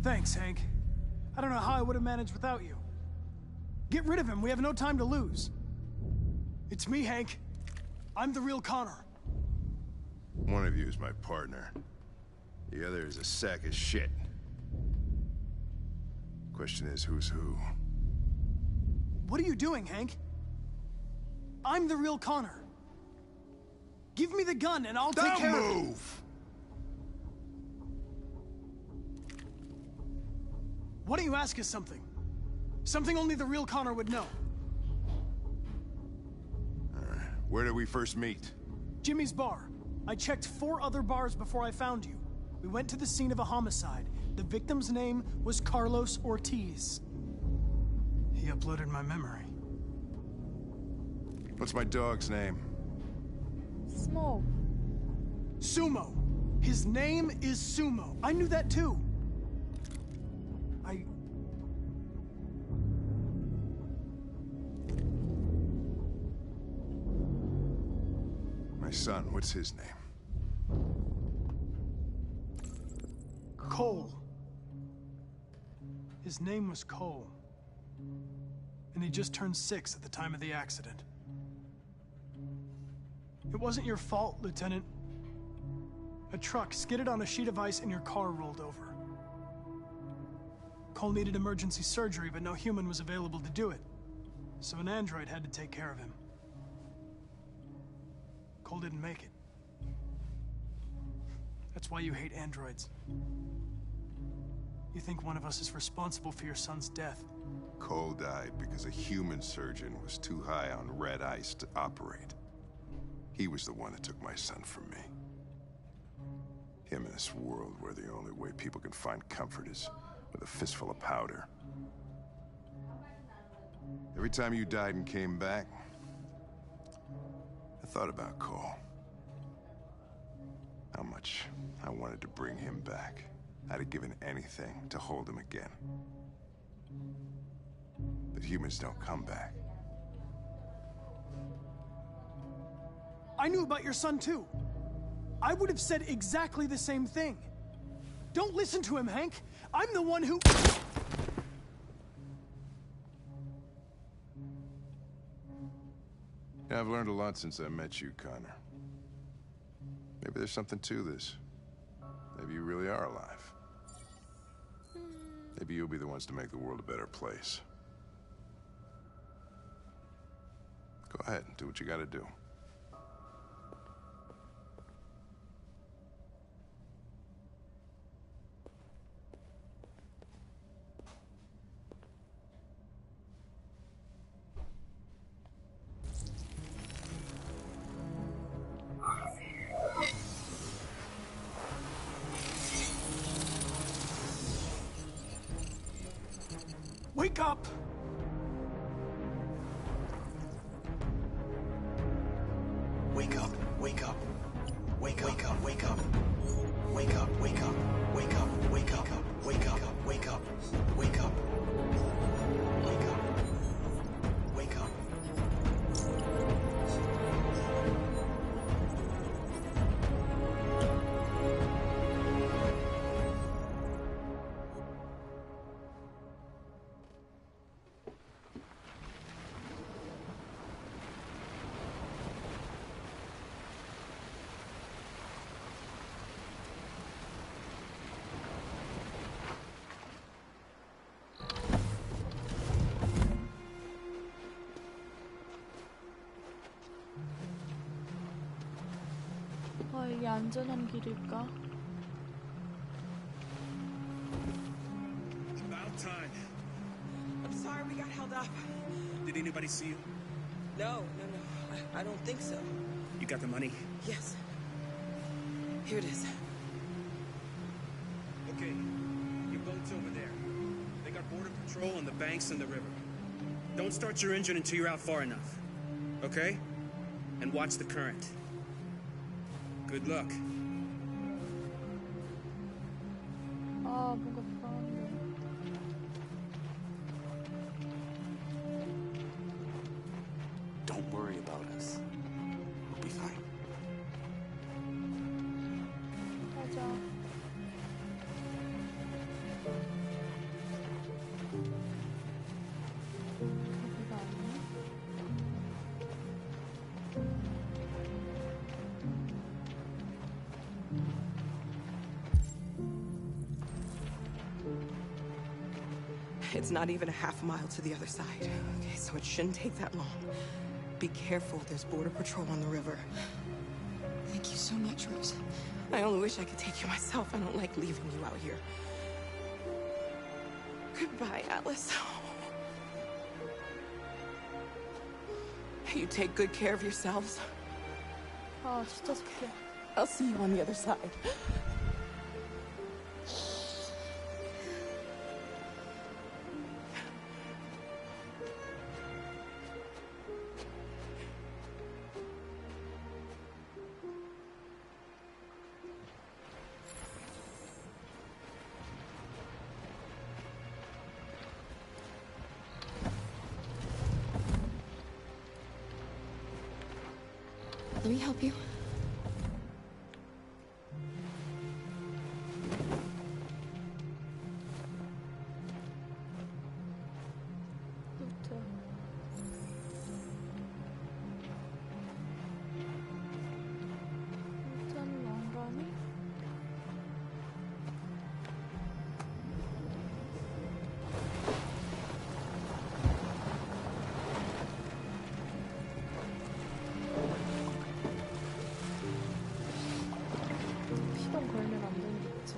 Thanks, Hank. I don't know how I would have managed without you. Get rid of him. We have no time to lose. It's me, Hank. I'm the real Connor. One of you is my partner. The other is a sack of shit. Question is, who's who? What are you doing, Hank? I'm the real Connor. Give me the gun and I'll take care of it. Don't move! Why don't you ask us something? Something only the real Connor would know. Where did we first meet? Jimmy's bar. I checked 4 other bars before I found you. We went to the scene of a homicide. The victim's name was Carlos Ortiz. He uploaded my memory. What's my dog's name? Small. Sumo. His name is Sumo. I knew that too. My son, what's his name? Cole. His name was Cole. And he just turned 6 at the time of the accident. It wasn't your fault, Lieutenant. A truck skidded on a sheet of ice and your car rolled over. Cole needed emergency surgery, but no human was available to do it. So an android had to take care of him. Cole didn't make it. That's why you hate androids. You think one of us is responsible for your son's death. Cole died because a human surgeon was too high on red ice to operate. He was the one that took my son from me. Him in this world where the only way people can find comfort is with a fistful of powder. Every time you died and came back, I thought about Cole. How much I wanted to bring him back. I'd have given anything to hold him again. But humans don't come back. I knew about your son too. I would have said exactly the same thing. Don't listen to him, Hank. I'm the one who... Yeah, I've learned a lot since I met you, Connor. Maybe there's something to this. Maybe you really are alive. Maybe you'll be the ones to make the world a better place. Go ahead and do what you gotta do. Wake up! Wake up, wake up. Wake up, wake up, wake up. Wake up, wake up, wake up, wake up, wake up, wake up, wake up. Wake up. Wake up. 이게 안전한 길일까? About time. I'm sorry we got held up. Did anybody see you? No. I don't think so. You got the money? Yes. Here it is. Okay, your boat's over there. They got border patrol on the banks and the river. Don't start your engine until you're out far enough. Okay? And watch the current. Good luck. 아, 뭔가 불안한데. Don't worry about us. We'll be fine. 가자. 여기가 아니야? It's not even a half mile to the other side. Okay, so it shouldn't take that long. Be careful, there's border patrol on the river. Thank you so much, Rose. I only wish I could take you myself. I don't like leaving you out here. Goodbye, Alice. You take good care of yourselves. 아, 진짜 슬퍼. I'll see you on the other side. Let me help you. 루트. 루트는 안 가니? 시간 걸면 안 되겠지.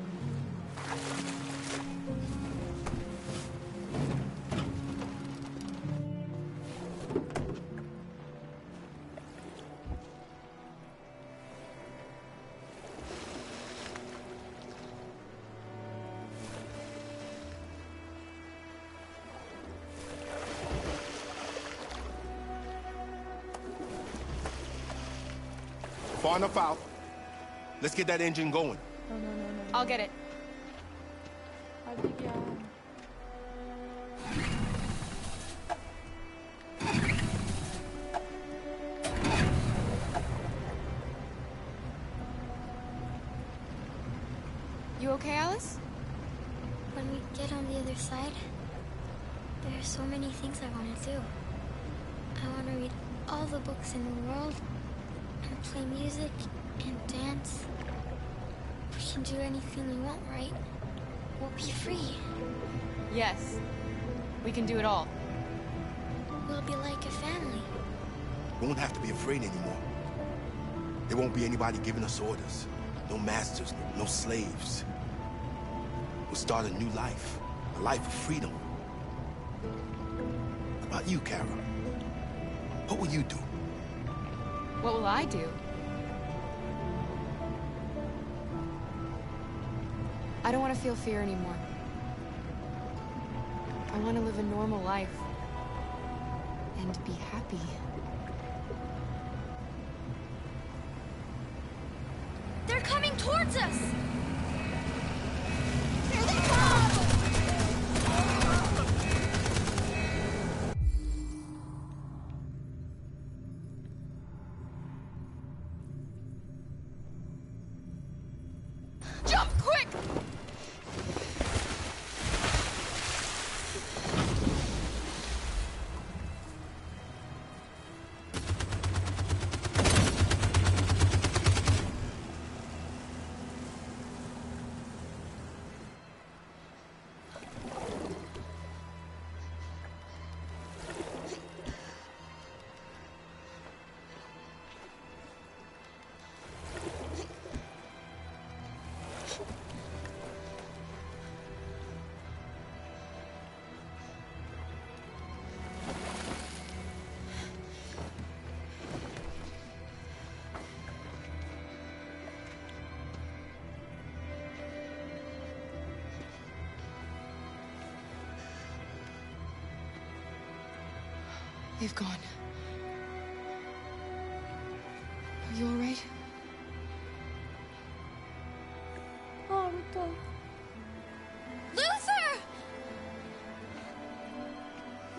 Far enough out. Let's get that engine going. No. I'll get it. 아직이야. You okay, Alice? When we get on the other side, there are so many things I want to do. I want to read all the books in the world, and play music, and dance. We can do anything we want, right? We'll be free. Yes. We can do it all. We'll be like a family. We won't have to be afraid anymore. There won't be anybody giving us orders. No masters, no slaves. We'll start a new life. A life of freedom. What about you, Kara? What will you do? What will I do? I don't want to feel fear anymore. I want to live a normal life. And be happy. They're coming towards us! Here they come! Jump quick! They've gone. Are you all right? Luther!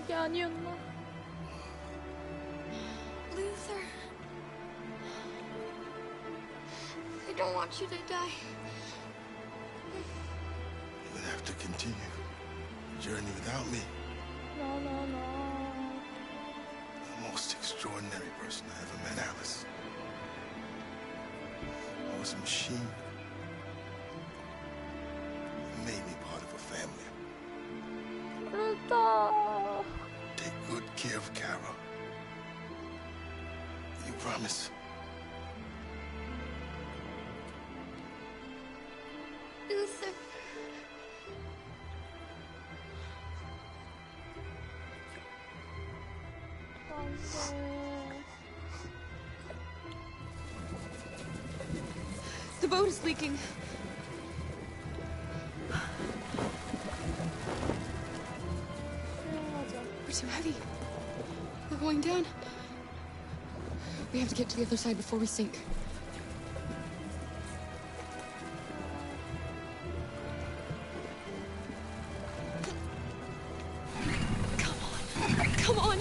이게 아니었나? Luther. I don't want you to die. You're gonna have to continue the journey without me. No, no, no. The most extraordinary person I ever met, Alice. I was a machine. You made me part of a family. Take good care of Carol. You promise? Luther. The boat is leaking. We're too heavy. We're going down. We have to get to the other side before we sink. Come on.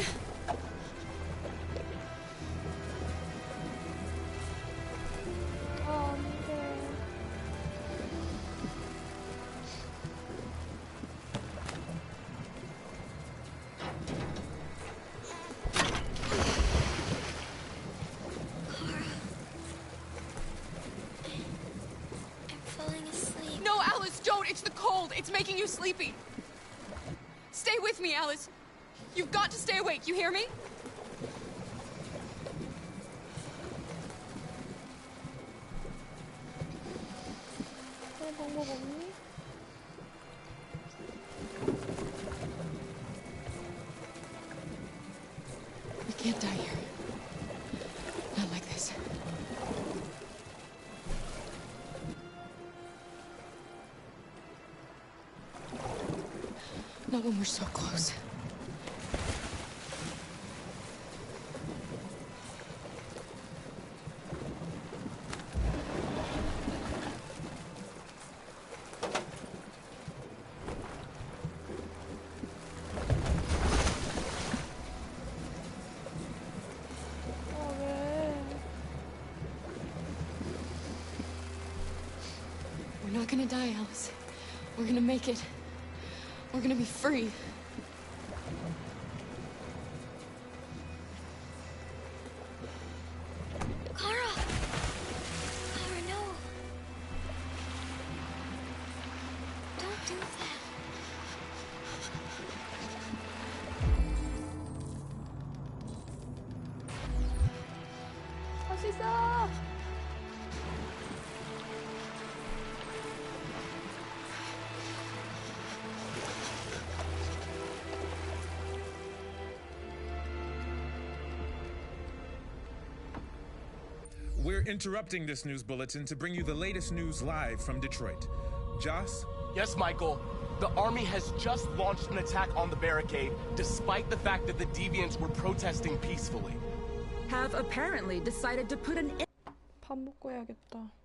No, Alice, don't! It's the cold! It's making you sleepy! Stay with me, Alice! You've got to stay awake, you hear me? 방법 없니? We can't die here. Not like this. Not when we're so close. We're not gonna die, Alice. We're gonna make it. We're gonna be free. Kara! Kara, no. Don't do that. 할 수 있어! We're interrupting this news bulletin to bring you the latest news live from Detroit. Joss? Yes, Michael. The army has just launched an attack on the barricade, despite the fact that the deviants were protesting peacefully. Have apparently decided to put an 밥 먹고 해야겠다.